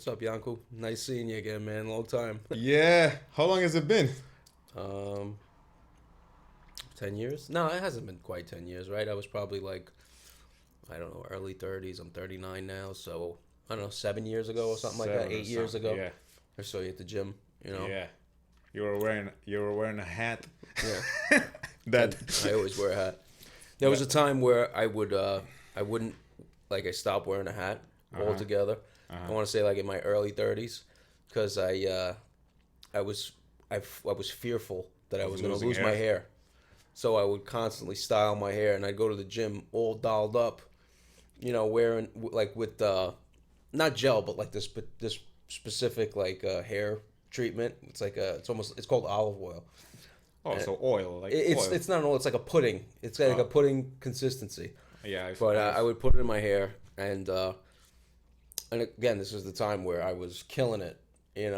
up, Yanko? Nice seeing you again, man. Long time. Yeah. How long has it been? um, 10 years? No, it hasn't been quite 10 years, right? I was probably like, I don't know, early 30s. I'm 39 now, so I don't know, 7 years ago or something like that. Seven or 8 years something. ago, Yeah. I saw you at the gym. You know? Yeah. You were wearing a hat. Yeah. That. And I always wear a hat. There was a time where I wouldn't, like, I stopped wearing a hat altogether. I want to say like in my early 30s, because I was I was fearful that I was going to lose my hair. So I would constantly style my hair, and I'd go to the gym all dolled up, wearing like with not gel, but like this specific like hair treatment. It's called olive oil. Oh, so oil, like It's oil. it's not an oil. It's like a pudding. It's like a pudding consistency. Yeah. But I would put it in my hair, and again, this was the time where I was killing it, and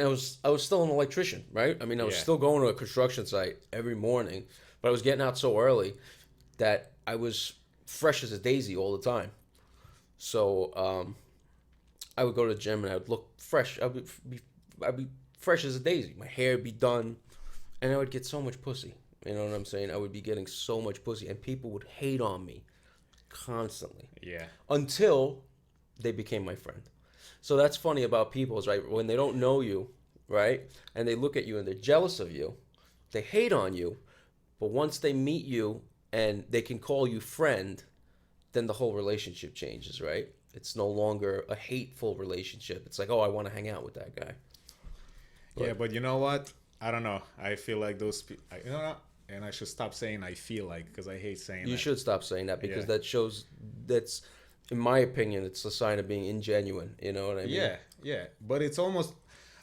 I was still an electrician, right? I mean, I was Yeah. still going to a construction site every morning, but I was getting out so early that I was fresh as a daisy all the time. So I would go to the gym and I would look fresh. I'd be fresh as a daisy. My hair would be done, and I would get so much pussy. You know what I'm saying? I would be getting so much pussy, and people would hate on me constantly Yeah. until they became my friend. So that's funny about people is, right, when they don't know you, right, and they look at you and they're jealous of you, they hate on you, but once they meet you and they can call you friend, then the whole relationship changes, right? It's no longer a hateful relationship. It's like, oh, I want to hang out with that guy. Yeah, but you know what? I don't know. I feel like those people. You know what? And I should stop saying I feel like, because I hate saying that. You should stop saying that, because Yeah. that's, in my opinion, it's a sign of being ingenuine. You know what I mean? Yeah, yeah. But it's almost,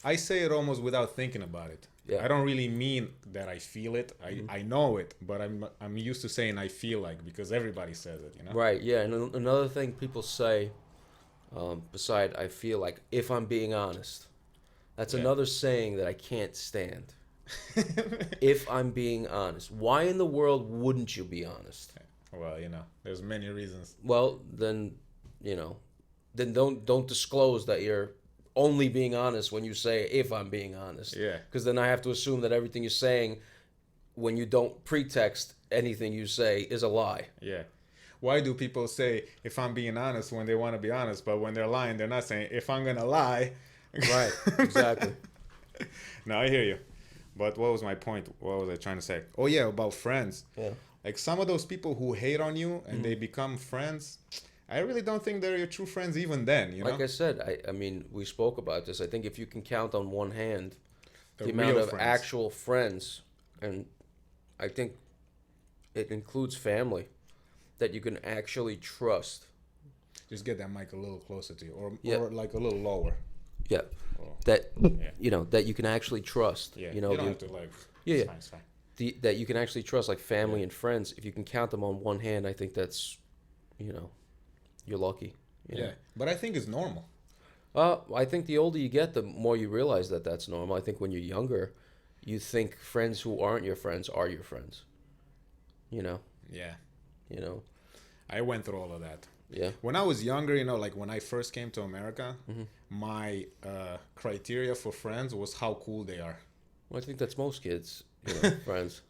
I say it almost without thinking about it. Yeah. I don't really mean that I feel it. I know it, but I'm used to saying I feel like, because everybody says it, Right, yeah. And another thing people say, beside I feel like, if I'm being honest, that's Yeah. another saying that I can't stand. If I'm being honest. Why in the world wouldn't you be honest? Well, there's many reasons. Well, then, then don't disclose that you're only being honest when you say, if I'm being honest. Yeah. Because then I have to assume that everything you're saying, when you don't pretext anything you say, is a lie. Yeah. Why do people say if I'm being honest when they want to be honest, but when they're lying, they're not saying if I'm gonna lie? Right, exactly. No, I hear you. But what was my point? What was I trying to say? Oh yeah, about friends. Yeah. Like some of those people who hate on you and they become friends, I really don't think they're your true friends even then, Like I said, I mean, we spoke about this. I think if you can count on one hand the amount real of friends. actual friends, and I think it includes family, that you can actually trust. Just get that mic a little closer to you, Yeah. or like a little lower. Yeah. Oh. That, Yeah. that you can actually trust. Yeah, You know, you don't have to like. Yeah, It's yeah. fine, it's fine. that you can actually trust, like family and friends. If you can count them on one hand, I think that's, you're lucky. You know? Yeah, but I think it's normal. I think the older you get, the more you realize that that's normal. I think when you're younger, you think friends who aren't your friends are your friends. You know. Yeah, I went through all of that. Yeah. When I was younger, like when I first came to America, my criteria for friends was how cool they are. Well, I think that's most kids, friends.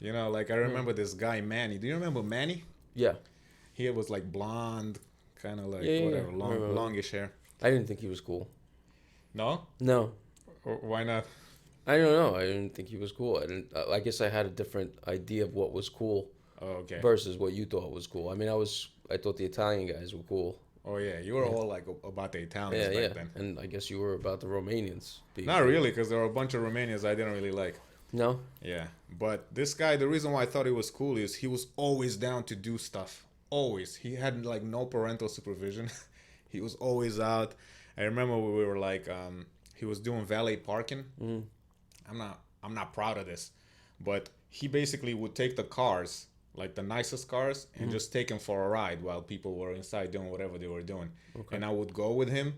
Like I remember this guy Manny. Do you remember Manny? Yeah. He was like blonde, kind of like Yeah, whatever, I remember. longish hair. I didn't think he was cool. No? No. Why not? I don't know. I didn't think he was cool. I didn't. I guess I had a different idea of what was cool Oh, okay. versus what you thought was cool. I mean, I thought the Italian guys were cool. Oh yeah, you were all like about the Italians Yeah, back then. and I guess you were about the Romanians. Not really, because there were a bunch of Romanians I didn't really like. No. Yeah, but this guy, the reason why I thought he was cool is he was always down to do stuff. Always. He had like no parental supervision. He was always out. I remember we were like, he was doing valet parking. I'm not proud of this, but he basically would take the cars, like the nicest cars, and just take them for a ride while people were inside doing whatever they were doing. Okay. And I would go with him,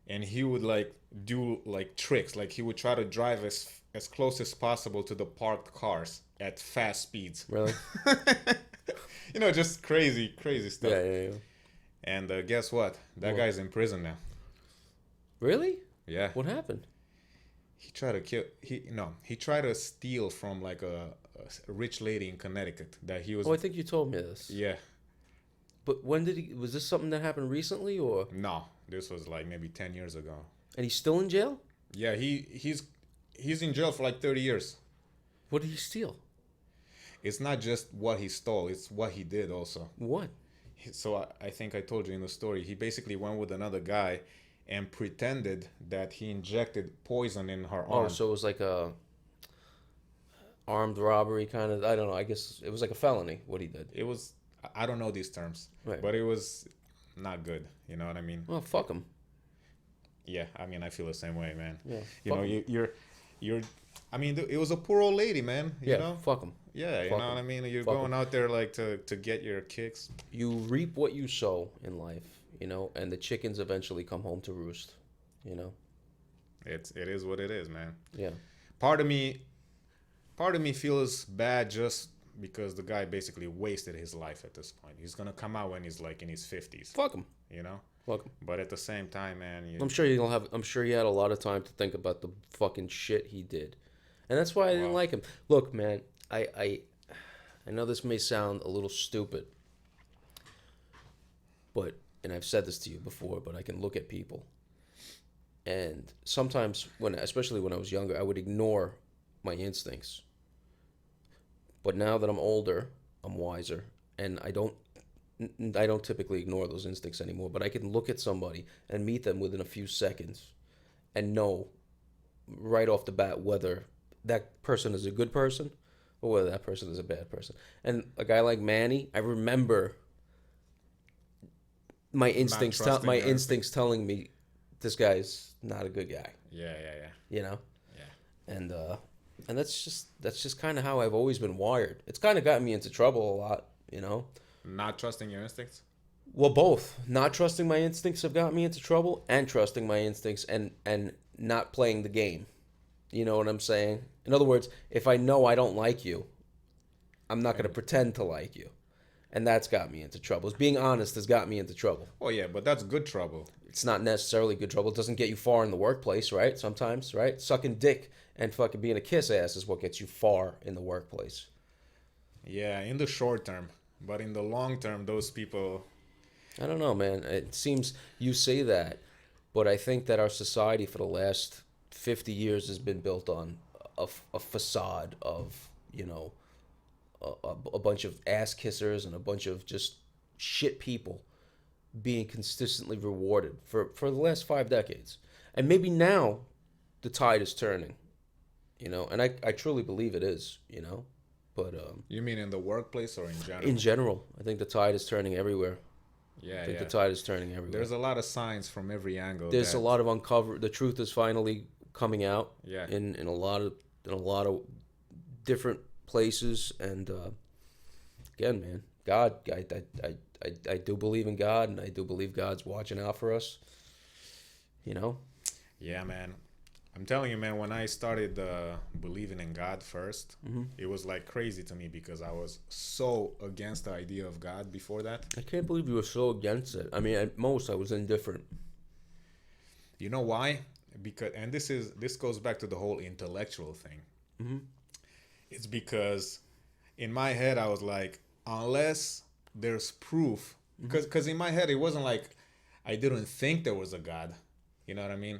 and he would like do like tricks. Like he would try to drive as close as possible to the parked cars at fast speeds. Really? Just crazy stuff. Yeah. And guess what? That guy's in prison now. Really? Yeah. What happened? He tried to kill. He tried to steal from like a rich lady in Connecticut that he was. Oh, I think you told me this. Yeah. But when did he? Was this something that happened recently, or? No, this was like maybe 10 years ago. And he's still in jail? Yeah, he's in jail for like 30 years. What did he steal? It's not just what he stole; it's what he did also. What? So I think I told you in the story. He basically went with another guy, and pretended that he injected poison in her arm. Oh, so it was like a armed robbery kind of. I don't know. I guess it was like a felony. What he did. It was. I don't know these terms, Right. but it was not good. You know what I mean? Well, fuck him. Yeah, I mean, I feel the same way, man. Yeah. You know, you're. I mean, it was a poor old lady, man. You know? Fuck him. Yeah, you Fuck know 'em. what I mean. You're Fuck going out there like to get your kicks. You reap what you sow in life, you know, and the chickens eventually come home to roost, you know. It is what it is, man. Yeah. Part of me feels bad just because the guy basically wasted his life at this point. He's gonna come out when he's like in his 50s. Fuck him. You know. Fuck him. But at the same time, man, I'm sure he had a lot of time to think about the fucking shit he did, and that's why I didn't like him. Look, man, I know this may sound a little stupid, and I've said this to you before, but I can look at people, and sometimes especially when I was younger, I would ignore my instincts. But now that I'm older, I'm wiser, and I don't typically ignore those instincts anymore, but I can look at somebody and meet them within a few seconds and know right off the bat whether that person is a good person or whether that person is a bad person. And a guy like Manny, I remember my instincts telling me this guy's not a good guy. Yeah. You know? Yeah. And that's just kind of how I've always been wired. It's kind of gotten me into trouble a lot, you know? Not trusting your instincts? Well, both. Not trusting my instincts have got me into trouble, and trusting my instincts and not playing the game. You know what I'm saying? In other words, if I know I don't like you, I'm not going to pretend to like you. And that's got me into trouble. Being honest has got me into trouble. Oh, yeah, but that's good trouble. It's not necessarily good trouble. It doesn't get you far in the workplace, right? Sometimes, right? Sucking dick and fucking being a kiss ass is what gets you far in the workplace. Yeah, in the short term. But in the long term, those people... I don't know, man. It seems you say that, but I think that our society for the last 50 years has been built on a facade of, you know, a bunch of ass kissers and a bunch of just shit people being consistently rewarded for the last 5 decades. And maybe now the tide is turning, you know, and I truly believe it is, you know. But you mean in the workplace or in general? In general, I think the tide is turning everywhere. Yeah, I think the tide is turning everywhere. There's a lot of signs from every angle. There's a lot of the truth is finally coming out. Yeah. In a lot of different places, and again, man, God, I do believe in God, and I do believe God's watching out for us. You know. Yeah, man. I'm telling you, man, when I started believing in God first, it was like crazy to me because I was so against the idea of God before that. I can't believe you were so against it. I mean, at most, I was indifferent. You know why? Because, and this goes back to the whole intellectual thing. Mm-hmm. It's because in my head, I was like, unless there's proof, because in my head, it wasn't like I didn't think there was a God. You know what I mean?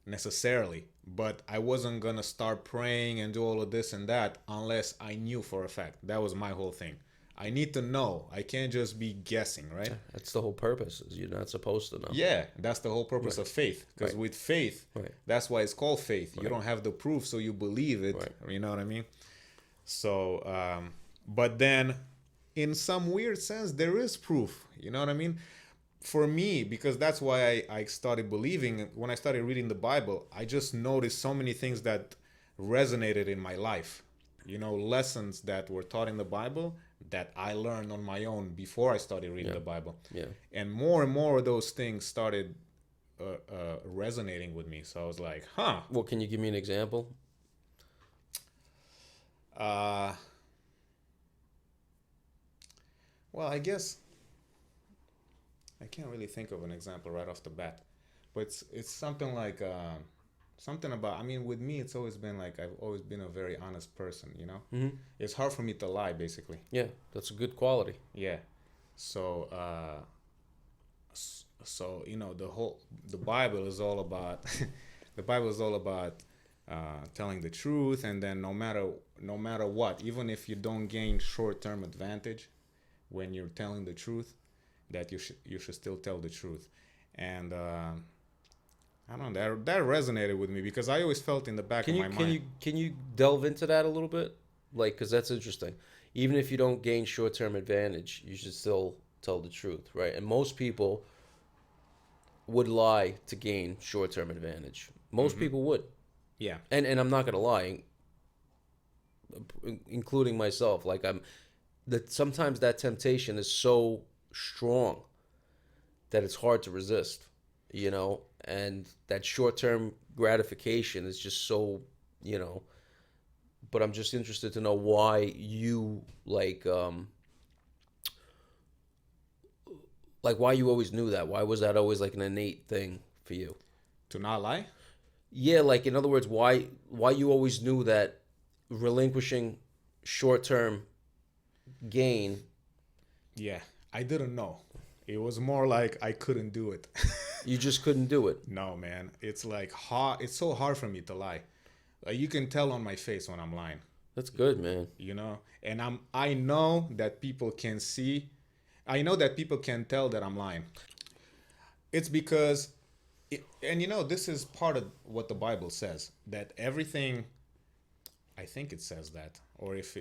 Necessarily, but I wasn't gonna start praying and do all of this and that unless I knew for a fact. That was my whole thing. I need to know. I can't just be guessing, right? That's the whole purpose. Is you're not supposed to know. Yeah, that's the whole purpose of faith. Because with faith, that's why it's called faith. You don't have the proof, so you believe it. You know what I mean? So, but then, in some weird sense, there is proof. You know what I mean? For me, because that's why I started believing, when I started reading the Bible, I just noticed so many things that resonated in my life. You know, lessons that were taught in the Bible that I learned on my own before I started reading the Bible. Yeah. And more of those things started resonating with me. So I was like, huh. Well, can you give me an example? Well, I guess... I can't really think of an example right off the bat. but it's something like something about. I mean, with me, it's always been like I've always been a very honest person. You know, it's hard for me to lie, basically. Yeah, that's a good quality. Yeah. So so you know the Bible is all about the Bible is all about telling the truth, and then no matter what, even if you don't gain short term advantage when you're telling the truth, that you should still tell the truth. And I don't know, that resonated with me because I always felt in the back of my mind. Can you delve into that a little bit? Like, because that's interesting. Even if you don't gain short term advantage, you should still tell the truth, right? And most people would lie to gain short term advantage. Most people would. Yeah. And I'm not gonna lie, including myself. Like sometimes that temptation is so strong that it's hard to resist, you know, and that short term gratification is just so, you know. But I'm just interested to know why you like why you always knew that. Why was that always like an innate thing for you? To not lie? Yeah, like in other words, why you always knew that relinquishing short term gain. Yeah, I didn't know. It was more like I couldn't do it. You just couldn't do it. No, man. It's like hard. It's so hard for me to lie. Like you can tell on my face when I'm lying. That's good, man. You know, and I know that people can see. I know that people can tell that I'm lying. It's because, and you know, this is part of what the Bible says, that everything. I think it says that, or if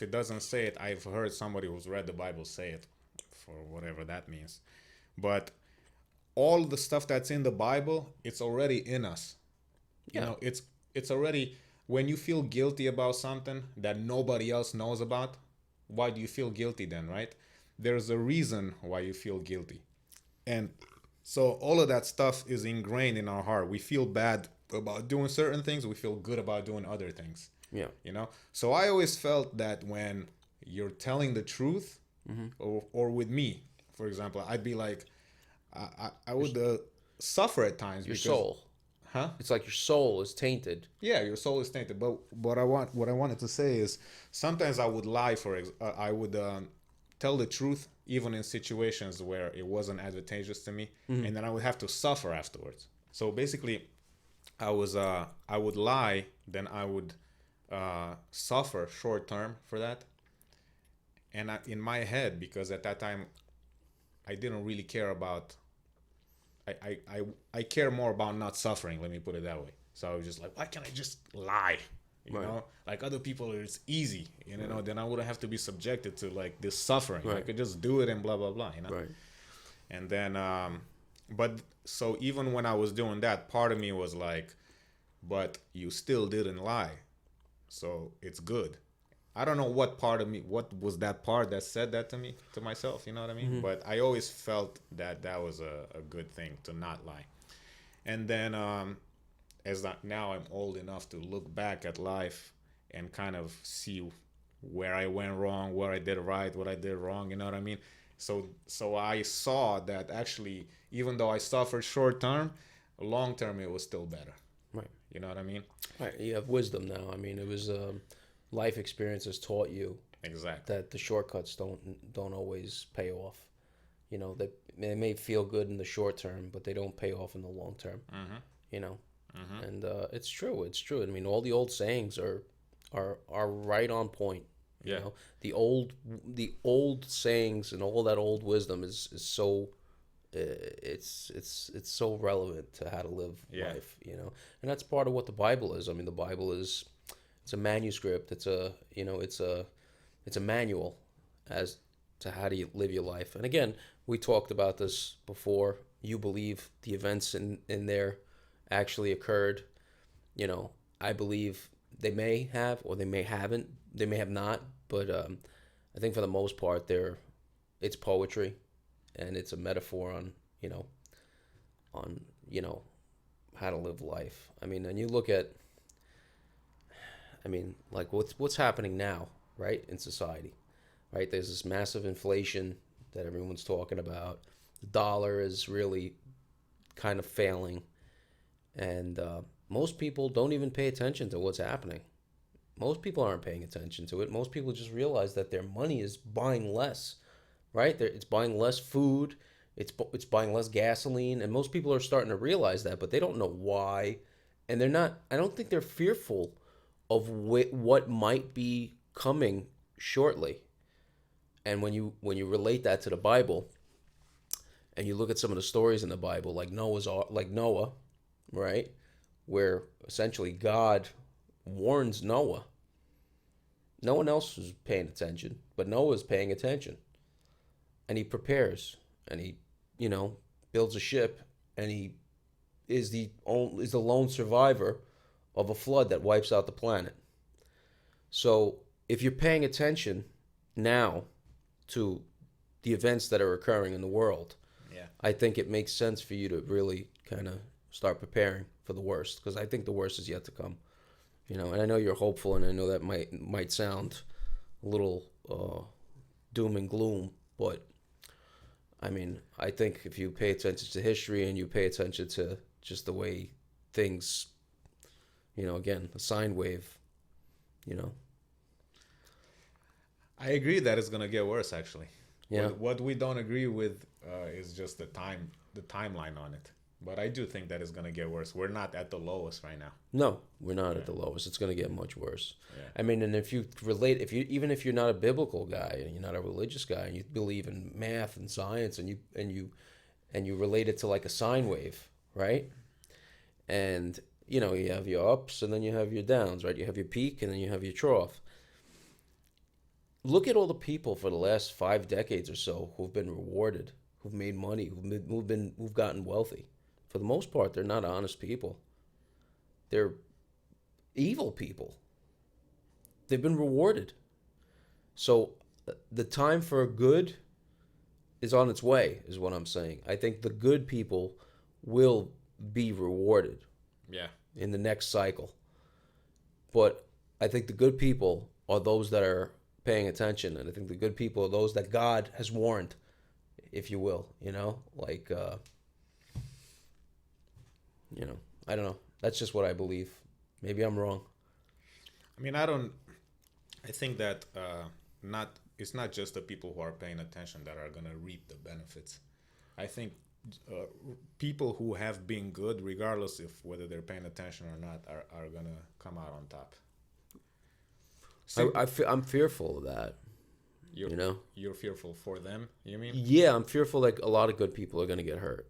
it doesn't say it, I've heard somebody who's read the Bible say it, for whatever that means. But all the stuff that's in the Bible, it's already in us. You know, it's already, when you feel guilty about something that nobody else knows about, why do you feel guilty then, right? There's a reason why you feel guilty. And so all of that stuff is ingrained in our heart. We feel bad about doing certain things. We feel good about doing other things. Yeah. You know? So I always felt that when you're telling the truth, or with me, for example, I'd be like, I would suffer at times. Your soul. Huh? It's like your soul is tainted. Yeah, your soul is tainted. But what I wanted to say is sometimes I would lie I would tell the truth even in situations where it wasn't advantageous to me, and then I would have to suffer afterwards. So basically, I would lie, then I would suffer short term for that, and in my head, because at that time I didn't really care about. I care more about not suffering. Let me put it that way. So I was just like, why can't I just lie? You know, like other people, it's easy. You know, then I wouldn't have to be subjected to like this suffering. I could just do it and blah blah blah. You know. Right. And then, but so even when I was doing that, part of me was like, but you still didn't lie, so it's good. I don't know what part of me, what was that part that said that to me, to myself, you know what I mean? But I always felt that was a good thing to not lie. And then now I'm old enough to look back at life and kind of see where I went wrong, where I did right, what I did wrong, you know what I mean? So I saw that actually, even though I suffered short term, long term it was still better. Right. You know what I mean? Right. You have wisdom now. I mean, it was life experience has taught you that the shortcuts don't always pay off. You know, they may feel good in the short term, but they don't pay off in the long term. You know, and it's true. It's true. I mean, all the old sayings are right on point. You know, the old sayings and all that old wisdom is so. It's so relevant to how to live life, you know, and that's part of what the Bible is. I mean, the Bible it's a manuscript. It's a manual as to how do you live your life. And again, we talked about this before. You believe the events in there actually occurred. You know, I believe they may have, or they may haven't. They may have not. But I think for the most part, it's poetry. And it's a metaphor on how to live life. I mean, and you look at, like what's happening now, right, in society, right? There's this massive inflation that everyone's talking about. The dollar is really kind of failing. And most people don't even pay attention to what's happening. Most people aren't paying attention to it. Most people just realize that their money is buying less, right? It's buying less food. It's buying less gasoline. And most people are starting to realize that, but they don't know why. And they're not, I don't think they're fearful of what might be coming shortly. And when you relate that to the Bible, and you look at some of the stories in the Bible, like Noah, right, where essentially God warns Noah. No one else is paying attention, but Noah's paying attention, and he prepares, and he, builds a ship, and he is the lone survivor of a flood that wipes out the planet. So if you're paying attention now to the events that are occurring in the world, I think it makes sense for you to really kind of start preparing for the worst, because I think the worst is yet to come. And I know you're hopeful, and I know that might sound a little doom and gloom, but I mean, I think if you pay attention to history and you pay attention to just the way things, again, a sine wave, I agree that it's gonna get worse. Actually, yeah. What we don't agree with is just the timeline on it. But I do think that it's gonna get worse. We're not at the lowest right now. No, we're not at the lowest. It's gonna get much worse. Yeah. I mean, and if you even if you're not a biblical guy and you're not a religious guy and you believe in math and science and you relate it to like a sine wave, right? And you have your ups and then you have your downs, right? You have your peak and then you have your trough. Look at all the people for the last 5 decades or so who've been rewarded, who've made money, who've gotten wealthy. For the most part, they're not honest people. They're evil people. They've been rewarded. So the time for good is on its way, is what I'm saying. I think the good people will be rewarded. Yeah. In the next cycle. But I think the good people are those that are paying attention, and I think the good people are those that God has warned, if you will, like I don't know. That's just what I believe. Maybe I'm wrong. I mean, I think that it's not just the people who are paying attention that are going to reap the benefits. I think people who have been good, regardless of whether they're paying attention or not, are going to come out on top. I'm fearful of that. You're fearful for them, you mean? Yeah, I'm fearful like a lot of good people are going to get hurt.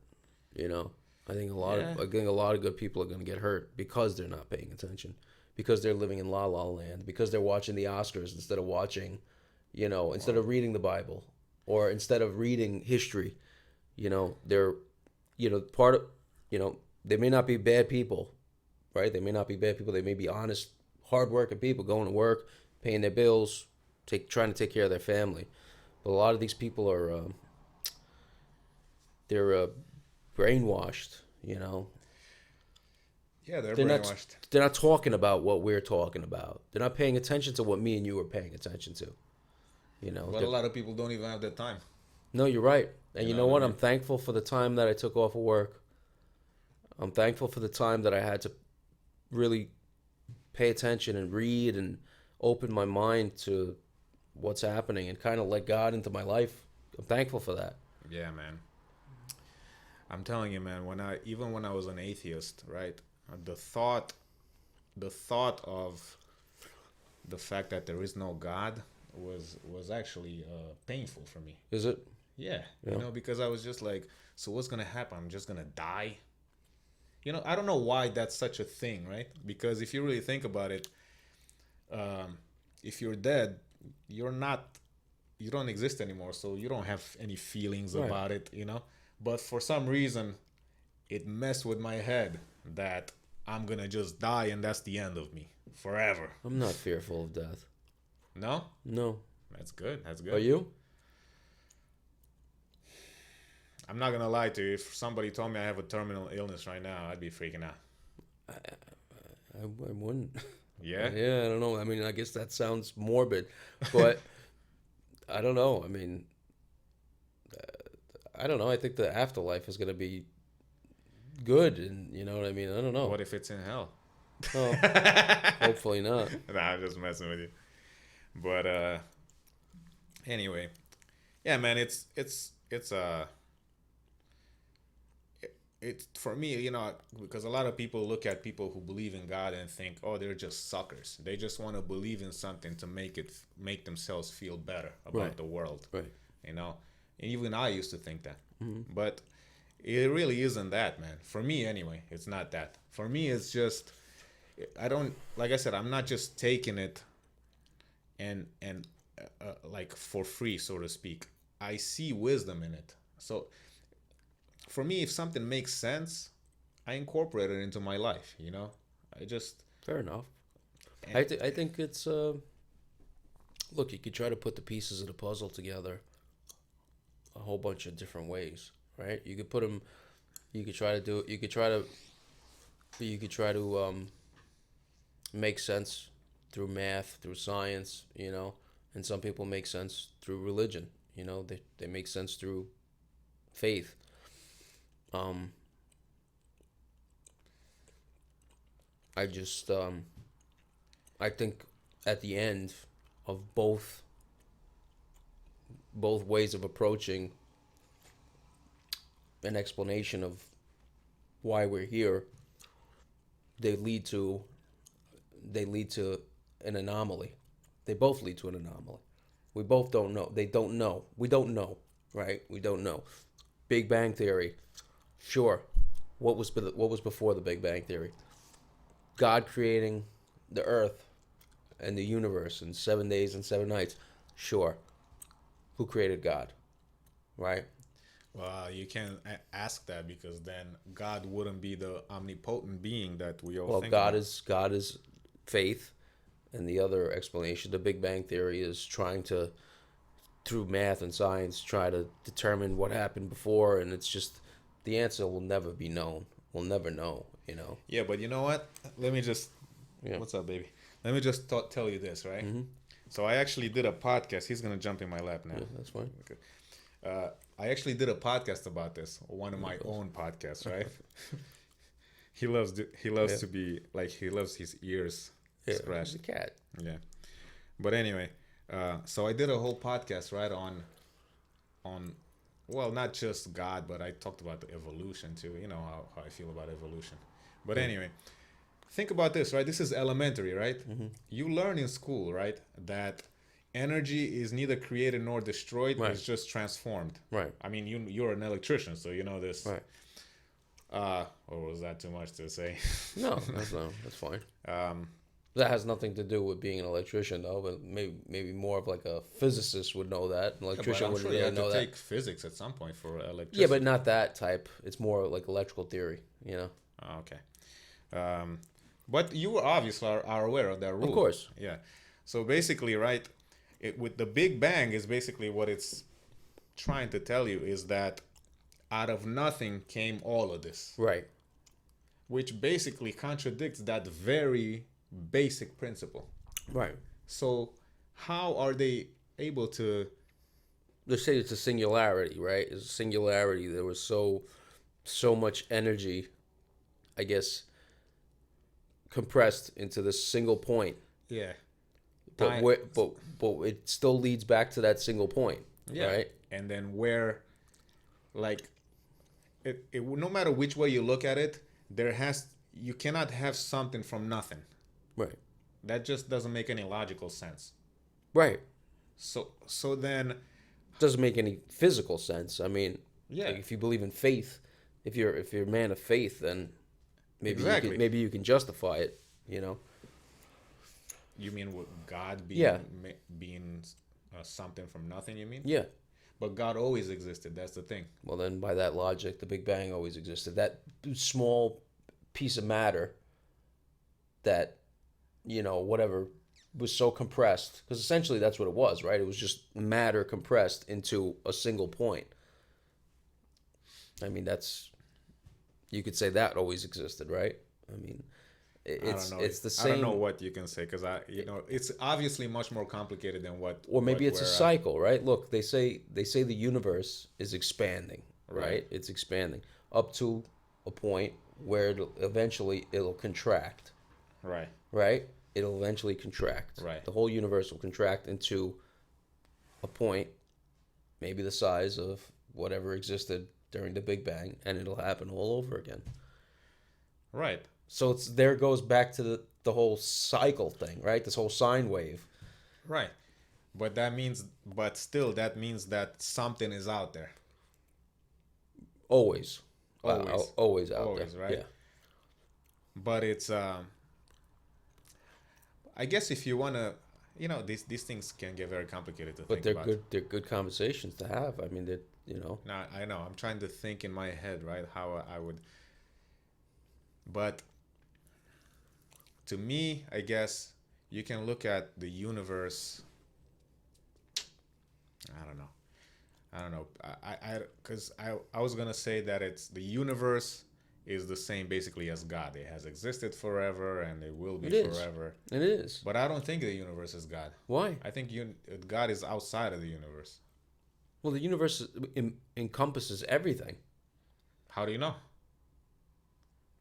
I think a lot of good people are going to get hurt because they're not paying attention, because they're living in la la land, because they're watching the Oscars instead of watching, instead of reading the Bible or instead of reading history. They're part of, they may not be bad people, right? They may not be bad people. They may be honest, hardworking people going to work, paying their bills, trying to take care of their family. But a lot of these people are, they're brainwashed, Yeah, they're brainwashed. They're not talking about what we're talking about. They're not paying attention to what me and you are paying attention to. But a lot of people don't even have that time. No, you're right. And you know what? I'm thankful for the time that I took off of work. I'm thankful for the time that I had to really pay attention and read and open my mind to what's happening and kind of let God into my life. I'm thankful for that. Yeah, man. I'm telling you, man, when I was an atheist, right? The thought of the fact that there is no God was actually painful for me. Is it? Yeah. Because I was just like, so what's gonna happen? I'm just gonna die. I don't know why that's such a thing, right? Because if you really think about it, if you're dead, you don't exist anymore, so you don't have any feelings about it, But for some reason, it messed with my head that I'm gonna just die and that's the end of me forever. I'm not fearful of death. No? No. That's good. Are you? I'm not gonna lie to you. If somebody told me I have a terminal illness right now, I'd be freaking out. I wouldn't. Yeah? Yeah, I don't know. I mean, I guess that sounds morbid, but I don't know. I mean, I don't know. I think the afterlife is going to be good, and you know what I mean. I don't know. What if it's in hell? Oh, hopefully not. Nah, I'm just messing with you. But anyway, yeah, man, it's for me, because a lot of people look at people who believe in God and think, oh, they're just suckers. They just want to believe in something to make themselves feel better about Right. the world. Right. And even I used to think that, Mm-hmm. but it really isn't that, man. For me, anyway, it's not that. For me, it's just I don't, like I said, I'm not just taking it and like for free, so to speak. I see wisdom in it. So for me, if something makes sense, I incorporate it into my life. I just Fair enough. I think it's look, you could try to put the pieces of the puzzle together a whole bunch of different ways, right? You could put them. You could try to do it. You could try to make sense through math, through science, and some people make sense through religion. They make sense through faith. I just I think at the end of both ways of approaching an explanation of why we're here, they lead to an anomaly. They both lead to an anomaly. We both don't know. They don't know. We don't know, right? We don't know. Big Bang Theory. Sure. What was before the Big Bang Theory? God creating the earth and the universe in 7 days and 7 nights. Sure. Who created God? Right? Well, you can't ask that, because then God wouldn't be the omnipotent being that we all think God about. God is faith, and the other explanation, the Big Bang Theory, is trying to, through math and science, try to determine what happened before, and it's just the answer will never be known. We'll never know, Yeah, but you know what? Let me just... Yeah. What's up, baby? Let me just tell you this, right? Mm-hmm. So I actually did a podcast. He's going to jump in my lap now. Yeah, that's fine. Okay. I actually did a podcast about this. One of my own podcasts, right? He loves to be... Like, he loves his ears scratched. He's a cat. Yeah. But anyway, so I did a whole podcast, right, on well, not just God, but I talked about the evolution too. You know how I feel about evolution. But anyway, think about this, right? This is elementary, right? Mm-hmm. You learn in school, right, that energy is neither created nor destroyed. Right. It's just transformed. Right. I mean, you're an electrician, so you know this. Right. Or was that too much to say? No, that's fine. That has nothing to do with being an electrician, though. But maybe more of like a physicist would know that. An electrician but I'm wouldn't sure you really had know to that. take physics at some point for electricity. Yeah, but not that type. It's more like electrical theory, Oh, okay. But you obviously are aware of that rule. Of course. Yeah. So basically, right, with the Big Bang is basically what it's trying to tell you is that out of nothing came all of this. Right. Which basically contradicts that very basic principle. Right. So how are they able to... They say it's a singularity, right? It's a singularity. There was so much energy, I guess, compressed into this single point. Yeah. But it still leads back to that single point, right? And then where, like, it no matter which way you look at it, you cannot have something from nothing. Right. That just doesn't make any logical sense. Right. So then... Doesn't make any physical sense. I mean, Yeah. like if you believe in faith, if you're a man of faith, then maybe Exactly. maybe you can justify it, You mean with God being Yeah. being something from nothing, you mean? Yeah. But God always existed. That's the thing. Well, then by that logic, the Big Bang always existed. That small piece of matter that, whatever, was so compressed, because essentially that's what it was, right? It was just matter compressed into a single point. I mean, you could say that always existed, right? I mean, it's the same. I don't know what you can say, because it's obviously much more complicated than what. Or maybe what it's a we're cycle, right? Look, they say the universe is expanding, right? It's expanding up to a point where it'll contract. Right. Right? It'll eventually contract. Right. The whole universe will contract into a point, maybe the size of whatever existed during the Big Bang, and it'll happen all over again. Right. So there goes back to the whole cycle thing, right? This whole sine wave. Right. But still, that means that something is out there. Always. Always. Always out Always, there. right? Yeah. But it's, I guess if you want to, these things can get very complicated to But think about. they're good conversations to have. I mean, No, I know. I'm trying to think in my head, right, how I would. But to me, I guess you can look at the universe. I don't know. Because I was gonna say that the universe is the same basically as God. It has existed forever and it will be forever. It is. But I don't think the universe is God. Why? I think God is outside of the universe. Well, the universe encompasses everything. How do you know?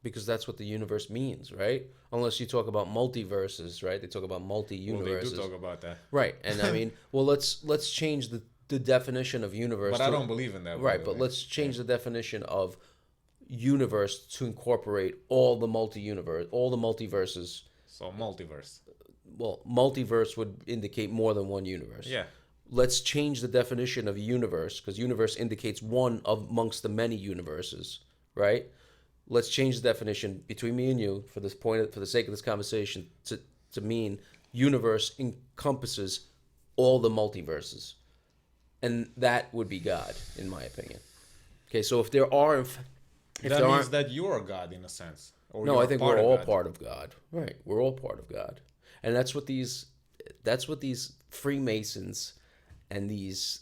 Because that's what the universe means, right? Unless you talk about multiverses, right? They talk about multi-universes. Well, they do talk about that. Right. And I mean, well, let's change the definition of universe. But I don't believe in that. Right, but let's change the definition of universe to incorporate all the multiverses. So multiverse. Well, multiverse would indicate more than one universe. Yeah. Let's change the definition of universe, because universe indicates one amongst the many universes, right? Let's change the definition between me and you for the sake of this conversation to mean universe encompasses all the multiverses, and that would be God, in my opinion. Okay, so if there are, that means that you're God in a sense. Or no, I think we're all God. part of God. Right, we're all part of God, and that's what these Freemasons and these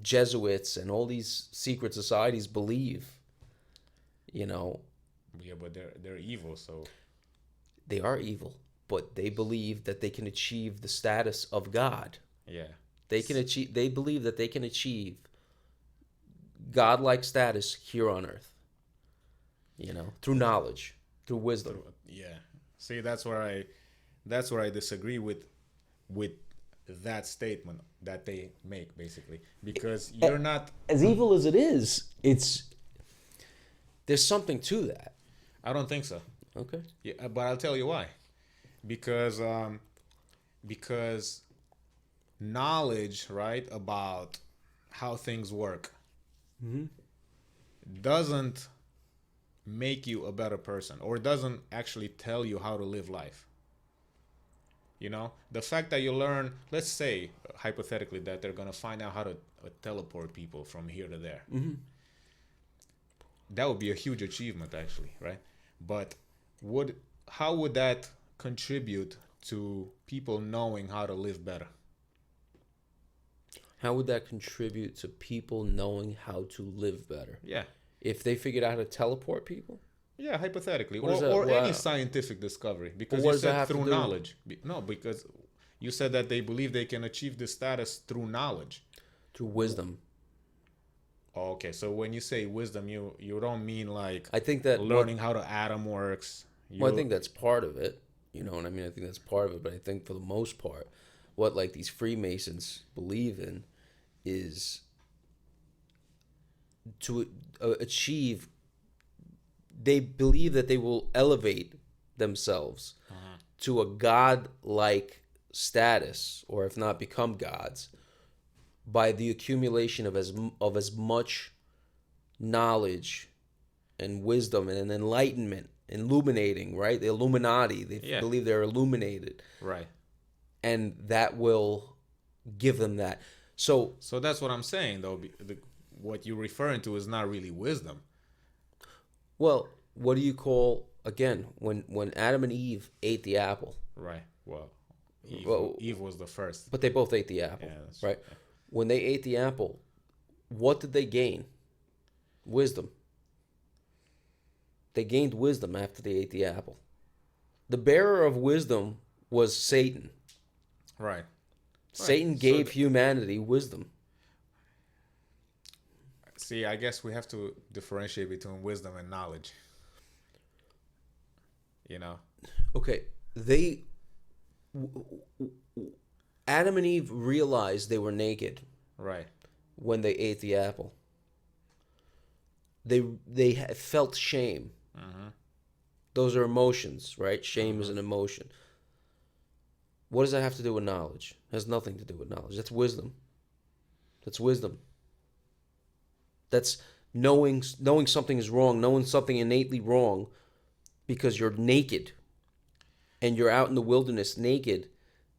Jesuits and all these secret societies believe. Yeah, but they're evil, so they are evil, but they believe that they can achieve the status of God. Yeah. They believe that they can achieve godlike status here on earth. Through knowledge, through wisdom. Yeah. See, that's where I disagree with that statement that they make, basically, because you're not as evil as it is. There's something to that. I don't think so. Okay. Yeah, but I'll tell you why. Because knowledge, right, about how things work doesn't make you a better person, or doesn't actually tell you how to live life. The fact that you learn, let's say hypothetically that they're gonna find out how to teleport people from here to there. That would be a huge achievement, actually, right? But how would that contribute to people knowing how to live better? How would that contribute to people knowing how to live better? Yeah. If they figured out how to teleport people? Yeah, hypothetically. Or any scientific discovery. Because you said through knowledge. No, because you said that they believe they can achieve this status through knowledge. Through wisdom. Okay, so when you say wisdom, you don't mean like I think that learning how the atom works. I think that's part of it. You know what I mean? I think that's part of it. But I think for the most part, what like these Freemasons believe in is to achieve. They believe that they will elevate themselves to a god-like status, or if not become gods, by the accumulation of as much knowledge and wisdom and enlightenment, illuminating, right? The Illuminati, they believe they're illuminated. Right. And that will give them that. So that's what I'm saying, though. What you're referring to is not really wisdom. Well, what do you call, again, when Adam and Eve ate the apple? Right. Well, Eve was the first. But they both ate the apple, right? Yeah. When they ate the apple, what did they gain? Wisdom. They gained wisdom after they ate the apple. The bearer of wisdom was Satan. Right. Satan gave humanity wisdom. See, I guess we have to differentiate between wisdom and knowledge. You know. Okay, Adam and Eve realized they were naked Right. when they ate the apple. They felt shame. Mm-hmm. Those are emotions, right? Shame is an emotion. What does that have to do with knowledge? It has nothing to do with knowledge. That's wisdom. That's wisdom. That's knowing something is wrong, knowing something innately wrong because you're naked and you're out in the wilderness naked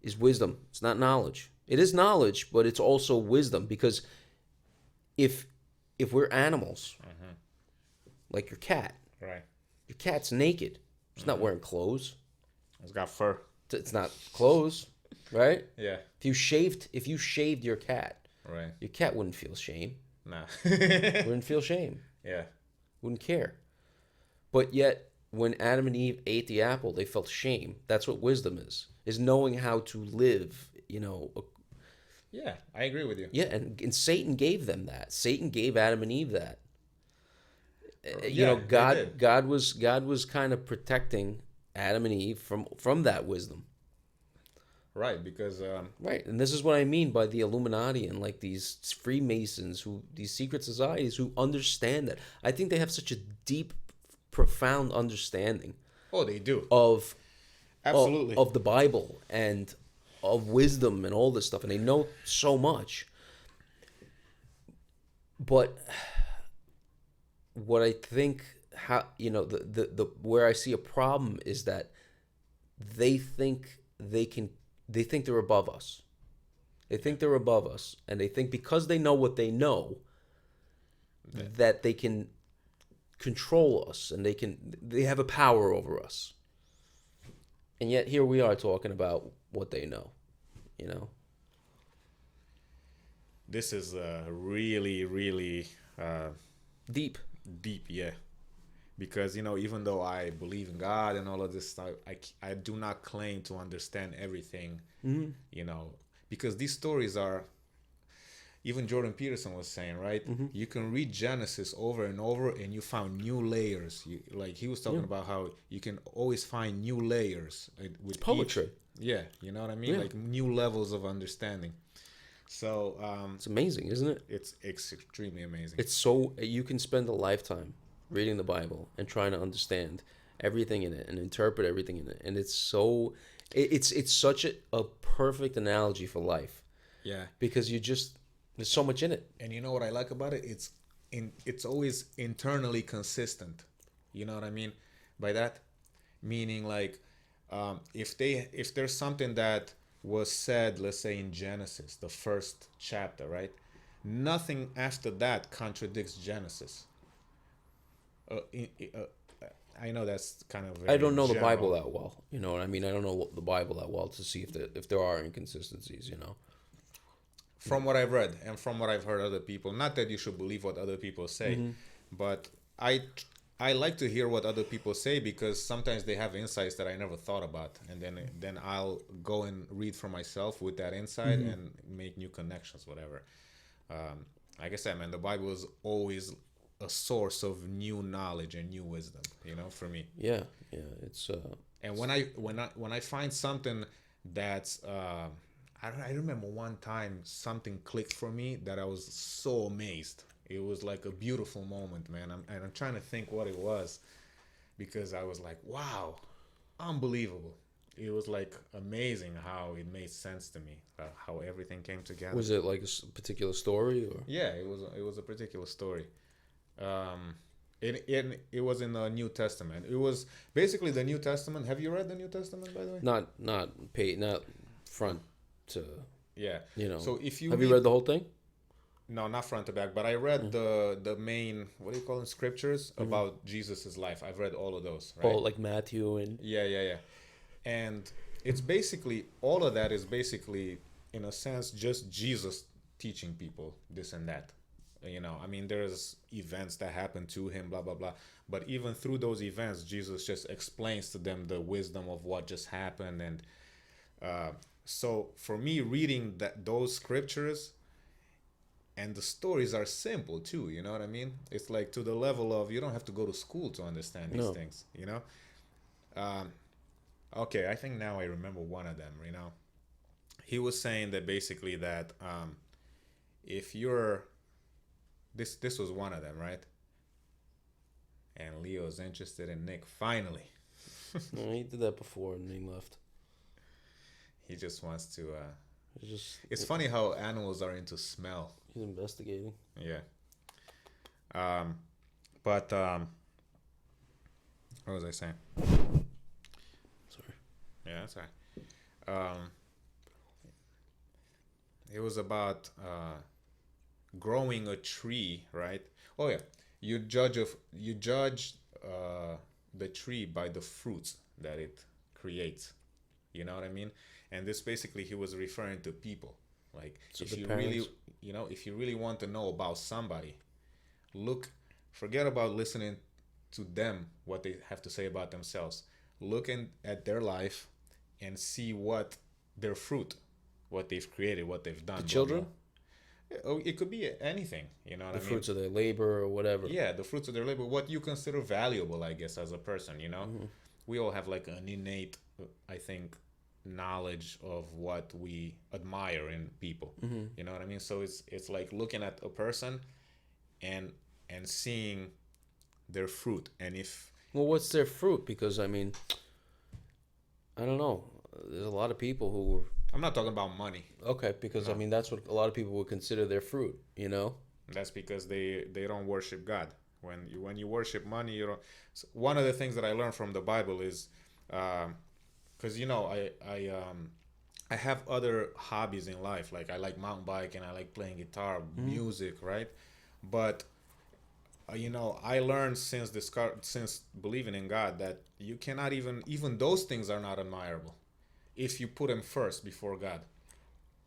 is wisdom. It's not knowledge. It is knowledge, but it's also wisdom because if we're animals, like your cat, Right. your cat's naked. It's not wearing clothes. It's got fur. It's not clothes, right? Yeah. If you shaved your cat wouldn't feel shame. Nah. Wouldn't feel shame. Yeah. Wouldn't care. But yet, when Adam and Eve ate the apple, they felt shame. That's what wisdom is knowing how to live, Yeah, I agree with you. Yeah, and Satan gave them that. Satan gave Adam and Eve that. Yeah, God was kind of protecting Adam and Eve from that wisdom. Right, because Right, and this is what I mean by the Illuminati and like these Freemasons, these secret societies who understand that. I think they have such a deep, profound understanding. Oh, they do. Of Absolutely. of the Bible and of wisdom and all this stuff, and they know so much. But what I think, the where I see a problem is that they think they're above us. They think they're above us, and they think because they know what they know, that they can control us and they have a power over us. And yet here we are talking about what they know, This is really, really deep. deep, yeah. Because, even though I believe in God and all of this stuff, I do not claim to understand everything, because these stories are, even Jordan Peterson was saying, right? You can read Genesis over and over and you found new layers. He was talking about how you can always find new layers with Poetry. Yeah, you know what I mean? Yeah. Like new levels of understanding. So It's amazing, isn't it? it's extremely amazing. It's so you can spend a lifetime reading the Bible and trying to understand everything in it and interpret everything in it, and it's such a perfect analogy for life. Yeah, because there's so much in it. and you know what I like about it? It's always internally consistent. You know what I mean by that? Meaning like if there's something that was said, let's say in Genesis, the first chapter, right? Nothing after that contradicts Genesis. I know that's kind of I don't know the general. Bible that well. You know what I mean? I don't know the Bible that well to see if there are inconsistencies. From what I've read and from what I've heard other people, not that you should believe what other people say, but I like to hear what other people say because sometimes they have insights that I never thought about, and then I'll go and read for myself with that insight and make new connections, whatever. Like I said, man, the Bible is always a source of new knowledge and new wisdom, for me. Yeah, it's And when I find something that's I remember one time something clicked for me that I was so amazed. It was like a beautiful moment, man. I'm trying to think what it was, because I was like, wow, unbelievable. It was like amazing how it made sense to me, how everything came together. Was it like a particular story or? Yeah, it was a particular story. It was in the New Testament. It was basically the New Testament. Have you read the New Testament, by the way? Not front to. Yeah. So if you have you read the whole thing? No, not front to back, but I read the main, what do you call them, scriptures about Jesus's life. I've read all of those, right? Oh, like Matthew and. Yeah. And it's basically, all of that is basically, in a sense, just Jesus teaching people this and that. I mean, there's events that happen to him, blah, blah, blah. But even through those events, Jesus just explains to them the wisdom of what just happened. And so for me, reading those scriptures, and the stories are simple too, you know what I mean? It's like to the level of you don't have to go to school to understand these things, Um, okay, I think now I remember one of them. You know, he was saying that basically that if you're this was one of them, right? And Leo's interested in Nick finally. No, he did that before and he left. He just wants to. He's just. It's funny how animals are into smell. He's investigating. Yeah. Um, but what was I saying? Sorry. Yeah, that's all right. It was about growing a tree, right? Oh yeah, you judge the tree by the fruits that it creates. You know what I mean? And this basically he was referring to people. Like So if the you parents. really, if you really want to know about somebody, look, forget about listening to them what they have to say about themselves. Looking at their life and see what their fruit, what they've created, what they've done. The Blah, children? blah. Oh, it could be anything, you know what The I mean? fruits of their labor or whatever. Yeah, the fruits of their labor, what you consider valuable, I guess, as a person, you know? Mm-hmm. We all have like an innate, I think, knowledge of what we admire in people. Mm-hmm. You know what I mean? So it's like looking at a person and seeing their fruit. And if Well, what's their fruit? Because, I mean, I don't know. There's a lot of people who were. I'm not talking about money. Okay, because, I mean, that's what a lot of people would consider their fruit, you know? That's because they don't worship God. When you worship money, you don't. So one of the things that I learned from the Bible is, because I have other hobbies in life. Like I like mountain bike and I like playing guitar, music, right? But I learned since believing in God that you cannot even those things are not admirable if you put them first before God.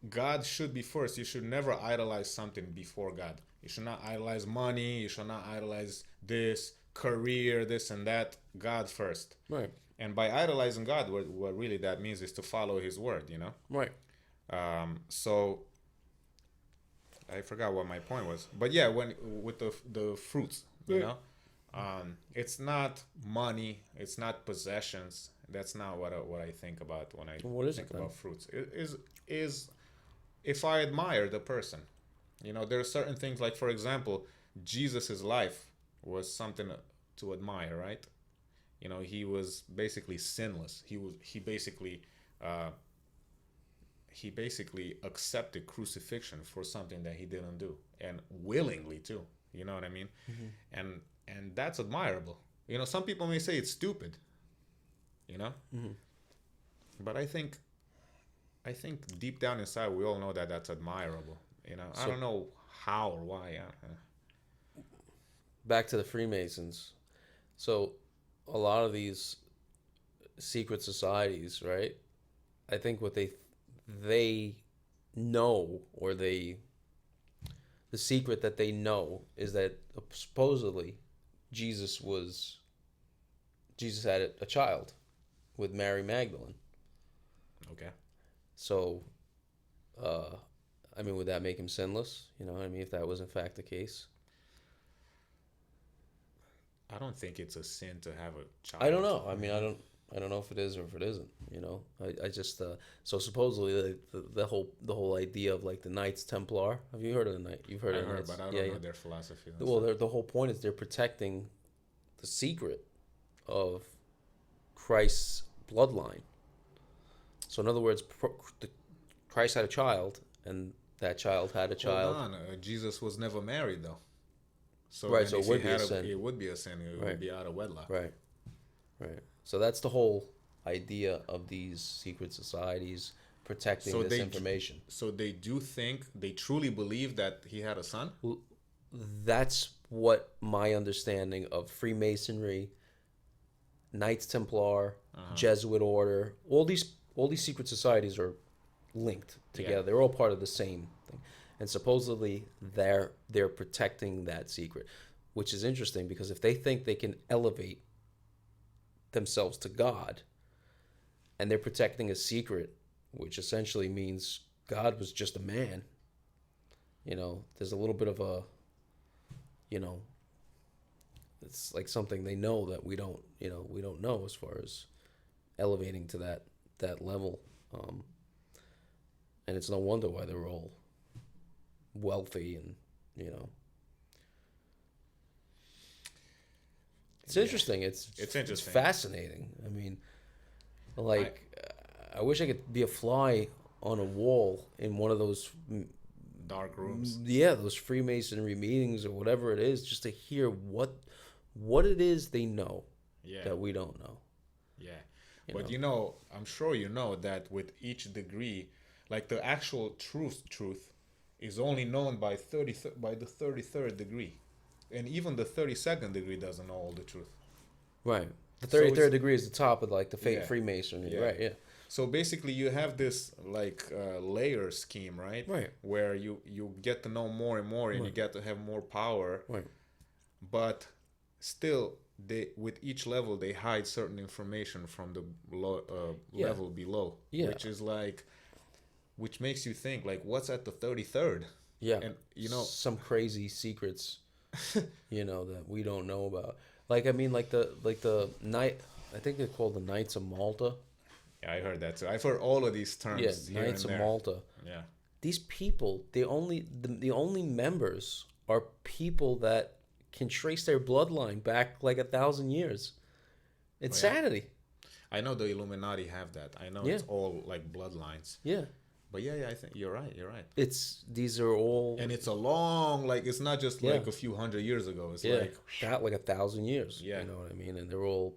God should be first. You should never idolize something before God. You should not idolize money. You should not idolize this career, this and that. God first. Right. And by idolizing God, what really that means is to follow His word. Right. So I forgot what my point was, but yeah, when with the fruits, it's not money, it's not possessions. That's not what I think about when I What is think it then? about fruits. It is if I admire the person. There are certain things like, for example, Jesus's life was something to admire, right? He was basically sinless. He basically accepted crucifixion for something that he didn't do, and willingly too. You know what I mean? Mm-hmm. And that's admirable. Some people may say it's stupid. Mm-hmm. But I think deep down inside we all know that that's admirable. I So don't know how or why. back to the Freemasons. So a lot of these secret societies, right? I think what they know, or the secret that they know is that supposedly Jesus had a child with Mary Magdalene. Okay. So, I mean, would that make him sinless? I mean, if that was in fact the case. I don't think it's a sin to have a child. I don't know. I mean, I don't know if it is or if it isn't. I just so supposedly the whole idea of like the Knights Templar. Have you heard of the Knight? You've heard I of the heard, Knights? but I don't know their philosophy. Well, the whole point is they're protecting the secret of Christ's bloodline. So in other words, Christ had a child, and that child had a child. Hold on. Jesus was never married though. So Right, then so if it would he be a had sin. It would be a sin. It Right. would be out of wedlock. Right. So that's the whole idea of these secret societies protecting So this information. So they truly believe that he had a son? Well, that's what my understanding of Freemasonry, Knights Templar, Jesuit order, all these secret societies are linked together. Yeah. They're all part of the same thing. And supposedly they're protecting that secret, which is interesting because if they think they can elevate themselves to God and they're protecting a secret, which essentially means God was just a man, there's a little bit of a, it's like something they know that we don't know as far as elevating to that level, and it's no wonder why they're all wealthy and you know. It's interesting. It's interesting. It's fascinating. I mean, like, I wish I could be a fly on a wall in one of those dark rooms. Yeah, those Freemasonry meetings or whatever it is, just to hear what it is they know that we don't know. Yeah, but you know, I'm sure you know that with each degree, like the actual truth is only known by the 33rd degree. And even the 32nd degree doesn't know all the truth. Right. The 33rd degree is the top of like the Freemasonry. Yeah. Right, yeah. So basically you have this like layer scheme, right? Right. Where you get to know more and more and you get to have more power. Right. But still, with each level, they hide certain information from the level below. Yeah. Which makes you think, like, what's at the 33rd? Yeah. And, you know, some crazy secrets, that we don't know about. Like, I mean, like the night, I think they're called the Knights of Malta. Yeah, I heard that too. I've heard all of these terms. Yeah, Knights of Malta. Yeah. These people, the only members are people that can trace their bloodline back like 1,000 years. Insanity. I know the Illuminati have that. I know it's all like bloodlines. Yeah. But yeah, I think you're right. These are all, and it's a long, like, it's not just like a few hundred years ago. It's like 1,000 years. Yeah. You know what I mean? And they're all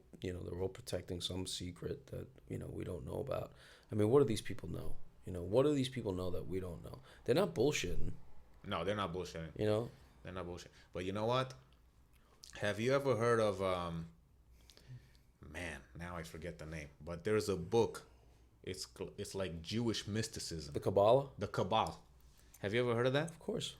protecting some secret that, we don't know about. I mean, what do these people know? What do these people know that we don't know? They're not bullshitting. No, they're not bullshitting. They're not bullshitting. But you know what? Have you ever heard of, man, now I forget the name, but there's a book. It's like Jewish mysticism. The Kabbalah? The Kabbalah. Have you ever heard of that? Of course.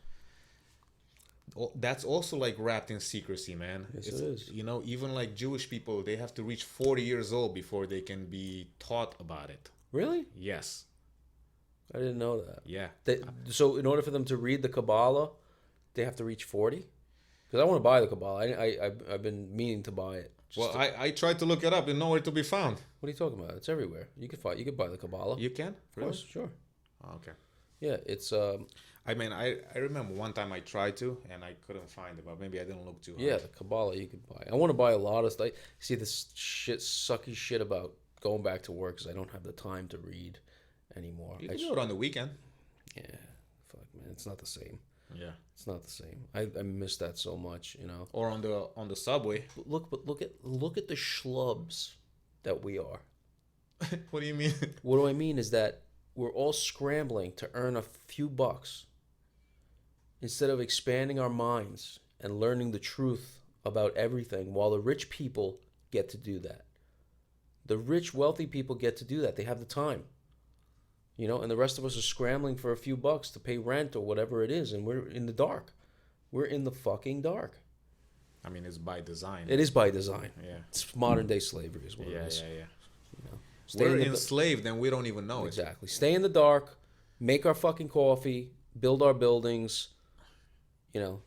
That's also like wrapped in secrecy, man. Yes, it is. Even like Jewish people, they have to reach 40 years old before they can be taught about it. Really? Yes. I didn't know that. Yeah. So in order for them to read the Kabbalah, they have to reach 40? Because I want to buy the Kabbalah. I've been meaning to buy it. I tried to look it up and nowhere to be found. What are you talking about? It's everywhere. You could buy the Kabbalah. You can? Of course, sure. Oh, okay. Yeah, it's I mean, I remember one time I tried to and I couldn't find it, but maybe I didn't look too hard. Yeah, the Kabbalah you could buy. I want to buy a lot of stuff. See this sucky shit about going back to work because I don't have the time to read anymore. You can do it on the weekend. Yeah, fuck man, it's not the same. Yeah, it's not the same. I miss that so much, Or on the subway. Look at the schlubs that we are. What do you mean? What do I mean is that we're all scrambling to earn a few bucks instead of expanding our minds and learning the truth about everything, while the rich people get to do that. The rich, wealthy people get to do that. They have the time. And the rest of us are scrambling for a few bucks to pay rent or whatever it is, and we're in the dark. We're in the fucking dark. I mean, it's by design. It is by design. Yeah. It's modern day slavery is what it is. Yeah. We're enslaved and we don't even know it. Exactly. Stay in the dark, make our fucking coffee, build our buildings.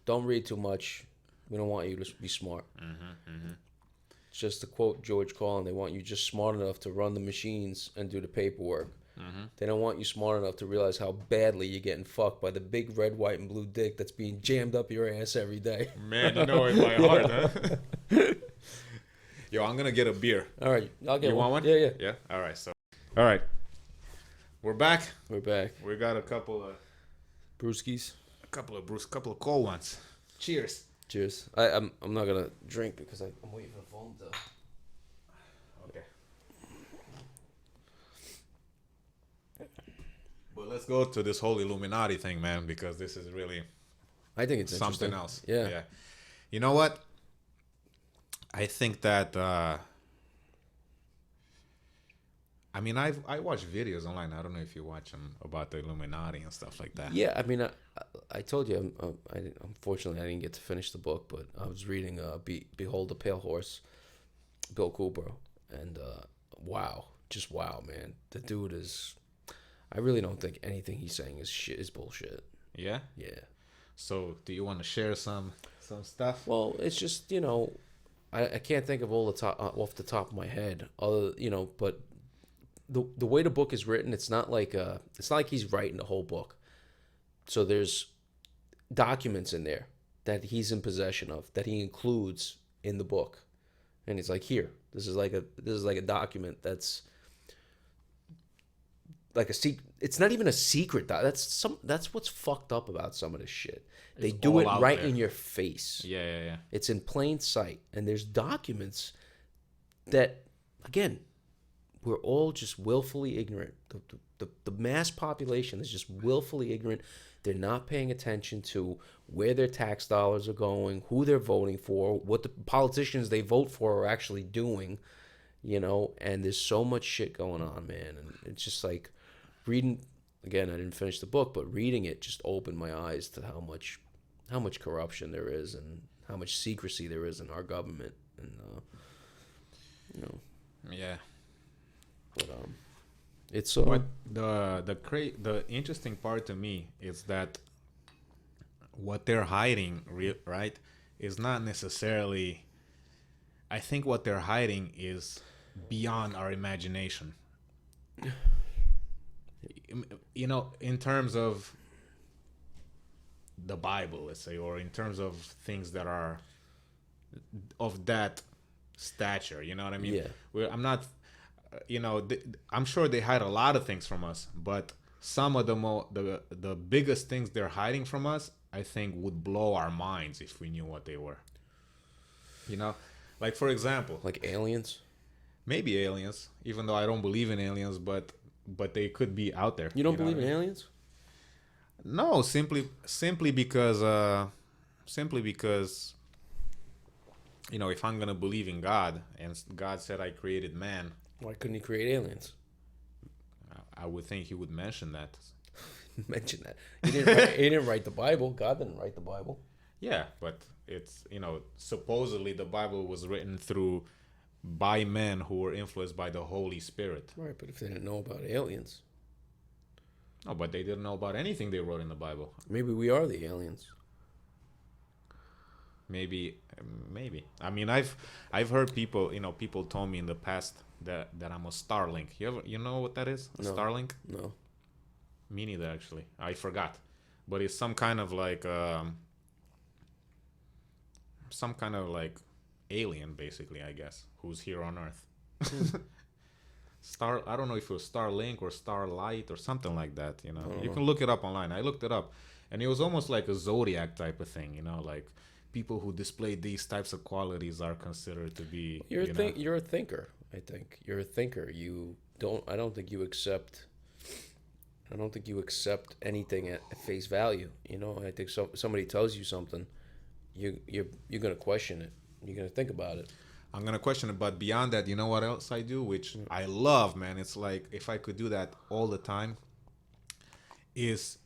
Don't read too much. We don't want you to be smart. It's just to quote George Carlin, they want you just smart enough to run the machines and do the paperwork. They don't want you smart enough to realize how badly you're getting fucked by the big red, white, and blue dick that's being jammed up your ass every day. Man, you know it by heart, huh? Yo, I'm gonna get a beer. All right, I'll get one. You want one? Yeah. Yeah. All right. We're back. We got a couple of brewskis. A couple of cold ones. Cheers. Cheers. I'm not gonna drink because I'm waiting for the phone to. Okay. But let's go to this whole Illuminati thing, man, because this is really. I think it's something else. Yeah. You know what? I think that. I mean, I watch videos online. I don't know if you watch them about the Illuminati and stuff like that. Yeah, I mean, I told you, unfortunately, I didn't get to finish the book, but I was reading Behold the Pale Horse, Bill Cooper, and wow, just wow, man. The dude is, I really don't think anything he's saying is bullshit. Yeah? Yeah. So, do you want to share some stuff? Well, it's just, I can't think of all the top off the top of my head. Other, but the way the book is written, it's not like he's writing the whole book. So there's documents in there that he's in possession of that he includes in the book, and he's like, here, this is like a document that's like a secret. It's not even a secret. That's what's fucked up about some of this shit. They do it right in your face. Yeah. It's in plain sight, and there's documents that, again, we're all just willfully ignorant. The mass population is just willfully ignorant. They're not paying attention to where their tax dollars are going, who they're voting for, what the politicians they vote for are actually doing, and there's so much shit going on, man. And it's just like reading, again, I didn't finish the book, but reading it just opened my eyes to how much corruption there is and how much secrecy there is in our government. And, Yeah. But it's But the interesting part to me is that what they're hiding, right, is not necessarily. I think what they're hiding is beyond our imagination. In terms of the Bible, let's say, or in terms of things that are of that stature. You know what I mean? Yeah. I'm not. I'm sure they hide a lot of things from us, but some of the biggest things they're hiding from us, I think, would blow our minds if we knew what they were. Like, for example, like aliens. Maybe aliens, even though I don't believe in aliens, but they could be out there. You don't believe in aliens? No, simply because if I'm gonna believe in God and God said I created man, why couldn't he create aliens? I would think he would mention that. Mention that. He didn't write the Bible. God didn't write the Bible. Yeah, but it's, supposedly the Bible was written by men who were influenced by the Holy Spirit. Right, but if they didn't know about aliens. No, but they didn't know about anything they wrote in the Bible. Maybe we are the aliens. Maybe. I mean, I've heard people, people told me in the past that I'm a Starlink. You know what that is? A Starlink? No. Me neither, actually. I forgot. But it's some kind of like alien, basically, I guess, who's here on Earth. I don't know if it was Starlink or Starlight or something like that, You can look it up online. I looked it up, and it was almost like a zodiac type of thing, like people who display these types of qualities are considered to be. You're a thinker. I think you're a thinker. I don't think you accept anything at face value. I think somebody tells you something, you're gonna question it. You're gonna think about it. I'm gonna question it, but beyond that, you know what else I do, which I love, man. It's like if I could do that all the time. Is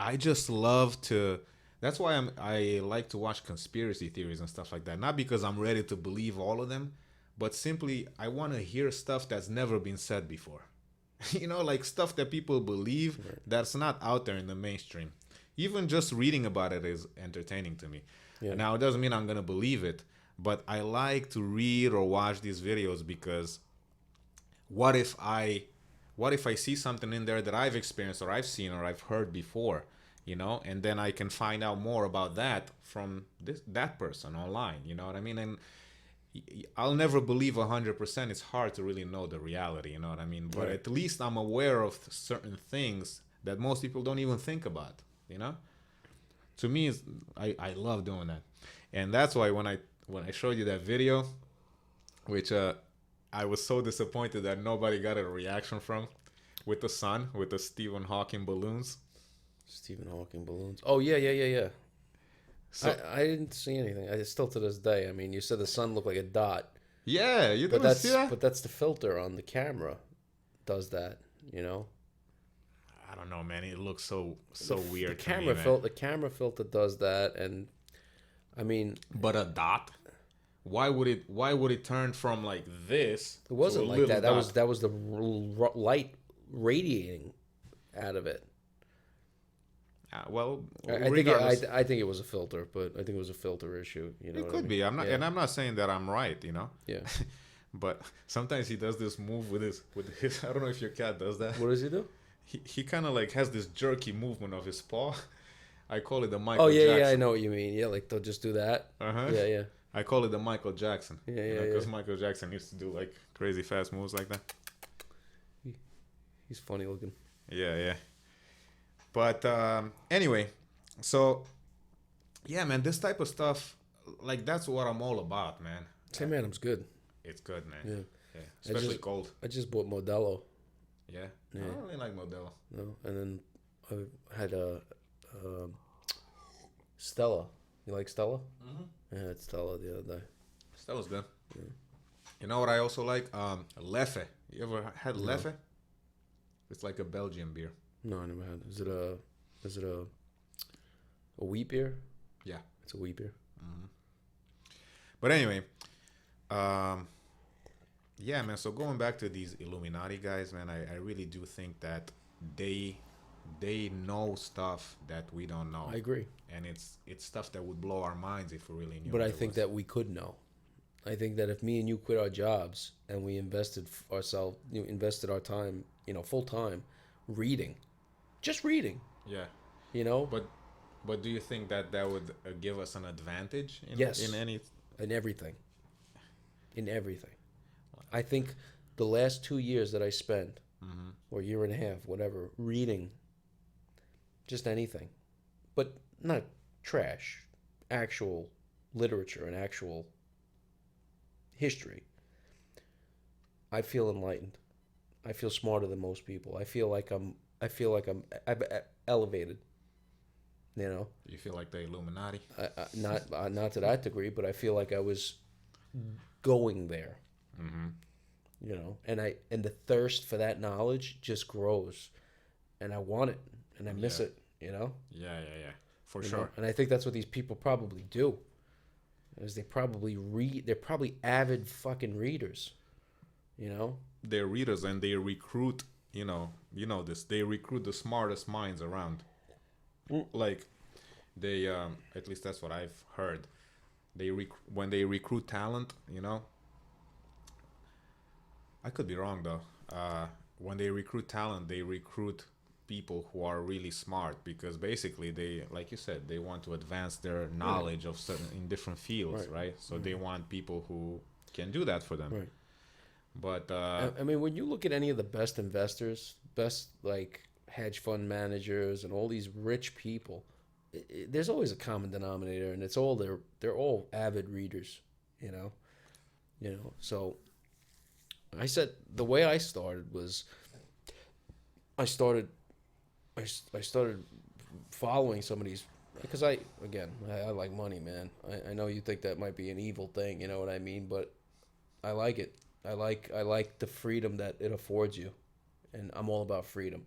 I just love to. That's why I like to watch conspiracy theories and stuff like that. Not because I'm ready to believe all of them, but simply I want to hear stuff that's never been said before. Like stuff that people believe that's not out there in the mainstream. Even just reading about it is entertaining to me. Yeah. Now, it doesn't mean I'm going to believe it, but I like to read or watch these videos because what if I see something in there that I've experienced or I've seen or I've heard before, and then I can find out more about that from that person online, you know what I mean? And I'll never believe 100%. It's hard to really know the reality, you know what I mean? But at least I'm aware of certain things that most people don't even think about, To me, I love doing that. And that's why when I showed you that video, which I was so disappointed that nobody got a reaction from, with the sun, with the Stephen Hawking balloons. Stephen Hawking balloons. Oh, yeah. So, I didn't see anything. I still to this day. I mean, you said the sun looked like a dot. Yeah, you didn't see that? But that's the filter on the camera does that, I don't know, man. It looks so weird. The camera filter does that, and I mean. But a dot. Why would it turn from like this? It wasn't like that. That was the light radiating out of it. Well, I regardless, think it was a filter, but I think it was a filter issue. You know, it could be. I'm not, and I'm not saying that I'm right. You know. Yeah. But sometimes he does this move with his. I don't know if your cat does that. What does he do? He kind of like has this jerky movement of his paw. I call it the Oh Michael yeah, Jackson. yeah, I know what you mean. Yeah, like they'll just do that. Yeah, yeah. I call it the Michael Jackson. Yeah, Because Michael Jackson used to do like crazy fast moves like that. He's funny looking. Yeah. But anyway, so yeah, man, this type of stuff, like that's what I'm all about, man. Sam Adams good. It's good, man. Yeah. Especially cold. I just bought Modelo. Yeah. I don't really like Modelo. No, and then I had a Stella. You like Stella? I had Stella the other day. Stella's good. Yeah. You know what I also like? Leffe. You ever had Leffe? It's like a Belgian beer. No, I never had. Is it a wheat beer? Yeah, it's a wheat beer. But anyway, yeah, man. So going back to these Illuminati guys, man, I really do think that they know stuff that we don't know. I agree. And it's stuff that would blow our minds if we really knew. But I think that we could know. I think that if me and you quit our jobs and we invested our time, full time, reading, just reading. Yeah. But do you think that would give us an advantage? Yes. In everything. In everything. I think the last 2 years that I spent, or year and a half, whatever, reading, just anything, but not trash, actual literature and actual history, I feel enlightened. I feel smarter than most people. I feel like I've elevated. You feel like the Illuminati? Not to that degree, but I feel like I was going there. And the thirst for that knowledge just grows, and I want it, and I miss it. Yeah. For sure. And I think that's what these people probably do. Is they probably read. They're probably avid fucking readers. They're readers, and they recruit. You know this. They recruit the smartest minds around. Like, they at least that's what I've heard. When they recruit talent, I could be wrong though. When they recruit talent, they recruit people who are really smart, because basically they, like you said, they want to advance their knowledge of certain in different fields, right? So they want people who can do that for them. Right. But I mean, when you look at any of the best investors, best like hedge fund managers, and all these rich people, there's always a common denominator, and it's all they're all avid readers. So I said the way I started was I started following some of these, because I like money, man. I know you think that might be an evil thing, you know what I mean, but I like it. I like the freedom that it affords you, and I'm all about freedom.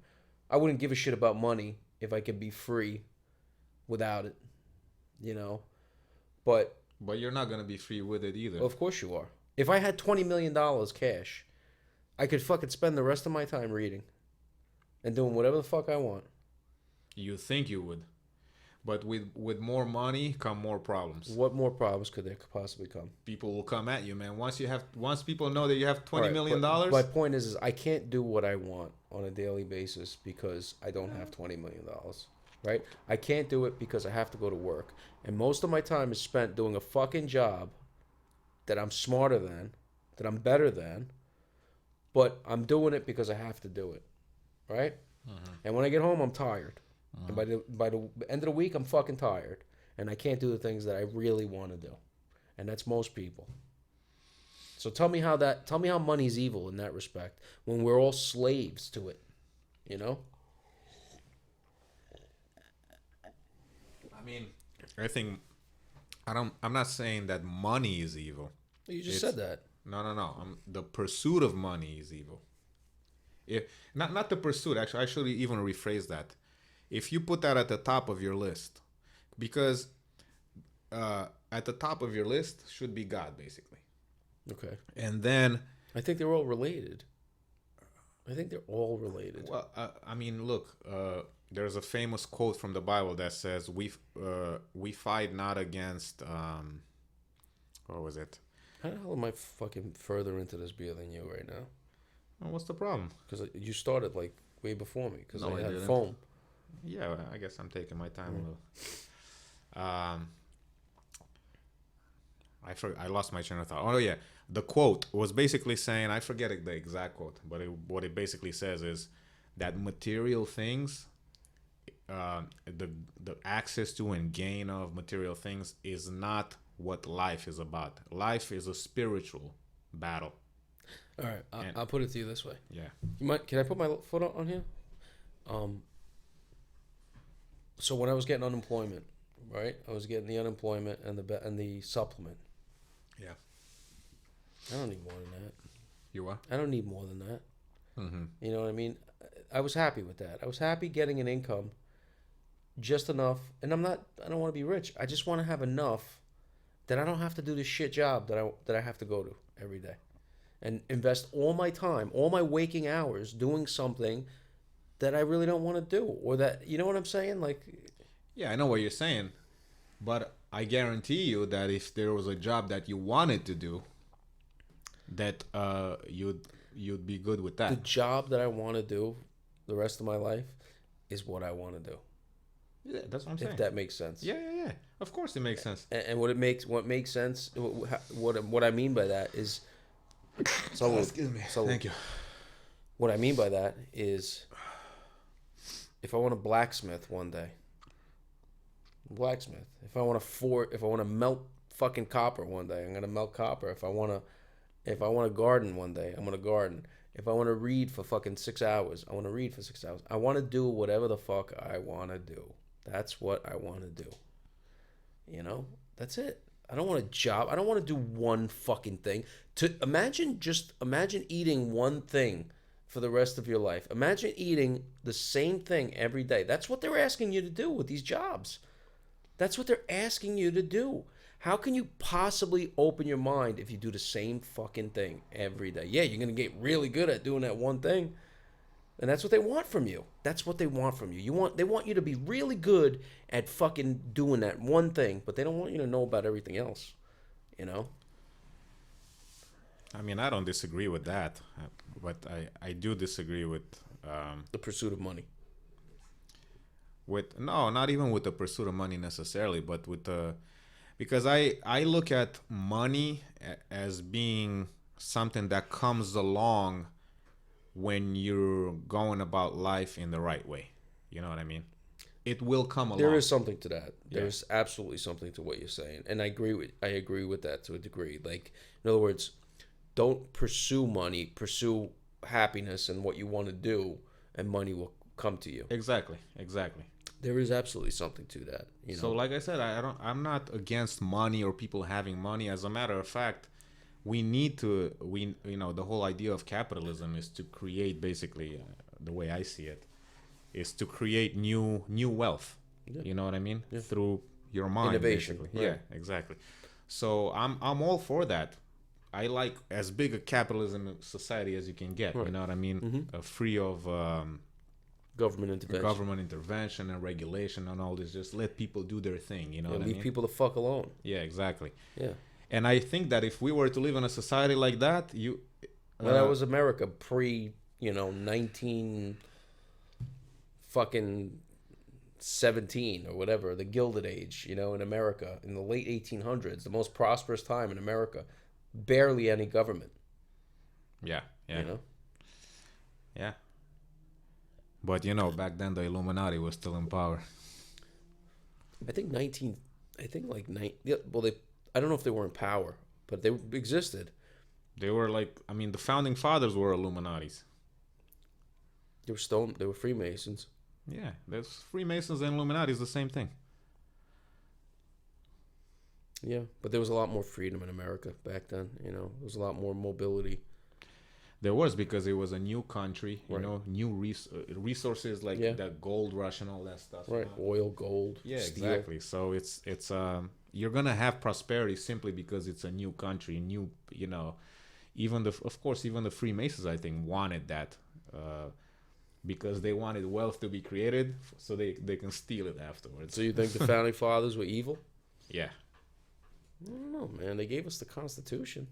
I wouldn't give a shit about money if I could be free without it, But you're not gonna be free with it either. Of course you are. If I had $20 million cash, I could fucking spend the rest of my time reading and doing whatever the fuck I want. You think you would. But with more money come more problems. What more problems could there possibly come? People will come at you, man. Once people know that you have $20 million. My point is I can't do what I want on a daily basis because I don't have $20 million. Right? I can't do it because I have to go to work. And most of my time is spent doing a fucking job that I'm smarter than, that I'm better than, but I'm doing it because I have to do it. Right? And when I get home, I'm tired. And by the end of the week, I'm fucking tired, and I can't do the things that I really want to do, and that's most people. So tell me how money's evil in that respect when we're all slaves to it, I mean, I'm not saying that money is evil. You just said that. No. The pursuit of money is evil. Not the pursuit. Actually, I should even rephrase that. If you put that at the top of your list, because at the top of your list should be God, basically. Okay. And then I think they're all related. Well, I mean, look, there's a famous quote from the Bible that says, we fight not against what was it? How the hell am I fucking further into this beer than you right now? Well, what's the problem? Because you started like way before me. Because No, I I had didn't. foam. Yeah, I guess I'm taking my time a little. I lost my train of thought. Oh yeah, the quote was basically saying, I forget the exact quote, but what it basically says is that material things, the access to and gain of material things is not what life is about. Life is a spiritual battle. All right, I'll put it to you this way. Yeah. Can I put my foot on here? So when I was getting unemployment, right? I was getting the unemployment and the supplement. Yeah. I don't need more than that. You what? I don't need more than that. Mm-hmm. You know what I mean? I was happy with that. I was happy getting an income, just enough. And I don't want to be rich. I just want to have enough that I don't have to do this shit job that I have to go to every day, and invest all my time, all my waking hours doing something that I really don't want to do, or that, you know what I'm saying? Like, Yeah, I know what you're saying, but I guarantee you that if there was a job that you wanted to do, that you'd be good with the that. job that I want to do the rest of my life is what I want to do. Yeah, that's what I'm saying. If that makes sense. Yeah. Of course it makes sense. And what makes sense, what I mean by that is, Excuse me. Thank you. What I mean by that is, if I want to blacksmith one day, blacksmith. If I want to melt fucking copper one day, I'm gonna melt copper. If I want to garden one day, I'm gonna garden. If I want to read for fucking 6 hours, I want to read for 6 hours. I want to do whatever the fuck I want to do. That's what I want to do. You know, that's it. I don't want a job. I don't want to do one fucking thing. Imagine eating one thing for the rest of your life. Imagine eating the same thing every day. That's what they're asking you to do with these jobs. That's what they're asking you to do. How can you possibly open your mind if you do the same fucking thing every day? Yeah, you're going to get really good at doing that one thing. And that's what they want from you. That's what they want from you. They want you to be really good at fucking doing that one thing, but they don't want you to know about everything else. You know? I mean, I don't disagree with that, but I do disagree with the pursuit of money. Not even with the pursuit of money necessarily, but with because I look at money as being something that comes along when you're going about life in the right way. You know what I mean? It will come along. There is something to that. Yeah. There's absolutely something to what you're saying, and I agree with that to a degree. Like, in other words, don't pursue money, pursue happiness and what you want to do, and money will come to you. Exactly. There is absolutely something to that. You know? So, like I said, I'm not against money or people having money. As a matter of fact, the whole idea of capitalism is to create, basically, the way I see it, is to create new wealth. Yeah. You know what I mean? Yeah. Through your mind, innovation. Basically. Right. Yeah, exactly. So I'm all for that. I like as big a capitalism society as you can get. Right. You know what I mean? Mm-hmm. Free of government intervention and regulation and all this. Just let people do their thing. You know what I mean? Leave people the fuck alone. Yeah, exactly. Yeah. And I think that if we were to live in a society like that, that was America pre, 19 fucking 17 or whatever, the Gilded Age, in America in the late 1800s, the most prosperous time in America. Barely any government. Yeah. Yeah. But back then the Illuminati was still in power. I don't know if they were in power, but they existed. They were the founding fathers were Illuminatis. They were Freemasons. Yeah, there's Freemasons and Illuminati is the same thing. Yeah, but there was a lot more freedom in America back then. There was a lot more mobility. There was, because it was a new country, right. New resources like that gold rush and all that stuff. Right, oil, gold, yeah, steel. Exactly. So it's you're gonna have prosperity simply because it's a new country, even the Freemasons, I think, wanted that, because they wanted wealth to be created so they can steal it afterwards. So you think the founding fathers were evil? Yeah. I don't know, man. They gave us the Constitution.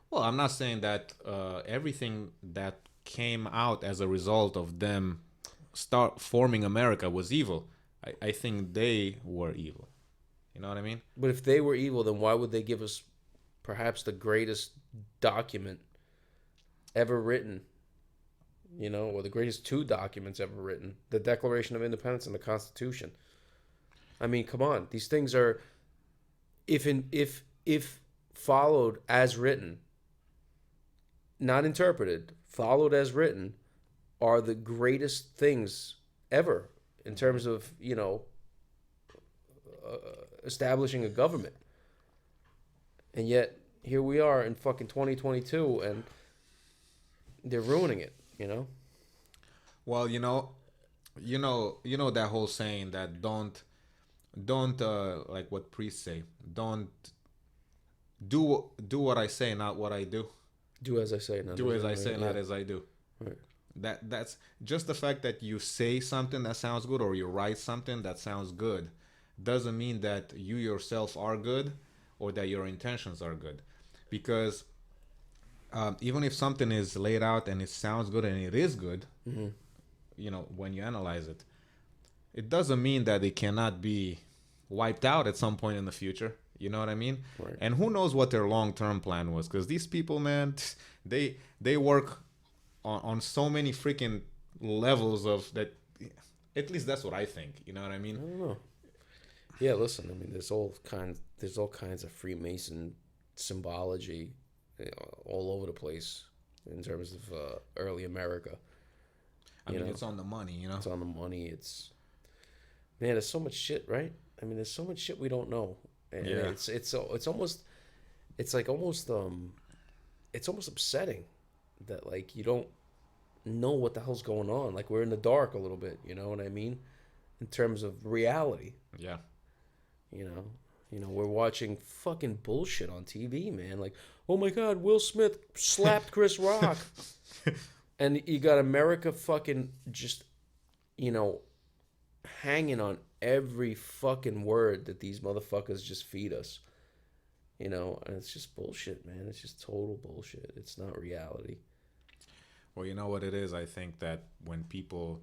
Well, I'm not saying that everything that came out as a result of them start forming America was evil. I think they were evil. You know what I mean? But if they were evil, then why would they give us perhaps the greatest document ever written? You know, or the greatest two documents ever written: the Declaration of Independence and the Constitution. I mean, come on. These things are, if followed as written, not interpreted, followed as written, are the greatest things ever in terms of, you know, establishing a government. And yet here we are in fucking 2022 and they're ruining it, you know? Well, you know that whole saying that don't like what priests say, don't do what I say, not what I do. Do as I say, not do as I say, not yeah. as I do. Right. That's just the fact that you say something that sounds good or you write something that sounds good doesn't mean that you yourself are good or that your intentions are good, because even if something is laid out and it sounds good and it is good, Mm-hmm. you know, when you analyze it, it doesn't mean that it cannot be wiped out at some point in the future. You know what I mean? Right. And who knows what their long-term plan was, because these people, man, they work on so many freaking levels of that. At least that's what I think. You know what I mean? I don't know. Yeah, listen, I mean, there's all kinds of Freemason symbology, you know, all over the place in terms of early America. I mean, it's on the money, you know? It's on the money. Man, there's so much shit, right? I mean, there's so much shit we don't know. And Yeah. it's almost upsetting that, like, you don't know what the hell's going on. Like, we're in the dark a little bit, you know what I mean? In terms of reality. Yeah. You know, we're watching fucking bullshit on TV, man. Like, oh my God, Will Smith slapped Chris Rock. And you got America fucking just, you know, hanging on every fucking word that these motherfuckers just feed us. You know, and it's just bullshit, man. It's just total bullshit. It's not reality. Well, you know what it is? I think that when people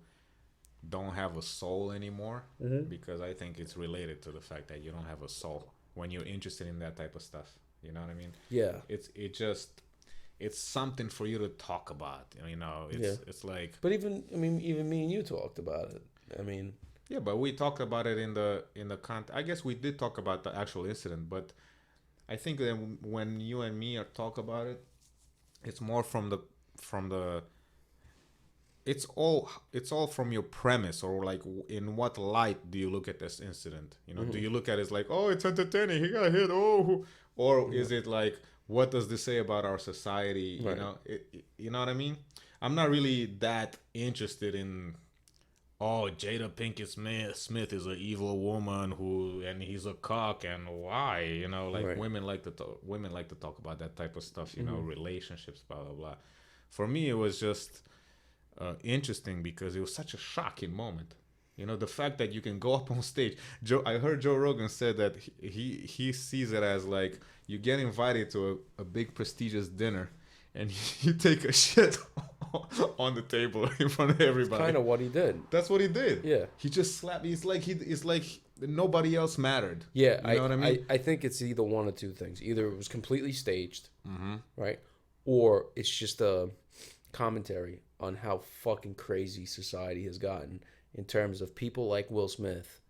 don't have a soul anymore, because I think it's related to the fact that you don't have a soul when you're interested in that type of stuff. You know what I mean? Yeah. It's something for you to talk about. You know, it's like. But even me and you talked about it. I mean. Yeah, but we talked about it in the I guess we did talk about the actual incident, but I think that when you and me talk about it, it's more from the it's all from your premise, or like in what light do you look at this incident? You know, do you look at it as like, oh, it's entertaining, he got hit, oh, or is it like, what does this say about our society? Right. You know, you know what I mean? I'm not really that interested in, oh, Jada Pinkett Smith is an evil woman and he's a cock, and why? You know, like Right. women like to talk about that type of stuff. You know, relationships, blah blah blah. For me, it was just interesting because it was such a shocking moment. You know, the fact that you can go up on stage. I heard Joe Rogan said that he sees it as like you get invited to a big prestigious dinner, and you take a shit on the table in front of everybody. Kind of what he did. That's what he did. Yeah. He just slapped. It's like nobody else mattered. Yeah, you know what I mean? I think it's either one of two things. Either it was completely staged, right? Or it's just a commentary on how fucking crazy society has gotten in terms of people like Will Smith,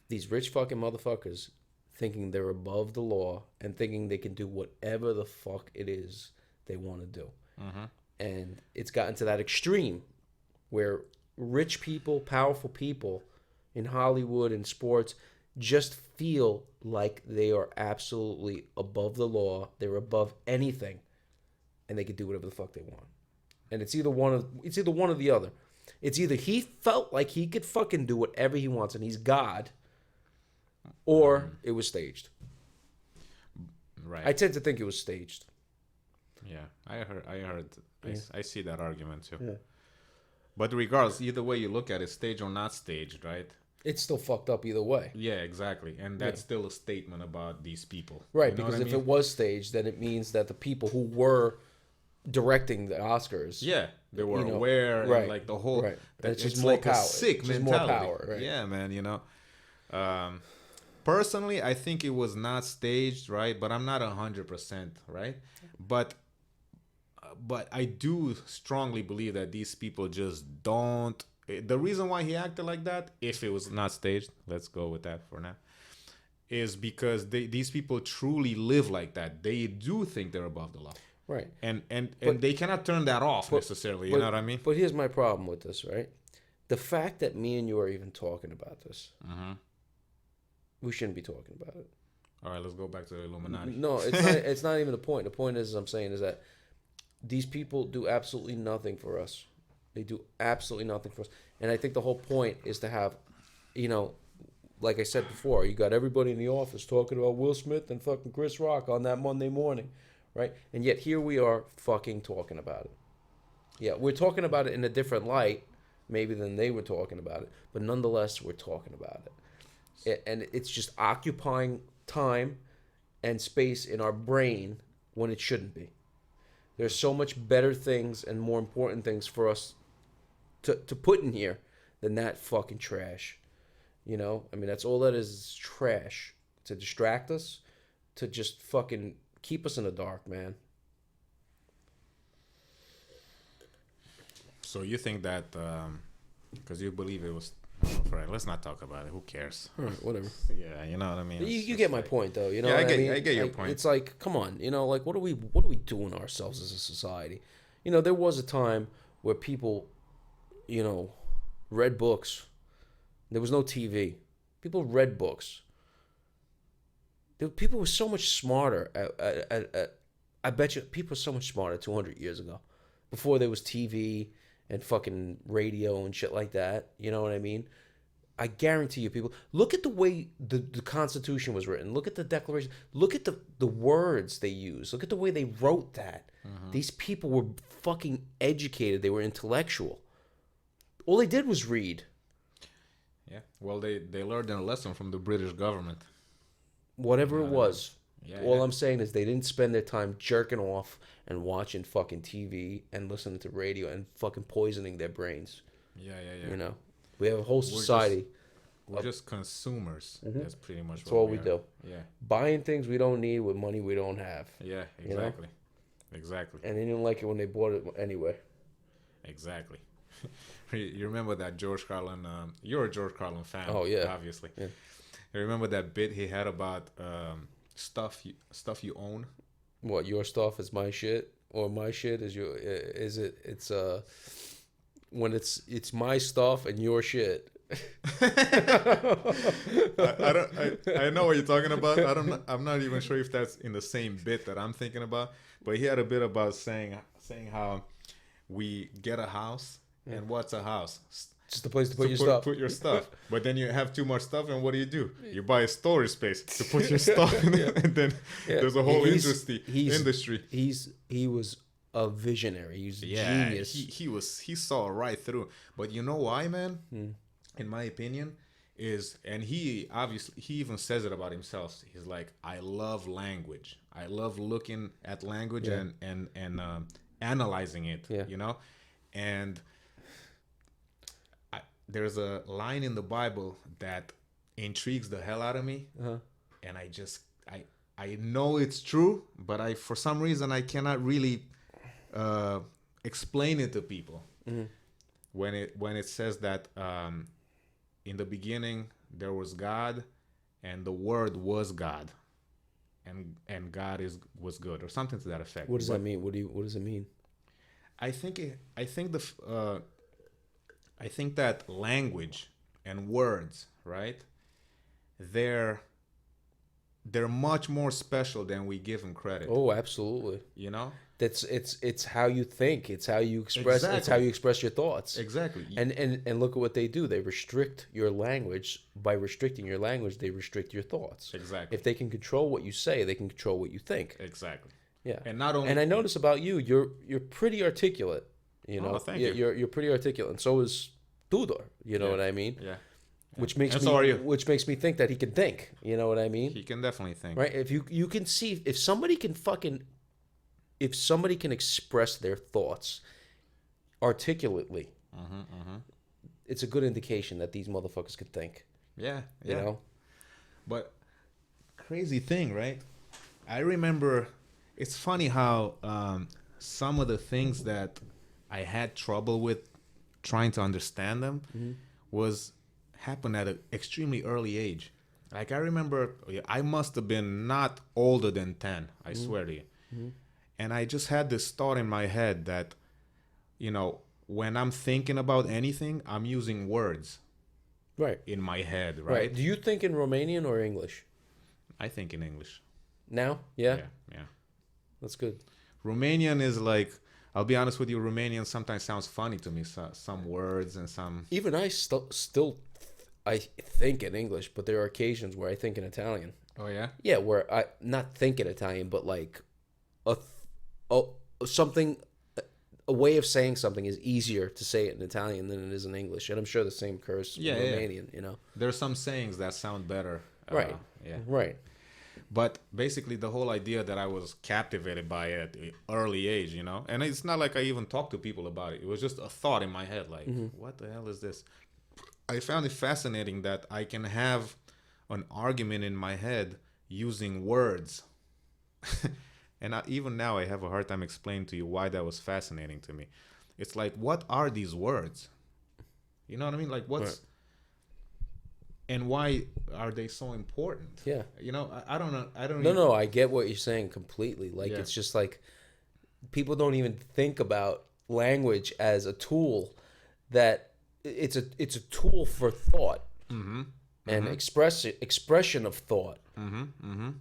these rich fucking motherfuckers thinking they're above the law and thinking they can do whatever the fuck it is they want to do. And it's gotten to that extreme where rich people, powerful people in Hollywood and sports just feel like they are absolutely above the law. They're above anything, and they can do whatever the fuck they want. And it's either one or the other. It's either he felt like he could fucking do whatever he wants and he's God, or it was staged. Right. I tend to think it was staged. Yeah, I heard. I see that argument too. Yeah. But regardless, either way you look at it, staged or not staged, right? It's still fucked up either way. Yeah, exactly. And that's still a statement about these people. Right, You know because what I if mean? it was staged, then it means that the people who were directing the Oscars, Yeah, they were you know, aware right, and like the whole right. that It's it's, just more like power. a sick It's just mentality. more power, right. Yeah, man, you know. Personally, I think it was not staged, right? But I'm not 100%, right? But I do strongly believe that these people just don't. The reason why he acted like that, if it was not staged, let's go with that for now, is because these people truly live like that. They do think they're above the law. Right. And they cannot turn that off necessarily. You know what I mean? But here's my problem with this, right? The fact that me and you are even talking about this, we shouldn't be talking about it. All right, let's go back to the Illuminati. No, it's not. It's not even the point. The point is, I'm saying, is that these people do absolutely nothing for us. They do absolutely nothing for us. And I think the whole point is to have, you know, like I said before, you got everybody in the office talking about Will Smith and fucking Chris Rock on that Monday morning, right? And yet here we are fucking talking about it. Yeah, we're talking about it in a different light, maybe than they were talking about it, but nonetheless, we're talking about it. And it's just occupying time and space in our brain when it shouldn't be. There's so much better things and more important things for us to put in here than that fucking trash. You know? I mean, that's all that is trash. To distract us, to just fucking keep us in the dark, man. So you think that, because you believe it was... Right, let's not talk about it. Who cares? All right, whatever. Yeah, you know what I mean. You get my point, though. You know, Yeah, what I get your point. It's like, come on, you know, like what are we doing ourselves as a society? You know, there was a time where people, you know, read books. There was no TV. People read books. People were so much smarter. I bet you people were so much smarter 200 years ago, before there was TV and fucking radio and shit like that. You know what I mean? I guarantee you, people, look at the way the Constitution was written. Look at the Declaration. Look at the words they use. Look at the way they wrote that. These people were fucking educated. They were intellectual. All they did was read. Yeah. Well, they learned their lesson from the British government. Whatever it was. Yeah, All I'm saying is they didn't spend their time jerking off and watching fucking TV and listening to radio and fucking poisoning their brains. Yeah. You know, we have a whole society. We're just consumers. That's pretty much That's all we are. do. Yeah. Buying things we don't need with money we don't have. Yeah, You know? exactly. Exactly. And they didn't like it when they bought it anyway. Exactly. You remember that George Carlin? You're a George Carlin fan. Oh, yeah. Obviously. Yeah. You remember that bit he had about stuff you own? What, your stuff is my shit, or my shit is your? It's when it's my stuff and your shit. I know what you're talking about. I'm not even sure if that's in the same bit that I'm thinking about. But he had a bit about saying how we get a house, and what's a house? Just a place to put your stuff. Put your stuff. But then you have too much stuff, and what do? You buy a storage space to put your stuff in, and then there's a whole industry. He was a visionary. He's a genius. He saw right through. But you know why, man? In my opinion, and he even says it about himself. He's like, I love language. I love looking at language and analyzing it. Yeah. You know, and there's a line in the Bible that intrigues the hell out of me, and I know it's true, but for some reason I cannot really explain it to people. When it says that in the beginning there was God, and the Word was God, and God was good, or something to that effect. What does that mean? What does it mean? I think that language and words, right? They're much more special than we give them credit. Oh, absolutely. You know? It's how you think. It's how you express. Exactly. It's how you express your thoughts. Exactly. And look at what they do. They restrict your language. By restricting your language, they restrict your thoughts. Exactly. If they can control what you say, they can control what you think. Exactly. Yeah. And not only. And I notice about you, you're pretty articulate. You Oh, know, thank you. you're pretty articulate, and so is Tudor. You know Yeah. what I mean? Yeah. Which makes And me so are you. which makes me think that he can think. You know what I mean? He can definitely think. Right? If you can see if somebody can express their thoughts articulately, it's a good indication that these motherfuckers can think. Yeah. You Yeah. know? But crazy thing, right? I remember. It's funny how some of the things that I had trouble with trying to understand them was happened at an extremely early age. Like I remember, I must have been not older than 10. I swear to you. And I just had this thought in my head that, when I'm thinking about anything, I'm using words Right. in my head, Right. right? Do you think in Romanian or English? I think in English. Now? Yeah? Yeah. That's good. Romanian is like, I'll be honest with you, Romanian sometimes sounds funny to me. Some words and some. Even I still I think in English, but there are occasions where I think in Italian. Oh yeah. Yeah, where I not think in Italian, but like a something, a way of saying something is easier to say it in Italian than it is in English, and I'm sure the same occurs in Romanian. You know, There's some sayings that sound better. Right. Yeah. Right. But basically, the whole idea that I was captivated by it at an early age, and it's not like I even talked to people about it. It was just a thought in my head, like, what the hell is this? I found it fascinating that I can have an argument in my head using words. And even now, I have a hard time explaining to you why that was fascinating to me. It's like, what are these words? You know what I mean? Like, what's... Right. And why are they so important? Yeah. I don't know. No, I get what you're saying completely. Like, Yeah. it's just like people don't even think about language as a tool that it's a tool for thought and expression of thought. And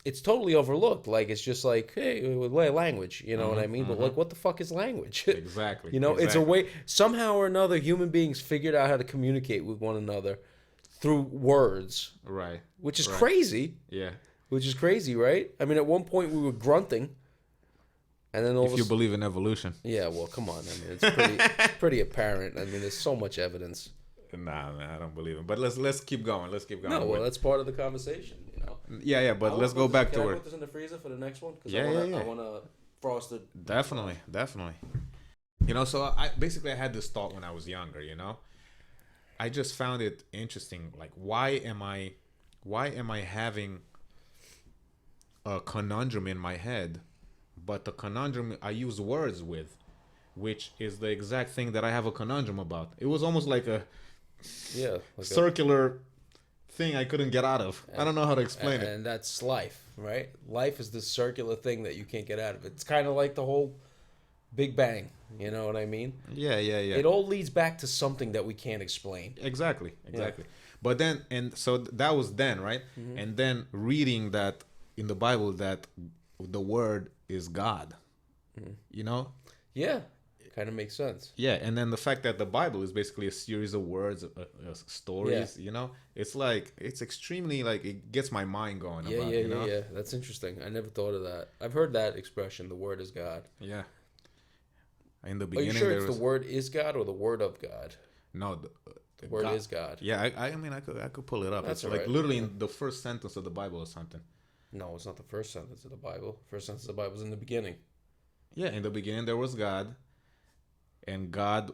it's totally overlooked. Like, it's just like, hey, language, you know what I mean? But like, what the fuck is language? Exactly. It's a way, somehow or another, human beings figured out how to communicate with one another through words. Right. Which is crazy. Yeah. Which is crazy, right? I mean, at one point we were grunting. And then if you believe in evolution. Yeah, well, come on. I mean, it's pretty apparent. I mean, there's so much evidence. Nah, man, I don't believe it. But let's keep going. Let's keep going. No, well, that's part of the conversation, Yeah, but let's go back to Can it. I put this in the freezer for the next one? Because Yeah. I want to frost it. Definitely. So I had this thought when I was younger, I just found it interesting. Like, why am I having a conundrum in my head, but the conundrum I use words with, which is the exact thing that I have a conundrum about. It was almost like a circular thing I couldn't get out of. I don't know how to explain it. And that's life, right? Life is this circular thing that you can't get out of. It's kind of like the whole Big Bang. You know what I mean? Yeah. It all leads back to something that we can't explain. Exactly. But then, and so that was then, right? And then reading that in the Bible that the word is God, Yeah, kind of makes sense. Yeah, and then the fact that the Bible is basically a series of words, stories, it's like, it's extremely, like, it gets my mind going. Yeah. That's interesting. I never thought of that. I've heard that expression, the word is God. Yeah. In the beginning, are you sure it's the word is God or the word of God? No, the word is God. Yeah, I mean, I could pull it up. That's it's like literally in the first sentence of the Bible or something. No, it's not the first sentence of the Bible. First sentence of the Bible is in the beginning. Yeah, in the beginning there was God, and God,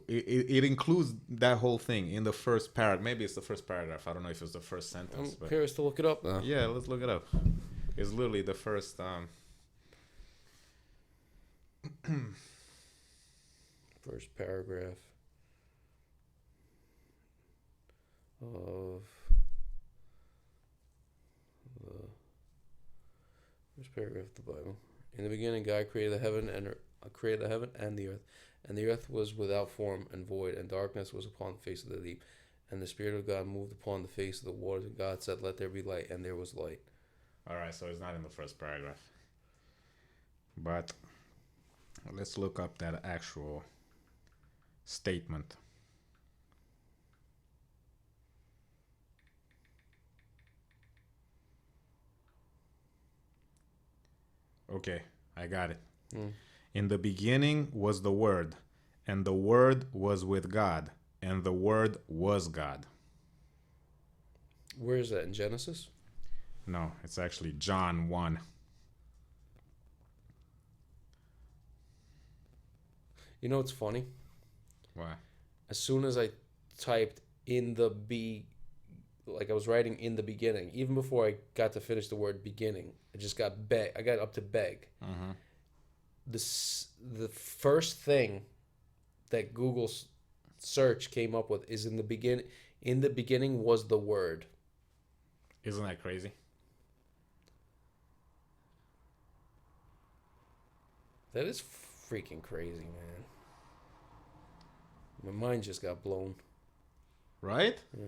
it includes that whole thing in the first paragraph. Maybe it's the first paragraph. I don't know if it's the first sentence. I'm curious to look it up now. Yeah, let's look it up. It's literally the first. First paragraph of the first paragraph of the Bible. In the beginning, God created the heaven and the earth, and the earth was without form and void, and darkness was upon the face of the deep, and the Spirit of God moved upon the face of the waters. And God said, "Let there be light," and there was light. All right, so it's not in the first paragraph, but let's look up that actual statement. Okay, I got it. In the beginning was the Word, and the Word was with God, and the Word was God. Where is that, in Genesis? No, it's actually John 1. You know what's funny? Why? As soon as I typed in the like I was writing in the beginning, even before I got to finish the word beginning, I just got beg. I got up to beg. Mm-hmm. The first thing that Google's search came up with is in the begin. In the beginning was the word. Isn't that crazy? That is freaking crazy, man. My mind just got blown. Right? Yeah.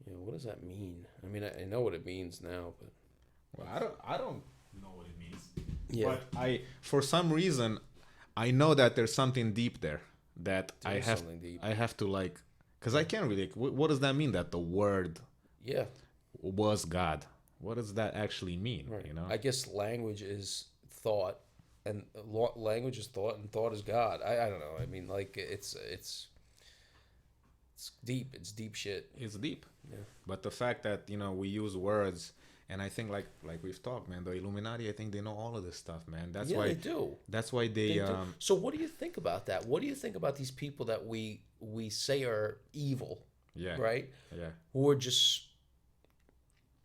Yeah, what does that mean? I mean, I know what it means now, but Well, I don't know what it means. yeah, But for some reason, I know that there's something deep there that there is something deep. I have to like, because I can't really. What does that mean? That the Word Yeah, was God. What does that actually mean? right. You know. I guess language is thought, and language is thought, and thought is God. I don't know. I mean, like it's deep. It's deep shit. It's deep. Yeah. But the fact that we use words, and I think like we've talked, man, the Illuminati, I think they know all of this stuff, man. That's Yeah, why they do. That's why they They do. So what do you think about that? What do you think about these people that we say are evil? yeah, Right? yeah, Who are just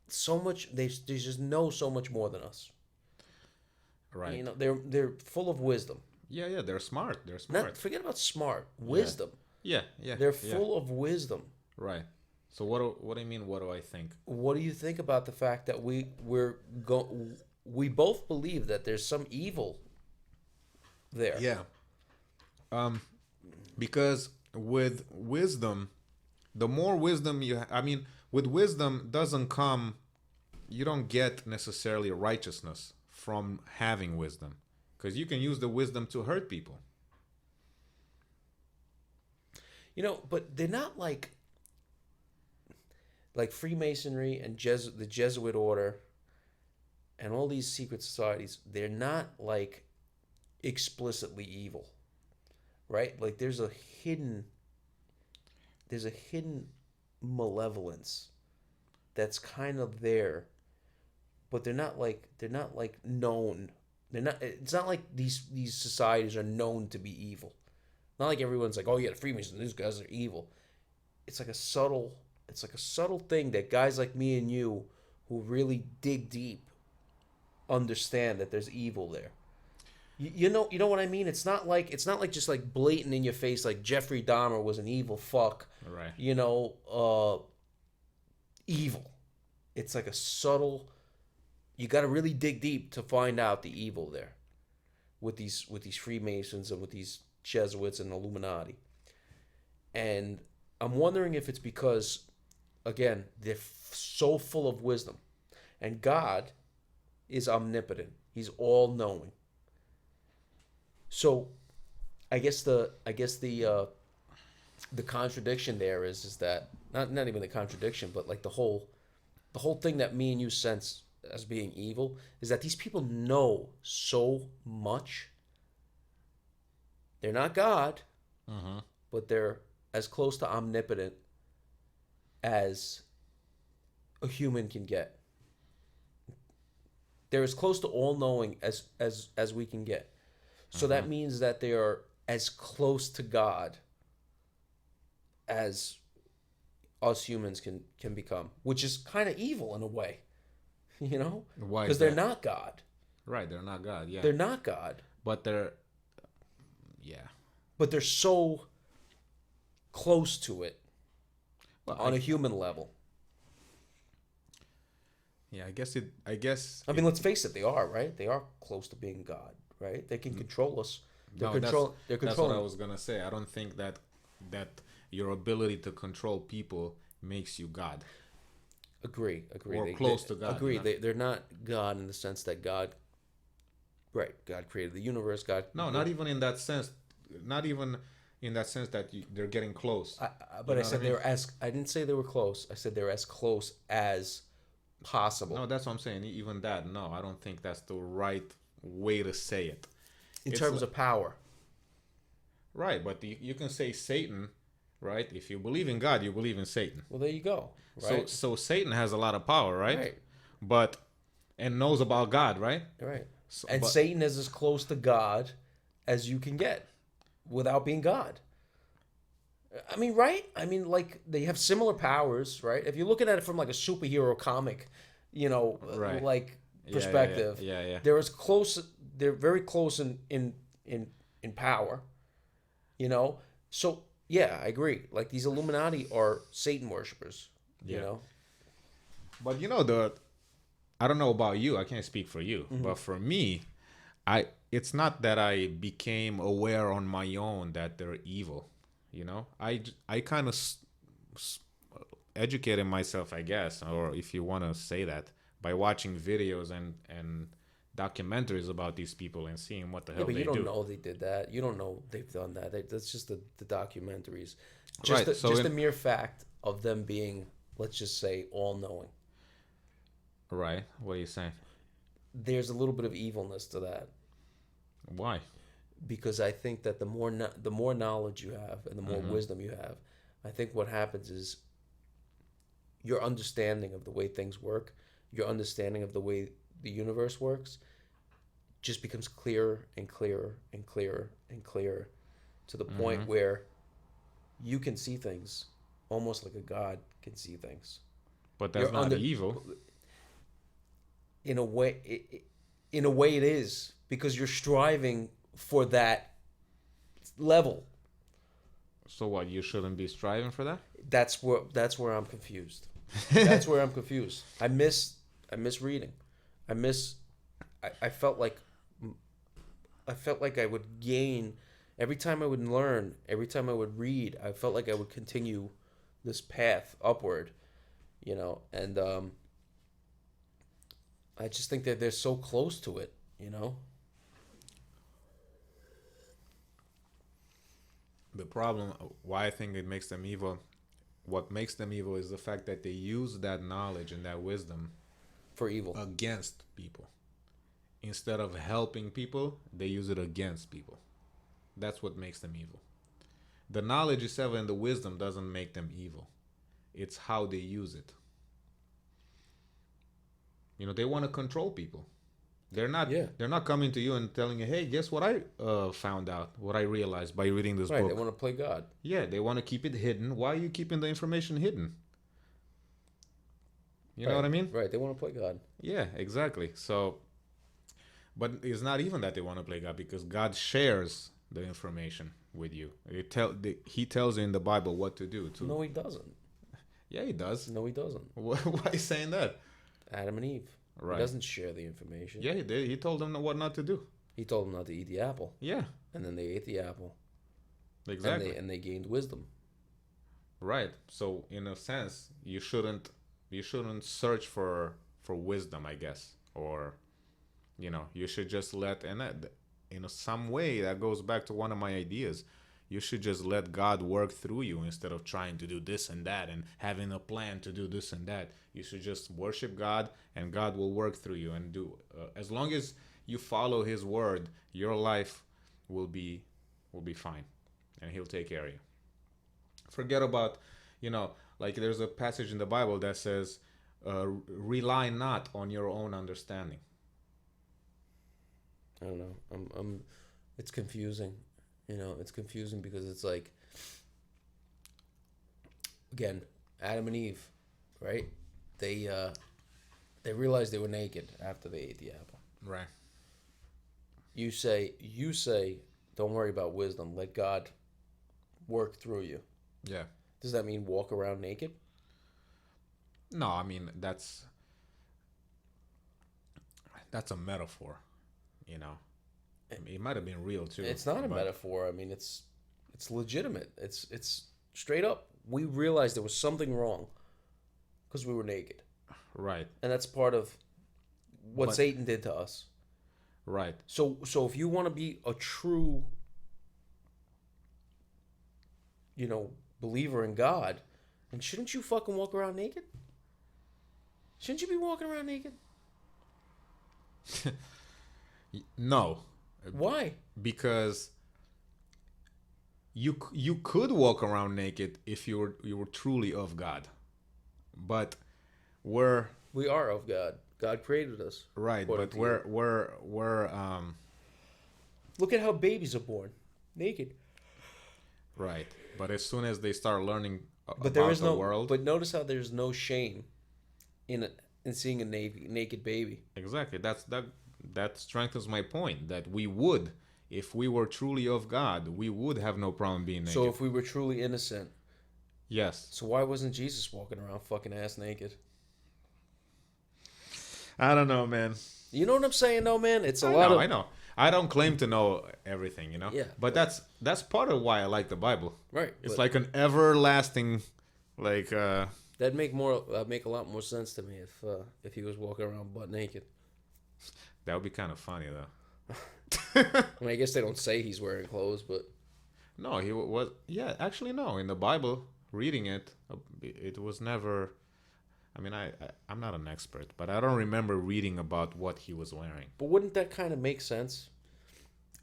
so much. They just know so much more than us. right. You know, they're full of wisdom. Yeah, they're smart. They're smart. Not forget about smart wisdom. Yeah. They're full of wisdom. Right. So what do you mean? What do I think? What do you think about the fact that we both believe that there's some evil there? Yeah. Because with wisdom, the more wisdom I mean, with wisdom doesn't come. You don't get necessarily righteousness from having wisdom, because you can use the wisdom to hurt people. You know, but they're not like Freemasonry and the Jesuit order and all these secret societies. They're not like explicitly evil, right? Like there's a hidden malevolence that's kind of there, but they're not like known. They're not. It's not like these societies are known to be evil. Not like everyone's like, oh yeah, the Freemasons, these guys are evil. It's like a subtle thing that guys like me and you, who really dig deep, understand that there's evil there. You know what I mean? It's not like just like blatant in your face, like Jeffrey Dahmer was an evil fuck. Right. You know, evil. It's like a subtle. You got to really dig deep to find out the evil there, with these Freemasons and with these Jesuits and Illuminati. And I'm wondering if it's because, again, they're so full of wisdom, and God is omnipotent. He's all knowing. So, I guess the contradiction there is that not even the contradiction, but like the whole thing that me and you sense as being evil is that these people know so much. They're not God, but they're as close to omnipotent as a human can get. They're as close to all-knowing as we can get. So that means that they are as close to God as us humans can become, which is kind of evil in a way, you know? Why? Because they're not God. Right, they're not God. Yeah, They're not God. but they're, yeah. But they're so close to it Well, on a human level. Yeah, I guess. I mean, let's face it, they are, right? They are close to being God, right? They can control us. They're That's controlling. what I was gonna say. I don't think that your ability to control people makes you God. Agree. Or close to God. Agree. They're not God in the sense that God created the universe. God. No, not even in that sense. Not even in that sense that they're getting close. But I said they were as. I didn't say they were close. I said they're as close as possible. No, that's what I'm saying. Even that, no, I don't think that's the right way to say it. In terms of power. Right, but you can say Satan, right? If you believe in God, you believe in Satan. Well, there you go. Right. So Satan has a lot of power, right? Right. But and knows about God, right? Right. So, And Satan is as close to God as you can get without being God. I mean, right? I mean, like, they have similar powers, right? If you're looking at it from like a superhero comic, Right. like Yeah, perspective, yeah. they're as close. They're very close in power, So yeah, I agree. Like, these Illuminati are Satan worshippers, Yeah. But I don't know about you. I can't speak for you, but for me, it's not that I became aware on my own that they're evil. I kind of educated myself, I guess, or if you want to say that, by watching videos and documentaries about these people and seeing what the hell but they you don't do. know they did that. You don't know they've done that. That's just the documentaries. Right, The mere fact of them being, let's just say, all-knowing. Right. What are you saying? There's a little bit of evilness to that. Why? Because I think that the more knowledge you have and the more wisdom you have, I think what happens is your understanding of the way things work, your understanding of the way the universe works, just becomes clearer and clearer and clearer and clearer, to the point where you can see things almost like a god can see things. But that's not evil. In a way, it is, because you're striving for that level. So what? You shouldn't be striving for that? That's where I'm confused. That's where I'm confused. I miss reading. I felt like I would gain every time I would learn, every time I would read. I felt like I would continue this path upward, and I just think that they're so close to it, The problem, why I think it makes them evil, what makes them evil is the fact that they use that knowledge and that wisdom for evil against people. Instead of helping people, they use it against people. That's what makes them evil. The knowledge itself and the wisdom doesn't make them evil. It's how they use it. They want to control people. They're not coming to you and telling you, hey, guess what I found out, what I realized by reading this book. They want to play God. Yeah, they want to keep it hidden. Why are you keeping the information hidden? You know what I mean? Right, they want to play God. Yeah, exactly. So, but it's not even that they want to play God, because God shares the information with you. He tells you in the Bible what to do. No, he doesn't. Yeah, he does. No, he doesn't. Why are you saying that? Adam and Eve. Right. He doesn't share the information. Yeah, he did. He told them what not to do. He told them not to eat the apple. Yeah. And then they ate the apple. Exactly. And they gained wisdom. Right. So in a sense, you shouldn't search for wisdom, I guess, or you should just let, and that, in some way that goes back to one of my ideas. You should just let God work through you instead of trying to do this and that and having a plan to do this and that. You should just worship God, and God will work through you and do. As long as you follow His word, your life will be fine, and He'll take care of you. Forget about, like there's a passage in the Bible that says, "Rely not on your own understanding." I don't know. It's confusing. It's confusing because it's like, again, Adam and Eve, right? They realized they were naked after they ate the apple. Right. You say, don't worry about wisdom. Let God work through you. Yeah. Does that mean walk around naked? No, I mean that's a metaphor, It might have been real too. It's not a metaphor. I mean, it's legitimate. It's straight up. We realized there was something wrong because we were naked. Right. And that's part of what Satan did to us. Right. So if you want to be a true, believer in God, then shouldn't you fucking walk around naked? Shouldn't you be walking around naked? No, Why? because you could walk around naked if you were truly of God, but we're We are of God. God created us. right, according but to you. we're Look at how babies are born, naked. right. But as soon as they start learning But there about is the no. world, But notice how there's no shame in seeing a naked baby. exactly, that strengthens my point that we would, if we were truly of God, we would have no problem being naked. So if we were truly innocent, Yes. so why wasn't Jesus walking around fucking ass naked? I don't know, man. You know what I'm saying, though, man? It's a I lot know, of. I know. I don't claim to know everything, Yeah, But that's part of why I like the Bible. Right. It's like an everlasting, like. That'd make a lot more sense to me if he was walking around butt naked. That would be kind of funny, though. I mean, I guess they don't say he's wearing clothes, but No, he was. Yeah, actually, no. In the Bible, reading it, it was never. I mean, I'm not an expert, but I don't remember reading about what he was wearing. but wouldn't that kind of make sense?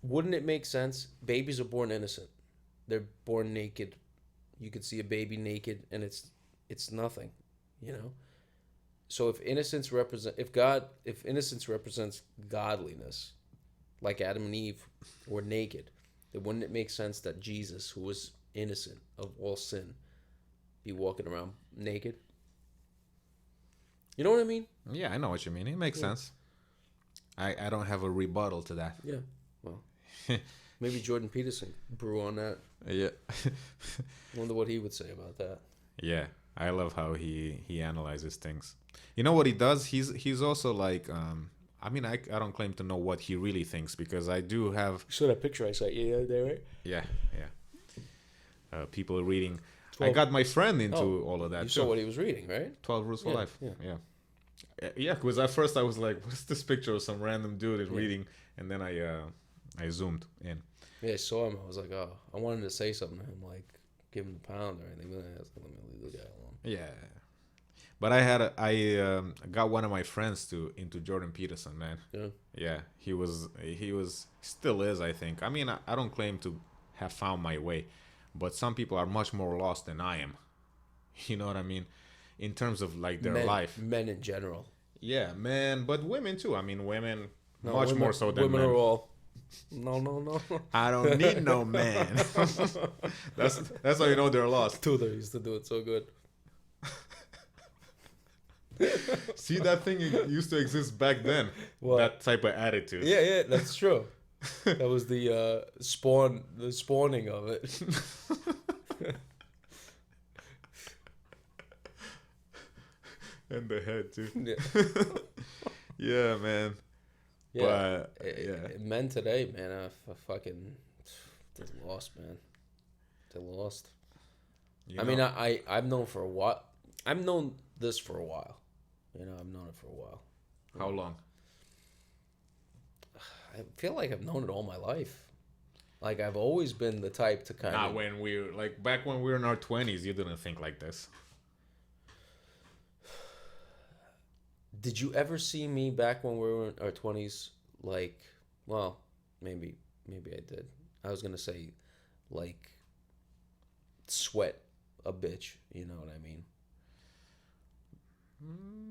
Wouldn't it make sense? Babies are born innocent. They're born naked. You could see a baby naked, and it's nothing, you know. So if innocence represents godliness, like Adam and Eve were naked, then wouldn't it make sense that Jesus, who was innocent of all sin, be walking around naked? You know what I mean? Yeah, I know what you mean. It makes sense. I don't have a rebuttal to that. Yeah. Well, maybe Jordan Peterson brew on that. Yeah. Wonder what he would say about that. Yeah, I love how he analyzes things. You know what he does? He's also like I mean, I don't claim to know what he really thinks because I do have. You saw that picture I sent you the other day, right? Yeah. People reading. 12. I got my friend into all of that. You too. saw what he was reading, right? 12 Rules for Yeah, Life. yeah. Yeah, because at first I was like, what's this picture of some random dude is reading? And then I zoomed in. Yeah, I saw him. I was like, oh, I wanted to say something to him, like give him the pound or anything. But I was like, let me leave the guy alone. Yeah. But I got one of my friends into Jordan Peterson, man. Yeah. Yeah, he was still is, I think. I mean, I don't claim to have found my way, but some people are much more lost than I am. You know what I mean? In terms of like their life. Men in general. Yeah, men, but women too. I mean, women No, much more so than women men. are all. No. I don't need no man. that's how you know they're lost. Tudor used to do it so good. See, that thing used to exist back then. What? That type of attitude. Yeah, that's true. That was the spawning of it. And the head too. Yeah. Yeah, man. Yeah. But yeah. Men today, man, fucking they're lost, man. They're lost. You I mean, I've known for a while. I've known this for a while. I've known it for a while. How long? I feel like I've known it all my life. Like I've always been the type to kind Not of. when we were like back when we were in our 20s. You didn't think like this. Did you ever see me back when we were in our 20s? Like, well, maybe I did. I was gonna say, like, sweat a bitch. You know what I mean?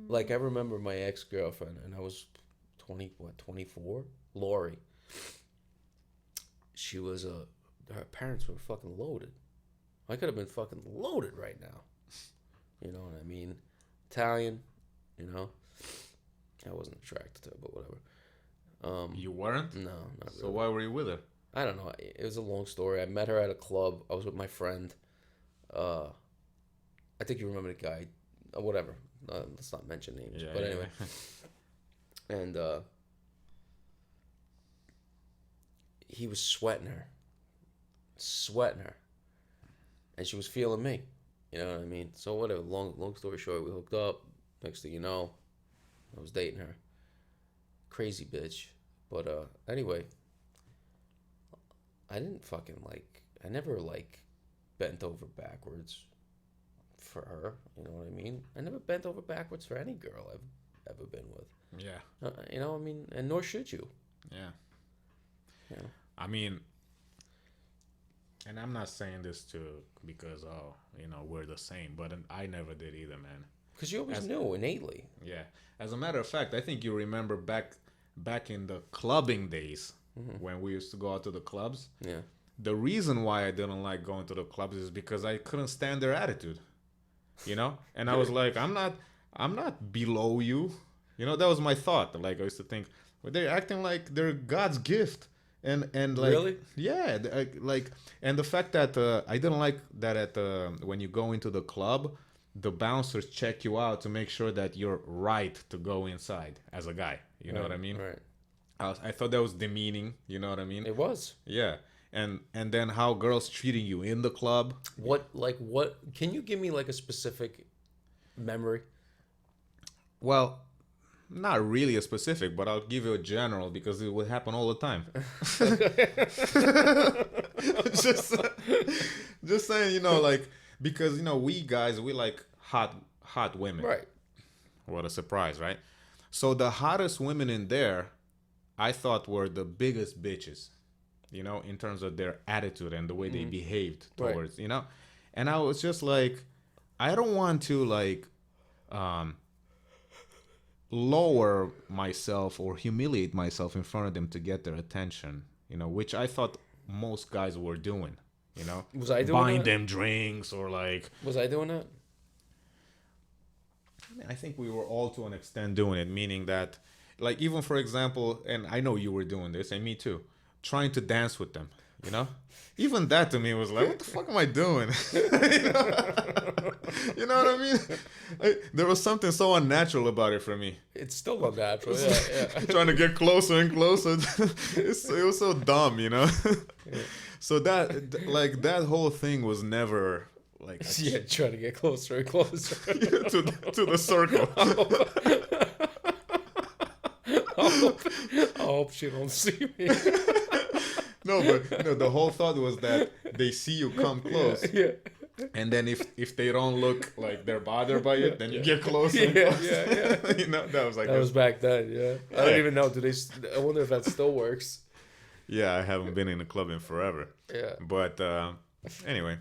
Like, I remember my ex-girlfriend, and I was 24? Lori. She was her parents were fucking loaded. I could have been fucking loaded right now. You know what I mean? Italian, I wasn't attracted to her, but whatever. You weren't? No, not really. So why were you with her? I don't know. It was a long story. I met her at a club. I was with my friend. I think you remember the guy. Whatever. Let's not mention names. Yeah, but yeah. anyway. And he was sweating her. And she was feeling me. You know what I mean? So whatever. Long story short, we hooked up. Next thing you know, I was dating her. Crazy bitch. But anyway, I didn't fucking I never bent over backwards for her. You know what I mean? I never bent over backwards for any girl I've ever been with. Yeah. You know, I mean, and nor should you. Yeah. You know? I mean, and I'm not saying this because we're the same, but I never did either, man. Because you always knew innately. Yeah. As a matter of fact, I think you remember back in the clubbing days when we used to go out to the clubs. Yeah. The reason why I didn't like going to the clubs is because I couldn't stand their attitude. You know? And I was like, I'm not below you. You know, that was my thought. Like, I used to think, well, they're acting like they're God's gift. And like, really? Yeah, like, and the fact that I didn't like that when you go into the club, the bouncers check you out to make sure that you're right to go inside as a guy. You know what I mean? Right. I thought that was demeaning. You know what I mean? It was. Yeah. And then how girls treating you in the club. What can you give me like a specific memory? Well, not really a specific, but I'll give you a general because it would happen all the time. just saying, you know, like, because, you know, we guys, we like hot women. Right. What a surprise, right? So the hottest women in there, I thought were the biggest bitches, you know, in terms of their attitude and the way they behaved towards, you know. And I was just like, I don't want to like lower myself or humiliate myself in front of them to get their attention, you know, which I thought most guys were doing, you know. Was I doing buying that? them drinks or like. Was I doing that? I think we were all to an extent doing it, meaning that, like, even for example, and I know you were doing this, and me too, trying to dance with them, you know? Even that to me was like, what the fuck am I doing? You know what I mean? There was something so unnatural about it for me. It's still unnatural, yeah. Trying to get closer and closer. It was so dumb, you know? Yeah. So that whole thing was never... like yeah, trying to get closer and closer to the circle. I hope she don't see me. No, but the whole thought was that they see you come close. Yeah. And then if they don't look like they're bothered by it, then you get closer. Yeah. You know, that was like that was back then. Yeah. I don't even know. I wonder if that still works. Yeah, I haven't been in a club in forever. Yeah. But anyway,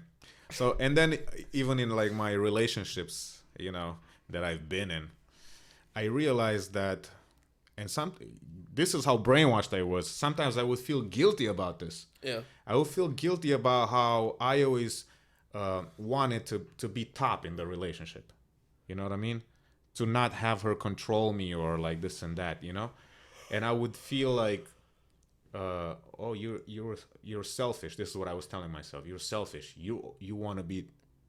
so and then even in like my relationships, you know, that I've been in, I realized that, and this is how brainwashed I was. Sometimes I would feel guilty about this. Yeah. I would feel guilty about how I always wanted to be top in the relationship. You know what I mean? To not have her control me or like this and that, you know? And I would feel like, oh, you're selfish. This is what I was telling myself. You're selfish. You want to be...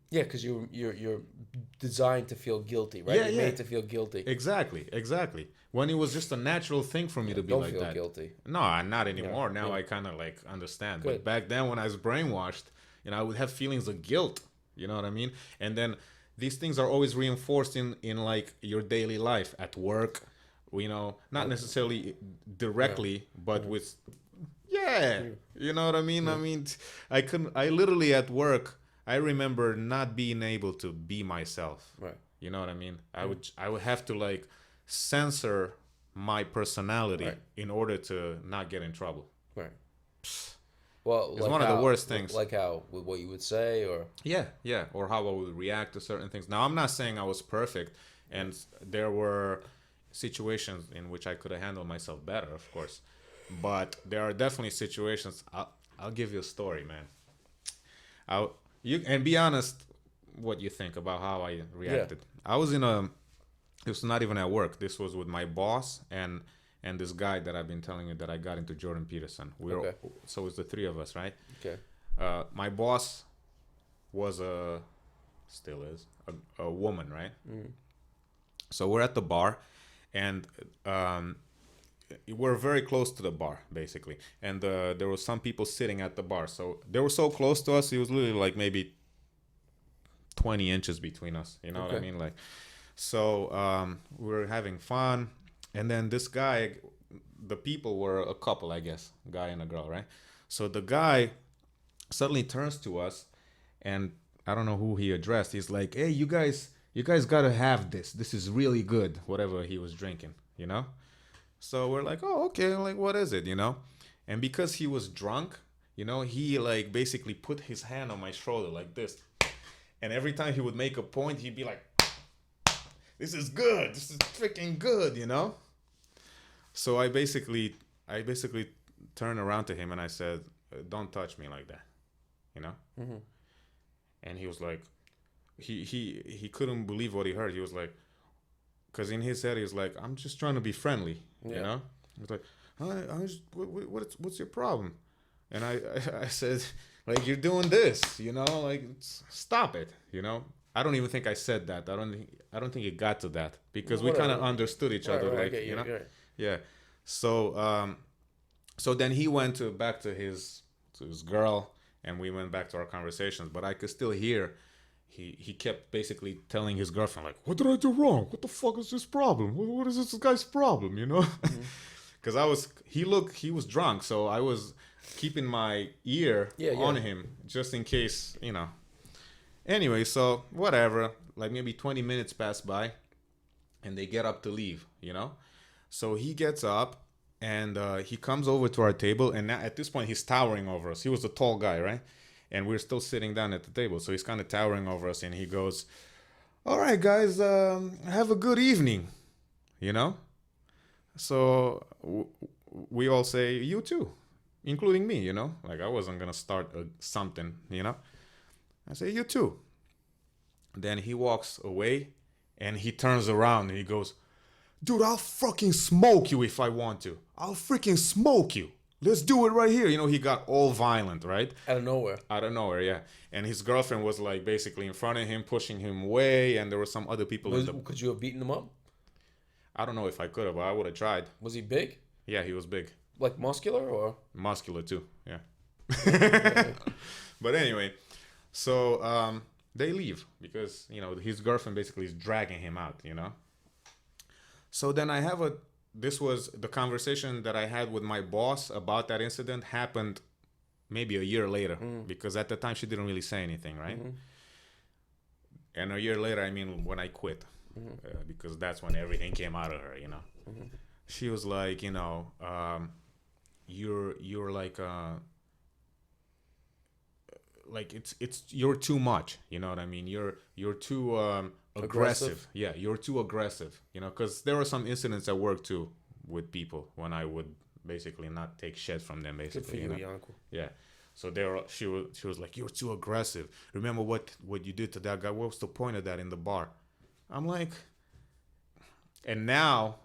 Yeah, because you're designed to feel guilty, right? Yeah, you're made to feel guilty. Exactly. When it was just a natural thing for me to be like that. Don't feel guilty. No, not anymore. Yeah, now yeah. I kind of like understand. Good. But back then when I was brainwashed, you know, I would have feelings of guilt. You know what I mean? And then these things are always reinforced in like your daily life at work. You know, not necessarily directly, but with... Yeah. You know what I mean? I mean, I literally at work... I remember not being able to be myself. Right. You know what I mean? I would have to like censor my personality in order to not get in trouble. Right. Well, it's like one of the worst things. Like how, with what you would say, or yeah, or how I would react to certain things. Now, I'm not saying I was perfect, and there were situations in which I could have handled myself better, of course. But there are definitely situations. I'll give you a story, man. And be honest what you think about how I reacted. Yeah. I was it was not even at work. This was with my boss and this guy that I've been telling you that I got into Jordan Peterson. So it's the three of us, right? Okay. My boss was still is a woman, right? Mm. So we're at the bar and we're very close to the bar, basically. And there were some people sitting at the bar. So they were so close to us, it was literally like maybe 20 inches between us. You know what I mean? Like, so we were having fun. And then this guy, the people were a couple, I guess, guy and a girl, right? So the guy suddenly turns to us and I don't know who he addressed. He's like, hey, you guys gotta have this. This is really good. Whatever he was drinking, you know. So we're like, oh, okay. Like, what is it, you know? And because he was drunk, you know, he like basically put his hand on my shoulder like this. And every time he would make a point, he'd be like, this is good. This is freaking good, you know? So I basically turned around to him and I said, don't touch me like that, you know? Mm-hmm. And he was like, he couldn't believe what he heard. He was like, because in his head, he was like, I'm just trying to be friendly, you know? He was like, what's your problem? And I said, like, you're doing this, you know, like, stop it, you know. I don't even think I said that. I don't think it got to that because we kind of understood each other, like, you know. Yeah. So so then he went back to his girl, and we went back to our conversations. But I could still hear he kept basically telling his girlfriend, like, what did I do wrong? What the fuck is this problem? What is this guy's problem? You know. Because he was drunk, so I was keeping my ear on him just in case, you know. Anyway, so whatever, like maybe 20 minutes pass by and they get up to leave, you know. So he gets up and he comes over to our table, and now at this point he's towering over us. He was a tall guy, right? And we're still sitting down at the table, so he's kind of towering over us, and he goes, all right, guys, have a good evening, you know. So we all say, you too, including me, you know. Like, I wasn't going to start something, you know. I say, you too. Then he walks away and he turns around and he goes, dude, I'll fucking smoke you if I want to. I'll freaking smoke you. Let's do it right here. You know, he got all violent, right? Out of nowhere. Out of nowhere, yeah. And his girlfriend was like basically in front of him, pushing him away. And there were some other people. Could you have beaten him up? I don't know if I could have, but I would have tried. Was he big? Yeah, he was big. Like muscular or? Muscular too, yeah. But anyway, so they leave because, you know, his girlfriend basically is dragging him out, you know. So then this was the conversation that I had with my boss about that incident happened maybe a year later because at the time she didn't really say anything, right? Mm-hmm. And a year later, I mean, when I quit. Because that's when everything came out of her, you know. Mm-hmm. She was like, you know, you're like it's you're too much, you know what I mean? You're too aggressive. Yeah, you're too aggressive, you know, because there were some incidents at work too with people when I would basically not take shit from them, basically. Good for you know? Yanko. Yeah. So she was like, you're too aggressive. Remember what you did to that guy? What was the point of that in the bar? I'm like, and now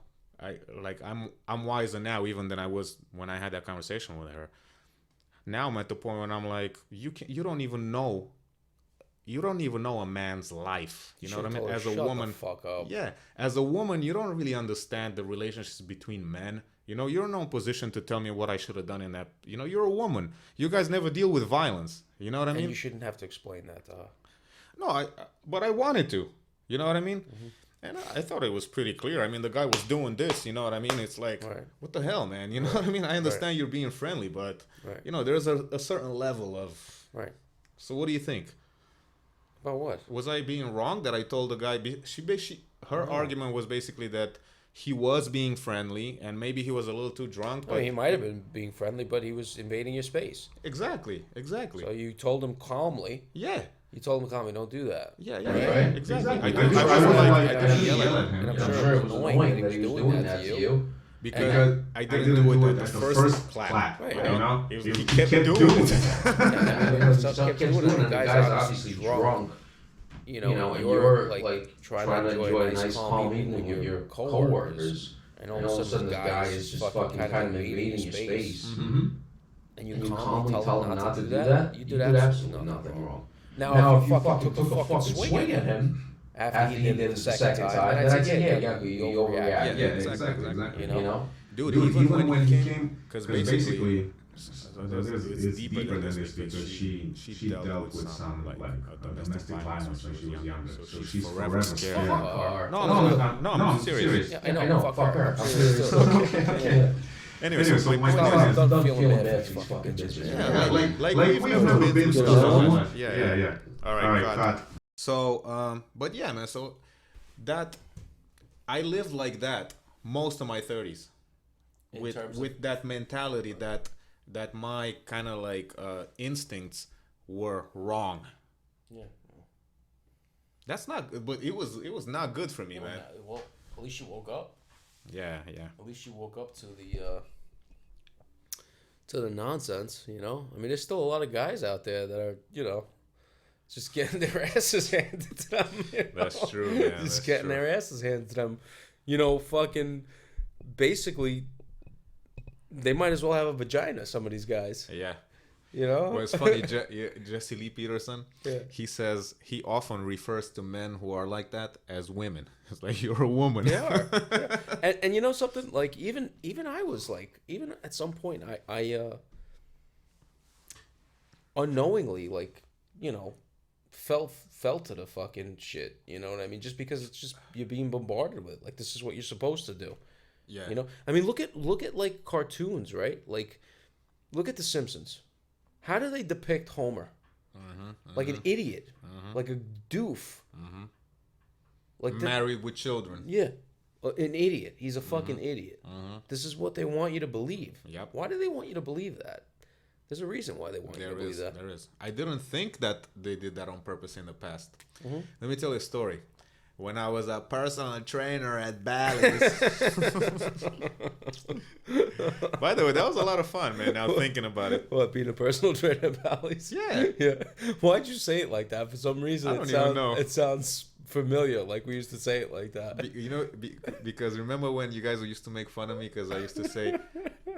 I'm wiser now even than I was when I had that conversation with her. Now I'm at the point when I'm like, you don't even know a man's life. You know what I mean? As a woman, fuck up. Yeah, as a woman, you don't really understand the relationships between men. You know, you're in no position to tell me what I should have done in that. You know, you're a woman. You guys never deal with violence. You know what I mean? And you shouldn't have to explain that to her. No, but I wanted to. You know what I mean? Mm-hmm. And I thought it was pretty clear. I mean, the guy was doing this, you know what I mean? It's like, What the hell, man? You know what I mean? I understand you're being friendly, but, you know, there's a certain level of... Right. So what do you think? About what? Was I being wrong that I told the guy... Her argument was basically that he was being friendly and maybe he was a little too drunk. But he might have been being friendly, but he was invading your space. Exactly. So you told him calmly. Yeah. You told him calmly, don't do that. Yeah, right? Exactly. I didn't yell at him. And I'm sure it was annoying that he was doing that to you. Because I didn't do it at the first clap. Right. You know? He kept doing it. Kept doing it. The guy's obviously drunk. You know, you're like trying to enjoy a nice calm evening with your coworkers. And all of a sudden the guy is just fucking kind of invading your space. Mm-hmm. And you calmly tell him not to do that? You did absolutely nothing wrong. Now, if you fucking took a fucking swing at him after he did it the second time, then I'd say, yeah, you overreact. Yeah, exactly. You know? Dude, even when he came, because basically, it's deeper than this because she dealt with some like domestic violence when she was younger. So she's forever scared. No, I'm serious. Yeah, I know, fuck her. I'm serious. Anyway, so my point is, don't feel bad for fucking bitches. Yeah, like we've never been through stuff. Yeah. All right, cut. So, but yeah, man. So that I lived like that most of my 30s, with that mentality that my kind of like instincts were wrong. Yeah. That's not good, but it was not good for me, man. Well, at least you woke up. Yeah. At least you woke up to the nonsense. You know, I mean, there's still a lot of guys out there that are, you know, just getting their asses handed to them. You know? That's true, man. Just getting their asses handed to them. You know, fucking basically, they might as well have a vagina. Some of these guys. Yeah. You know? Well, it's funny, Jesse Lee Peterson, yeah. he says he often refers to men who are like that as women. It's like, you're a woman. They are. Yeah. And you know something? Like, even I was like, even at some point, I unknowingly, like, you know, fell to the fucking shit. You know what I mean? Just because it's just, you're being bombarded with. Like, this is what you're supposed to do. Yeah. You know? I mean, look at like, cartoons, right? Like, look at The Simpsons. How do they depict Homer? Like an idiot, like a doof, like married with children. Yeah, an idiot. He's a fucking idiot. This is what they want you to believe. Yep. Why do they want you to believe that? There's a reason why they want you to believe that. There is. I didn't think that they did that on purpose in the past. Let me tell you a story. When I was a personal trainer at Bally's. By the way, that was a lot of fun, man. Now thinking about it. What, being a personal trainer at Bally's? Yeah. Yeah. Why'd you say it like that? For some reason, I don't even know. It sounds familiar. Like we used to say it like that. Because remember when you guys used to make fun of me because I used to say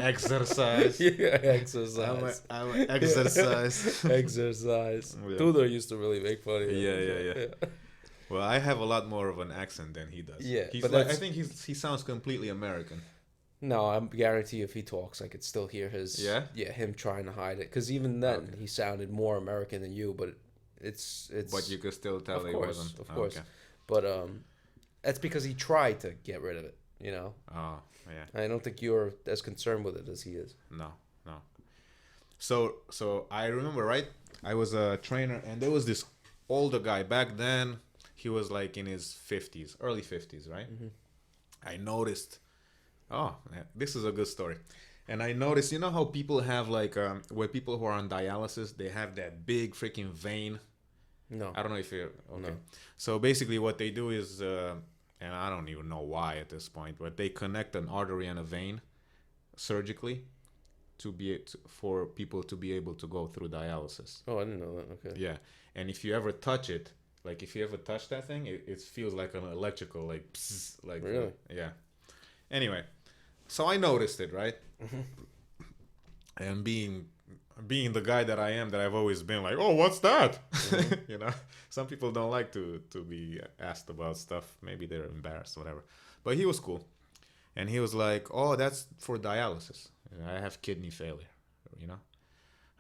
exercise. Yeah, exercise. I'm a exercise. Exercise. Yeah. Tudor used to really make fun of you. Yeah. Well, I have a lot more of an accent than he does. Yeah, he's but like, I think he sounds completely American. No, I guarantee if he talks, I could still hear his. Yeah. Yeah, him trying to hide it, because even then he sounded more American than you. But it's. But you could still tell he wasn't. Of course. Okay. But that's because he tried to get rid of it. You know. Oh yeah. I don't think you're as concerned with it as he is. No. So I remember, right? I was a trainer, and there was this older guy back then. He was like in his 50s, early 50s, right? I noticed, this is a good story. And I noticed, you know how people have like, where people who are on dialysis, they have that big freaking vein? No. I don't know if you're, okay. No. So basically what they do is, and I don't even know why at this point, but they connect an artery and a vein surgically for people to be able to go through dialysis. Oh, I didn't know that. Okay. Yeah. And if you ever touch it, like if you ever touch that thing, it feels like an electrical, like, psst, like, really? Yeah. Anyway, so I noticed it, right? And being the guy that I am, that I've always been like, oh, what's that? You know, some people don't like to be asked about stuff. Maybe they're embarrassed, whatever. But he was cool, and he was like, oh, that's for dialysis. I have kidney failure, you know.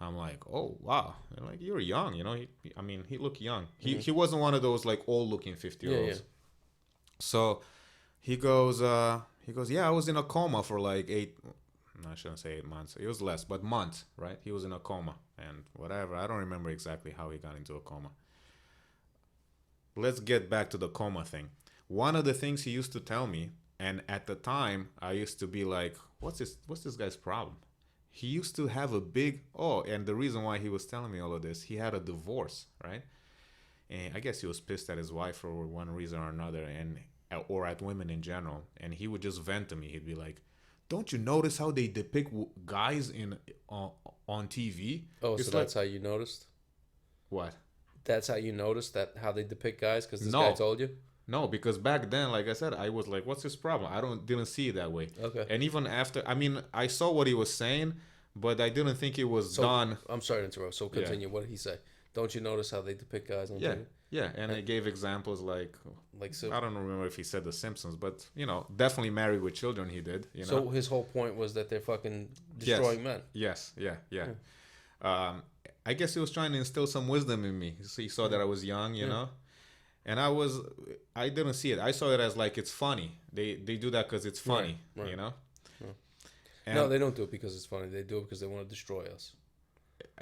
I'm like, oh wow, and like, you're young, you know. He looked young. He wasn't one of those like old looking 50-year-olds. Yeah. So he goes, yeah, I was in a coma for like I shouldn't say 8 months. It was less, but months, right? He was in a coma and whatever. I don't remember exactly how he got into a coma. Let's get back to the coma thing. One of the things he used to tell me, and at the time I used to be like, what's this guy's problem? He used to have a big, and the reason why he was telling me all of this, he had a divorce, right? And I guess he was pissed at his wife for one reason or another, or at women in general. And he would just vent to me. He'd be like, don't you notice how they depict guys on TV? Oh, so that's how you noticed? What? That's how you noticed how they depict guys? Because this guy told you? No, because back then, like I said, I was like, what's his problem? I didn't see it that way. Okay. And even after, I saw what he was saying, but I didn't think it was done. I'm sorry to interrupt. So continue. Yeah. What did he say? Don't you notice how they depict guys on TV? Yeah, and I gave examples like I don't remember if he said The Simpsons, but, you know, definitely Married with Children he did. You know? So his whole point was that they're fucking destroying men. Yes, yeah. I guess he was trying to instill some wisdom in me. He saw that I was young, you know? And I didn't see it. I saw it as like, it's funny. They do that because it's funny, right. You know? Yeah. No, they don't do it because it's funny. They do it because they want to destroy us.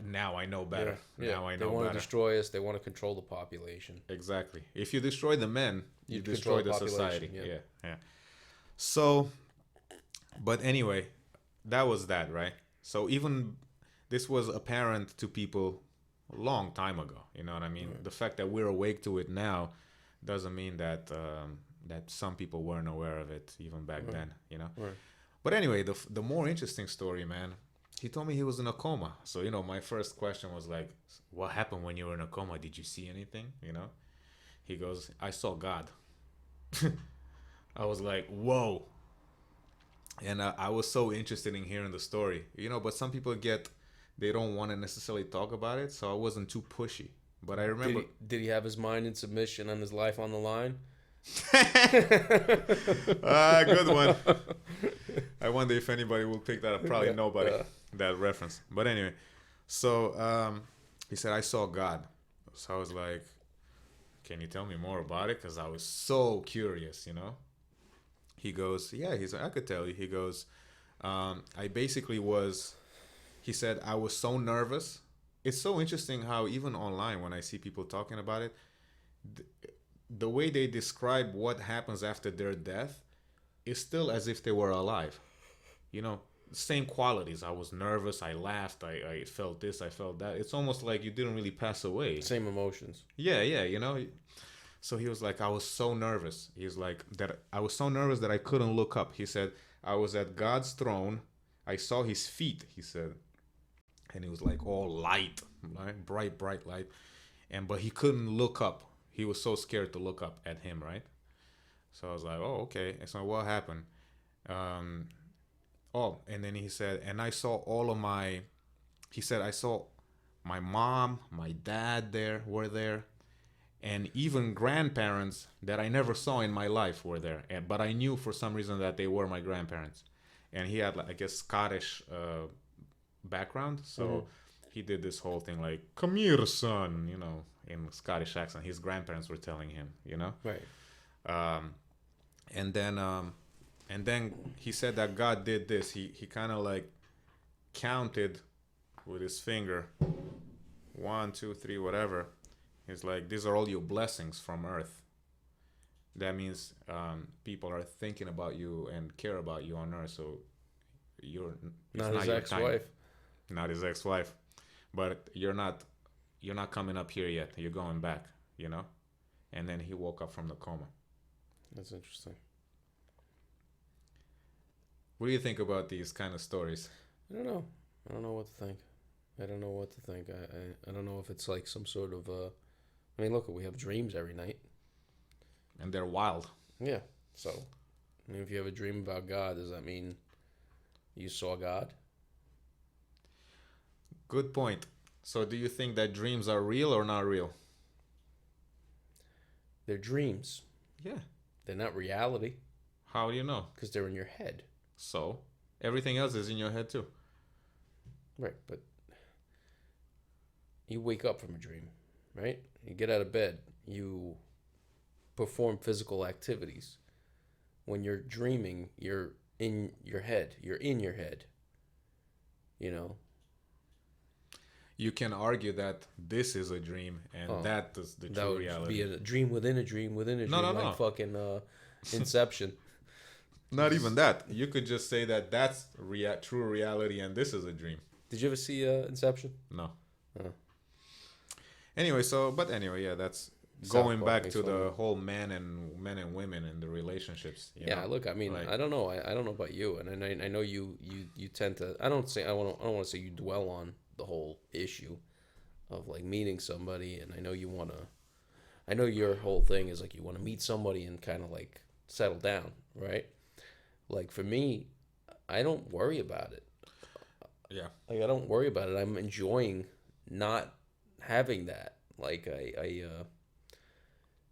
now I know better. Yeah. Now I They know want better. to destroy us. They want to control the population. Exactly. If you destroy the men, you destroy the society. Yeah. Yeah. So, but anyway, that was that, right? So even this was apparent to people a long time ago. You know what I mean? Right. The fact that we're awake to it now doesn't mean that that some people weren't aware of it even back then. You know. Right. But anyway, the more interesting story, man. He told me he was in a coma. So my first question was like, "What happened when you were in a coma? Did you see anything?" You know. He goes, "I saw God." I was like, "Whoa." And I was so interested in hearing the story, but some people they don't want to necessarily talk about it, so I wasn't too pushy. But I remember... Did he have his mind in submission and his life on the line? Good one. I wonder if anybody will pick that up. Probably nobody, that reference. But anyway, so he said, "I saw God." So I was like, "Can you tell me more about it?" Because I was so curious, He goes, "Yeah." He's like, "I could tell you." He goes, "I basically was," he said, "I was so nervous." It's so interesting how even online, when I see people talking about it, the way they describe what happens after their death is still as if they were alive. Same qualities. I was nervous. I laughed. I felt this. I felt that. It's almost like you didn't really pass away. Same emotions. Yeah. So he was like, "I was so nervous." He's like, "that I was so nervous that I couldn't look up." He said, "I was at God's throne. I saw his feet," he said. And it was like all light, right? Bright light. But he couldn't look up. He was so scared to look up at him, right? So I was like, "Oh, okay." And so what happened? And then he said, "And I saw I saw my mom, my dad were there. And even grandparents that I never saw in my life were there. But I knew for some reason that they were my grandparents." And he had, I guess, Scottish background. So he did this whole thing like, "Come here, son," in Scottish accent. His grandparents were telling him, Right. And then he said that God did this. He kind of like counted with his finger, 1, 2, 3, whatever. He's like, "These are all your blessings from earth." That means people are thinking about you and care about you on earth. So not his ex-wife. Not his ex-wife, but you're not coming up here yet. You're going back, And then he woke up from the coma. That's interesting. What do you think about these kind of stories? I don't know. I don't know what to think. I don't know if it's like some sort of I mean, look, we have dreams every night. And they're wild. Yeah. So, I mean, if you have a dream about God, does that mean you saw God? Good point. So do you think that dreams are real or not real? They're dreams. Yeah. They're not reality. How do you know? Because they're in your head. So everything else is in your head too. Right, but you wake up from a dream, right? You get out of bed. You perform physical activities. When you're dreaming, you're in your head. You're in your head. You can argue that this is a dream and that is the true reality. That would be a dream within a dream within a dream. No. Fucking Inception. Not even that. You could just say that that's true reality and this is a dream. Did you ever see Inception? No. Oh. Anyway, yeah, that's going back to the whole men and women and the relationships. Yeah, look, I mean, I don't know. I don't know about you, and I know you tend to. I don't want to say you dwell on the whole issue of like meeting somebody, and I know you want to. I know your whole thing is like you want to meet somebody and kind of like settle down, right? Like for me, I don't worry about it. Yeah. Like I don't worry about it. I'm enjoying not having that. Like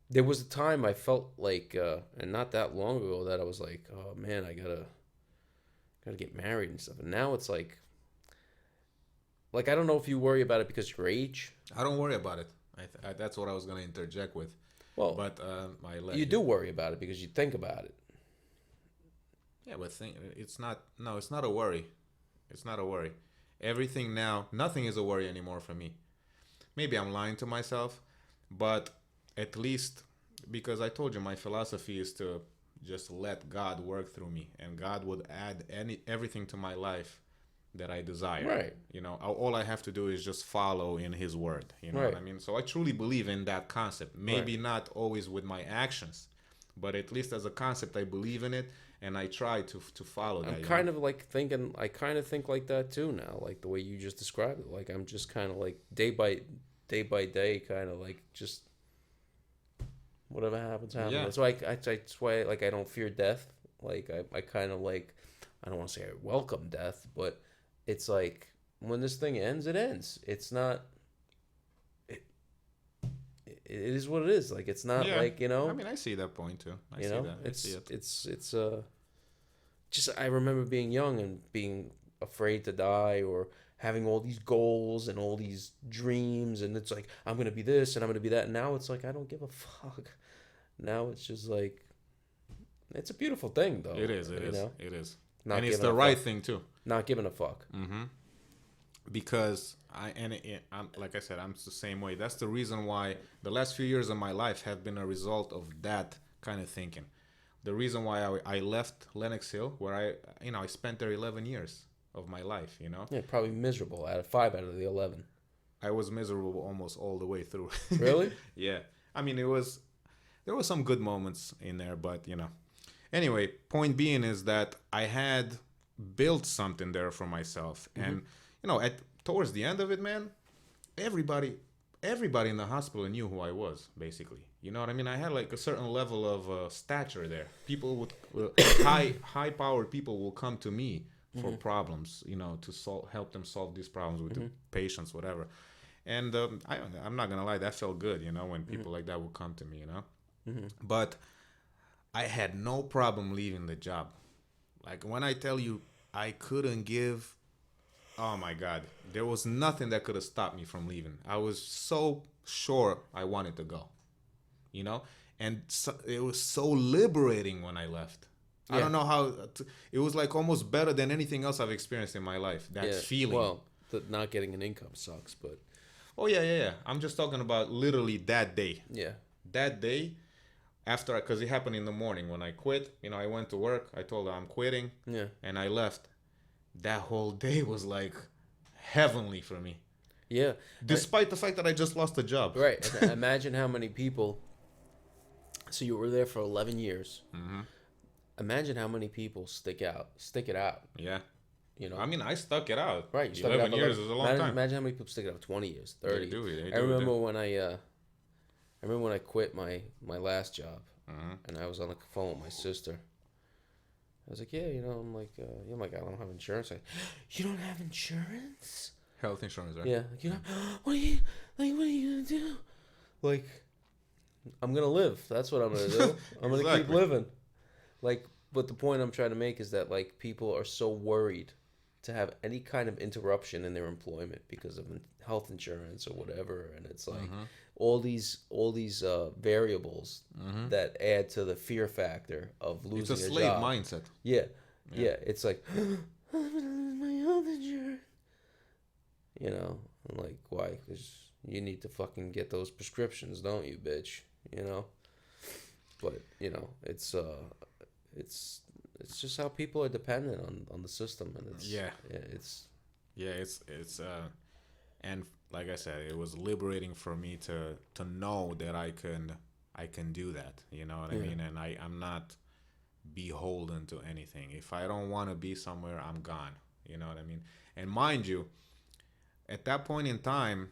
there was a time I felt like, and not that long ago, that I was like, oh man, I gotta get married and stuff. And now it's like I don't know if you worry about it because of your age. I don't worry about it. That's what I was gonna interject with. Well, but you do worry about it because you think about it. Yeah, but it's not a worry. It's not a worry. Everything now, nothing is a worry anymore for me. Maybe I'm lying to myself, but at least, because I told you my philosophy is to just let God work through me, and God would add everything to my life that I desire. Right. You know, all I have to do is just follow in His word. You know Right. what I mean? So I truly believe in that concept. Maybe Right. not always with my actions, but at least as a concept, I believe in it, and I try to follow that. I'm kind of like thinking, I kind of think like that too now, like the way you just described it. Like I'm just kind of like day by day, kind of like just whatever happens. Yeah. That's why that's why like I don't fear death. Like I kind of like, I don't want to say I welcome death, but it's like when this thing ends, it ends. It's not. It is what it is. Like it's not like, you know. I mean, I see that point too. I You see know, that. I see it. it's just I remember being young and being afraid to die or having all these goals and all these dreams, and it's like I'm gonna be this and I'm gonna be that. And now it's like I don't give a fuck. Now it's just like it's a beautiful thing though. It is. It you is. know? It is. Not And it's giving the a right fuck. thing too. Not giving a fuck. Because I'm like I said, I'm the same way. That's the reason why the last few years of my life have been a result of that kind of thinking. The reason why I left Lenox Hill, where I spent there 11 years of my life. You know, Yeah, probably miserable. Out of 5 out of the 11. I was miserable almost all the way through. Really? Yeah. I mean, there was some good moments in there, but Anyway, point being is that I had built something there for myself, and towards the end of it, man, everybody in the hospital knew who I was, basically. You know what I mean? I had like a certain level of stature there. People would high powered people will come to me for problems, to help them solve these problems with the patients, whatever. And I'm not gonna lie, that felt good, when people like that would come to me, But I had no problem leaving the job. Like when I tell you I couldn't give, oh my God, there was nothing that could have stopped me from leaving. I was so sure I wanted to go, and so, it was so liberating when I left. Yeah. I don't know how, it was like almost better than anything else I've experienced in my life. That feeling. Well, not getting an income sucks, but. Oh, yeah. I'm just talking about literally that day. Yeah. That day, because it happened in the morning when I quit. I went to work. I told her I'm quitting. Yeah. And I left. That whole day was like heavenly for me. Yeah. Despite the fact that I just lost a job. Right. Imagine how many people. So you were there for 11 years. Mm-hmm. Imagine how many people stick it out. Yeah. I mean, I stuck it out. Right. You 11 years is a long time. Imagine how many people stick it out. 20 years, 30. They do. I remember when I quit my last job, and I was on the phone with my sister. I was like, yeah, I'm like, I don't have insurance. You don't have insurance? Health insurance, right? Yeah. Like, what are you gonna do? Like, I'm gonna live. That's what I'm gonna do. I'm gonna keep living. Like, but the point I'm trying to make is that like people are so worried to have any kind of interruption in their employment because of health insurance or whatever, and it's like all these variables that add to the fear factor of losing a job. It's a slave mindset. Yeah. It's like I'm gonna lose my health insurance. I'm like, why? Because you need to fucking get those prescriptions, don't you, bitch? But it's just how people are dependent on the system, and and like I said, it was liberating for me to know that I can do that. You know what I mean? And I'm not beholden to anything. If I don't want to be somewhere, I'm gone. You know what I mean? And mind you, at that point in time,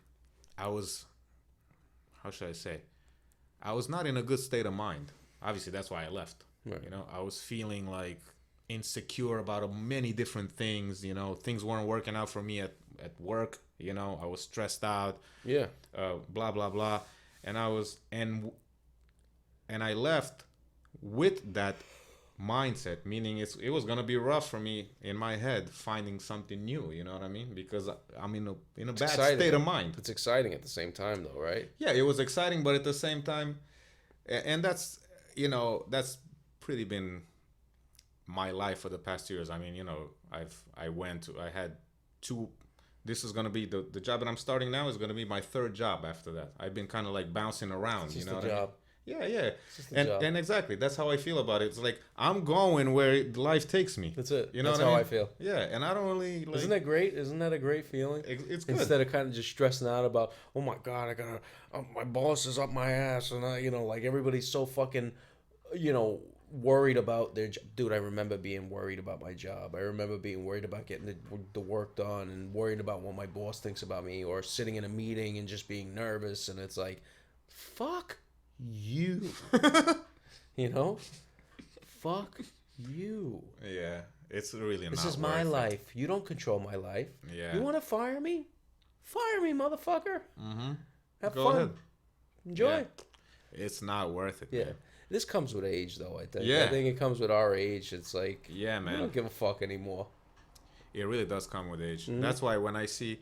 I was, how should I say? I was not in a good state of mind. Obviously, that's why I left. Right. I was feeling like insecure about many different things. Things weren't working out for me at work. I was stressed out. Yeah. Blah blah blah, and I left with that mindset, meaning it was gonna be rough for me in my head finding something new. You know what I mean? Because I'm in a bad state of mind. It's exciting at the same time, though, right? Yeah, it was exciting, but at the same time, and that's pretty been my life for the past years. I mean, I had two this is gonna be the job that I'm starting now is gonna be my third job after that. I've been kind of like bouncing around, It's you just know a what I mean? job. Yeah. Just a job. And exactly, that's how I feel about it. It's like I'm going where life takes me. That's it. You know That's what how I I mean? feel. Yeah, and I don't really like. Isn't that great? Isn't that a great feeling? It's good. Instead of kind of just stressing out about, oh my God, I gotta, my boss is up my ass, and like everybody's so fucking, worried about their job. Dude, I remember being worried about my job. I remember being worried about getting the work done and worried about what my boss thinks about me, or sitting in a meeting and just being nervous. And it's like, fuck you. Fuck you. Yeah, it's really This not is my worth it. life. You don't control my life. Yeah. You want to fire me? Fire me, motherfucker. Mm-hmm. Have Go fun. ahead. Enjoy. Yeah. It's not worth it. Yeah. Man. This comes with age, though, I think. Yeah. I think it comes with our age. It's like, Yeah, I man. don't give a fuck anymore. It really does come with age. Mm-hmm. That's why when I see,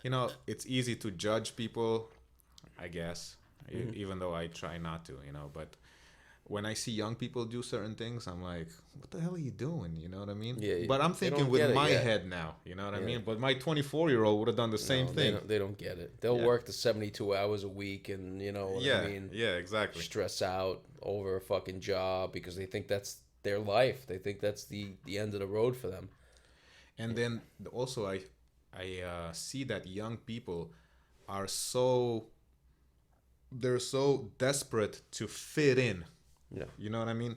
it's easy to judge people, I guess, even though I try not to, but when I see young people do certain things, I'm like, what the hell are you doing? You know what I mean? Yeah, But I'm they thinking don't with get it my yet. head now, you know what I Yeah. mean? But my 24-year-old would have done the same No, thing. They don't get it. They'll Yeah. work the 72 hours a week and, Yeah, I mean? yeah, exactly. Stress out over a fucking job because they think that's their life. They think that's the end of the road for them. And then also I see that young people are they're so desperate to fit in. Yeah. You know what I mean?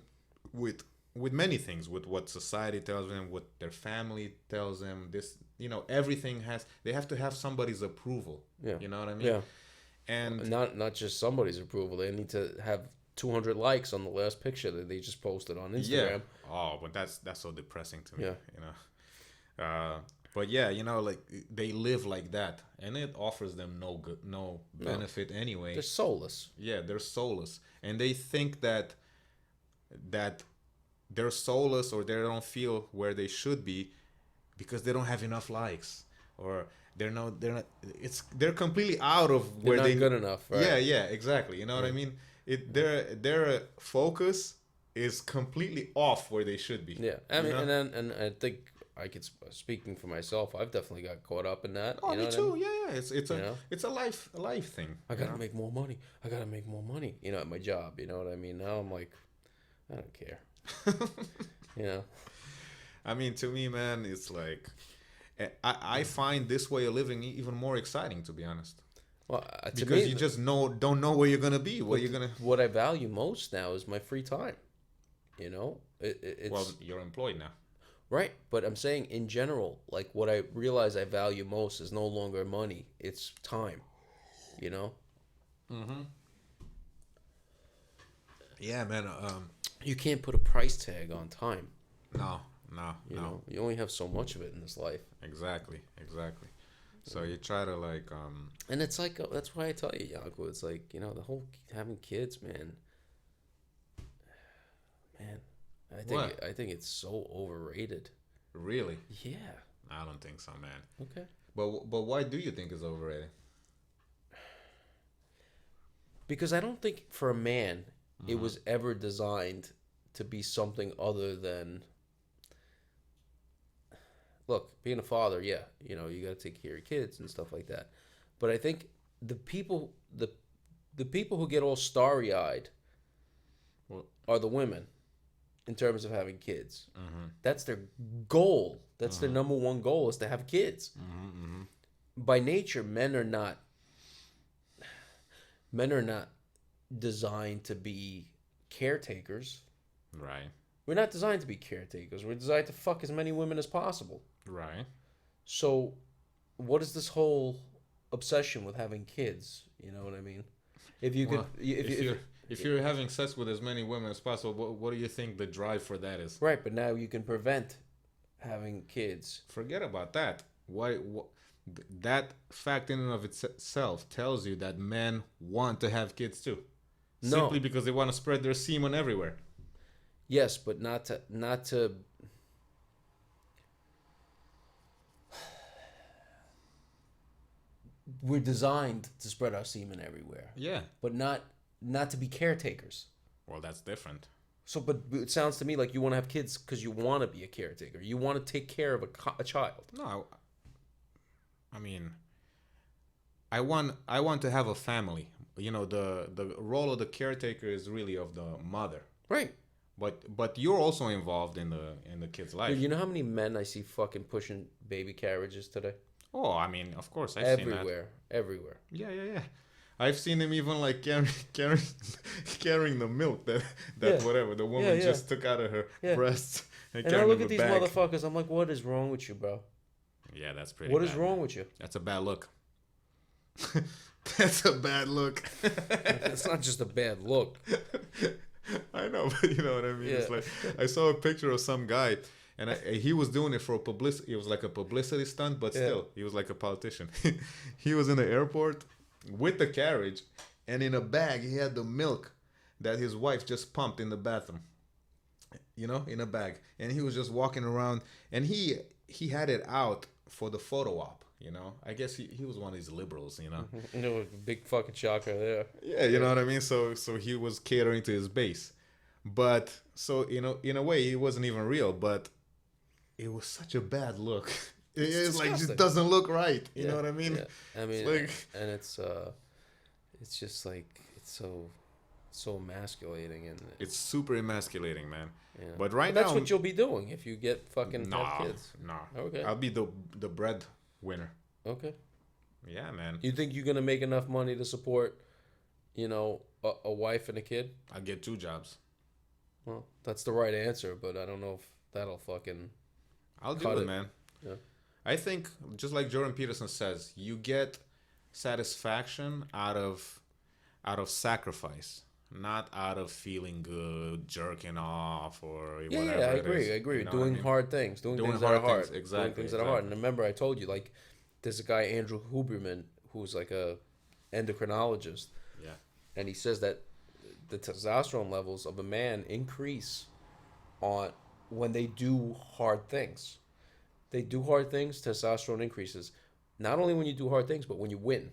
With many things, with what society tells them, what their family tells them, everything they have to have somebody's approval. Yeah. You know what I mean? Yeah. And Not just somebody's approval. They need to have 200 likes on the last picture that they just posted on Instagram. yeah. Oh, but that's so depressing to me. Yeah. But yeah, like they live like that, and it offers them no benefit anyway. They're soulless. Yeah, they're soulless, and they think that they're soulless or they don't feel where they should be because they don't have enough likes, or they're not. They're completely out of They're where not they good enough, right? Yeah, exactly. You know what I mean? Their focus is completely off where they should be. Yeah. I mean, and I think speaking for myself, I've definitely got caught up in that. Oh, you know me what I too. mean? Yeah. It's a life thing. I gotta make more money. At my job. You know what I mean? Now I'm like, I don't care. I mean, to me, man, it's like I find this way of living even more exciting, to be honest. Well, to Because me, you just don't know where you're gonna be. What I value most now is my free time. It's Well, you're employed now. right. But I'm saying in general, like what I realize I value most is no longer money; it's time. Mm-hmm. Yeah, man. You can't put a price tag on time. No. You only have so much of it in this life. Exactly. So you try to like. And it's like that's why I tell you, Yanko. It's like the whole having kids, man. I think it's so overrated. Really? Yeah. I don't think so, man. Okay. But why do you think it's overrated? Because I don't think for a man it was ever designed to be something other than. Look, being a father, yeah, you got to take care of your kids and stuff like that. But I think the people who get all starry-eyed are the women in terms of having kids. Mm-hmm. That's their goal. That's their number one goal is to have kids. Mm-hmm. By nature, men are not designed to be caretakers. Right. We're not designed to be caretakers. We're designed to fuck as many women as possible. Right. So, what is this whole obsession with having kids? You know what I mean? If you could, if you're having sex with as many women as possible, what do you think the drive for that is? right, but now you can prevent having kids. Forget about that. Why? That fact in and of itself tells you that men want to have kids too, simply because they want to spread their semen everywhere. Yes, but not to. We're designed to spread our semen everywhere. Yeah. But not to be caretakers. Well, that's different. So, but it sounds to me like you want to have kids because you want to be a caretaker. You want to take care of a child. No. I mean, I want to have a family. You know, the role of the caretaker is really of the mother. Right. But you're also involved in the kid's life. Dude, you know how many men I see fucking pushing baby carriages today? Oh, I mean, of course, I've seen that. Everywhere. Yeah. I've seen him even like carrying the milk that Yeah. whatever the woman just took out of her breasts and And I carrying look them at these bag. motherfuckers. I'm like, what is wrong with you, bro? Yeah, that's pretty. What bad, is wrong man. with you? That's a bad look. That's a bad look. It's not just a bad look. I know, but you know what I mean. It's like I saw a picture of some guy, and he was doing it for a publicity. It was like a publicity stunt, but still, he was like a politician. He was in the airport with the carriage, and in a bag he had the milk that his wife just pumped in the bathroom. You know, in a bag, and he was just walking around, and he had it out for the photo op. You know, I guess he was one of these liberals. You know, No, big fucking shocker there. yeah, you know what I mean. So he was catering to his base, but so you know, in a way, it wasn't even real. But it was such a bad look. It's like it doesn't look right. You know what I mean? Yeah. I mean, like, and it's just like it's so emasculating and it's super emasculating, man. Yeah. But right that's now, what you'll be doing if you get fucking have kids. Nah. Okay. I'll be the bread winner. Okay. Yeah, man. You think you're gonna make enough money to support, you know, a wife and a kid? I'll get 2 jobs. Well, that's the right answer, but I don't know if that'll fucking. I'll do it, man. Yeah. I think just like Jordan Peterson says, you get satisfaction out of sacrifice, not out of feeling good, jerking off, or whatever. Yeah, I it agree. is. I agree. You know doing what I mean? hard things, doing things that are hard, exactly. doing things that are hard. And remember, I told you, like, there's a guy Andrew Huberman who's like a endocrinologist. Yeah. And he says that the testosterone levels of a man increase on when they do hard things. They do hard things, testosterone increases. Not only when you do hard things, but when you win.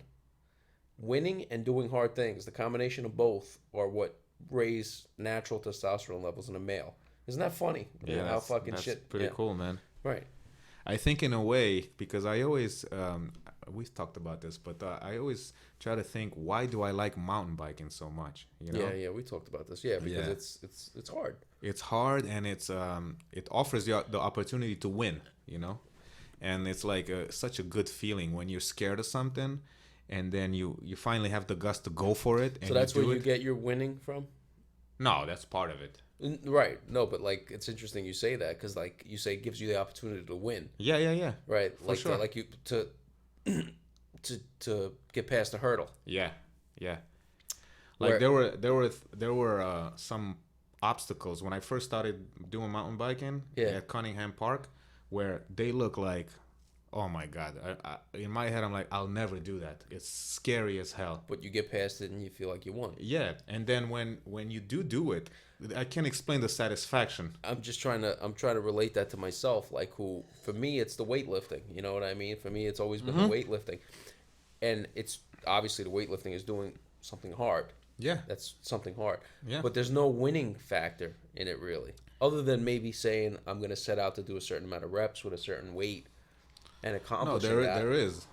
Winning and doing hard things, the combination of both are what raise natural testosterone levels in a male. Isn't that funny? Yeah, how fucking that's shit. pretty cool, man. Right. I think in a way, because I always, we've talked about this, but I always try to think, why do I like mountain biking so much? You know? Yeah, we talked about this. Yeah, because it's hard. It's hard, and it offers you the opportunity to win, you know? And it's like such a good feeling when you're scared of something, and then you finally have the guts to go for it. And so that's where you get your winning from? No, that's part of it. Right. No, but like it's interesting you say that because like you say it gives you the opportunity to win. Yeah. Right. For Like sure. like you to get past the hurdle. Yeah. Like there were some obstacles when I first started doing mountain biking at Cunningham Park, where they look like, oh my God! In my head, I'm like, I'll never do that. It's scary as hell. But you get past it and you feel like you won. Yeah, and then when you do it, I can't explain the satisfaction. I'm trying to relate that to myself. Like for me, it's the weightlifting. You know what I mean? For me, it's always been the weightlifting, and it's obviously the weightlifting is doing something hard. Yeah, That's something hard. Yeah. But there's no winning factor in it really, other than maybe saying I'm gonna set out to do a certain amount of reps with a certain weight. And accomplishing no, that. there is.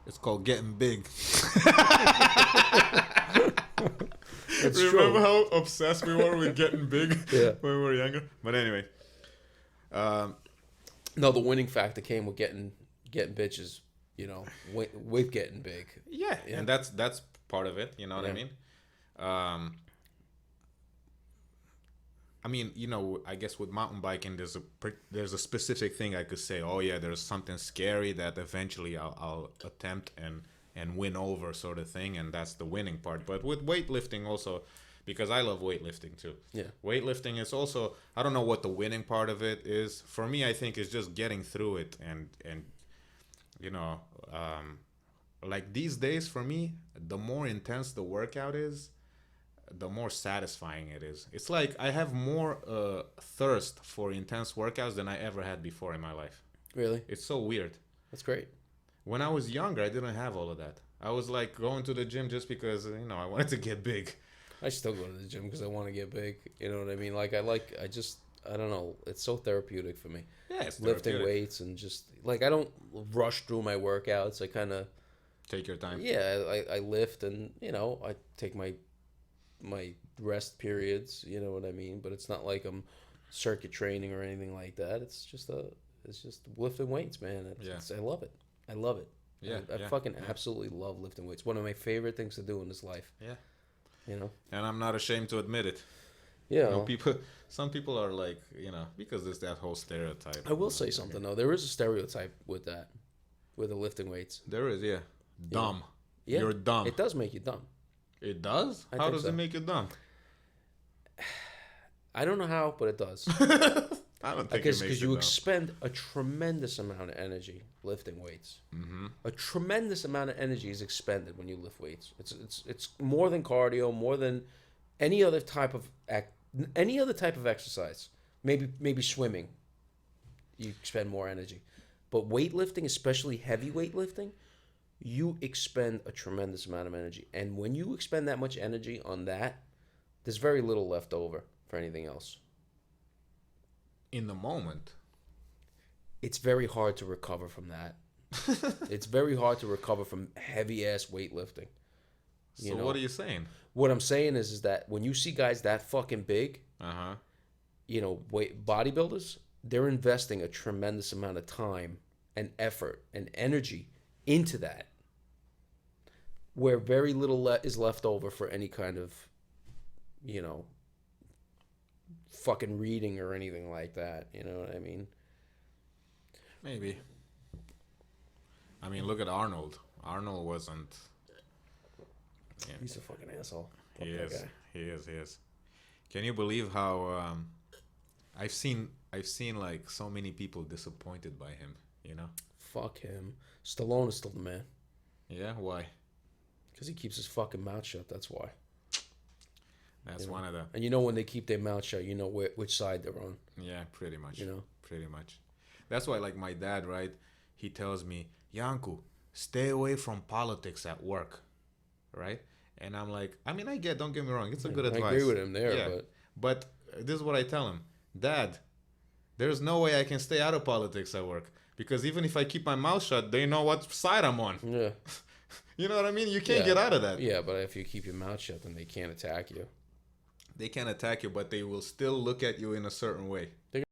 It's called getting big. Remember how obsessed we were with getting big when we were younger? But anyway. No, the winning factor came with getting bitches, you know, with getting big. Yeah, and that's part of it, you know what I mean? I mean, you know, I guess with mountain biking, there's a specific thing I could say. Oh yeah, there's something scary that eventually I'll attempt and win over, sort of thing, and that's the winning part. But with weightlifting also, because I love weightlifting too. Yeah. Weightlifting is also, I don't know what the winning part of it is. For me, I think it's just getting through it and you know, like these days for me, the more intense the workout is, the more satisfying it is. It's like I have more thirst for intense workouts than I ever had before in my life. Really? It's so weird. That's great. When I was younger, I didn't have all of that. I was like going to the gym just because, you know, I wanted to get big. I still go to the gym because I want to get big. You know what I mean? Like I don't know. It's so therapeutic for me. Yeah, it's Lifting therapeutic. weights and just like I don't rush through my workouts. I kind of Take your time. I lift and I take my rest periods. You know what I mean? But it's not like I'm circuit training or anything like that. It's just lifting weights, man. I love it. I love it. Yeah, I fucking absolutely love lifting weights. One of my favorite things to do in this life. Yeah. You know? And I'm not ashamed to admit it. Yeah. You know, some people are like, because there's that whole stereotype. I will say something though. There is a stereotype with that, with the lifting weights. There is, yeah. Dumb. Yeah. You're dumb. It does make you dumb. It does? How does it make you dumb? I don't know how, but it does. I don't think because you expend a tremendous amount of energy lifting weights. Mm-hmm. A tremendous amount of energy is expended when you lift weights. It's more than cardio, more than any other type of exercise. Maybe swimming. You expend more energy, but weightlifting, especially heavy weightlifting, you expend a tremendous amount of energy. And when you expend that much energy on that, there's very little left over for anything else. In the moment. It's very hard to recover from that. It's very hard to recover from heavy-ass weightlifting. So what are you saying? What I'm saying is that when you see guys that fucking big, bodybuilders, they're investing a tremendous amount of time and effort and energy into that, where very little is left over for any kind of, fucking reading or anything like that. You know what I mean? Maybe. I mean, look at Arnold. Arnold wasn't. Yeah. He's a fucking asshole. Fuck He that is. guy. He is. Can you believe how I've seen like so many people disappointed by him? Fuck him. Stallone is still the man. Yeah. Why? Because he keeps his fucking mouth shut. That's why. That's one of the. And when they keep their mouth shut, you know which side they're on. Yeah, pretty much. Pretty much. That's why, like my dad, right? He tells me, Yanku, stay away from politics at work, right? And I'm like, I mean, don't get me wrong, it's a good advice. I agree with him there, but this is what I tell him, Dad, there's no way I can stay out of politics at work because even if I keep my mouth shut, they know what side I'm on. Yeah. You know what I mean? You can't get out of that. Yeah, but if you keep your mouth shut, then they can't attack you. They can attack you, but they will still look at you in a certain way.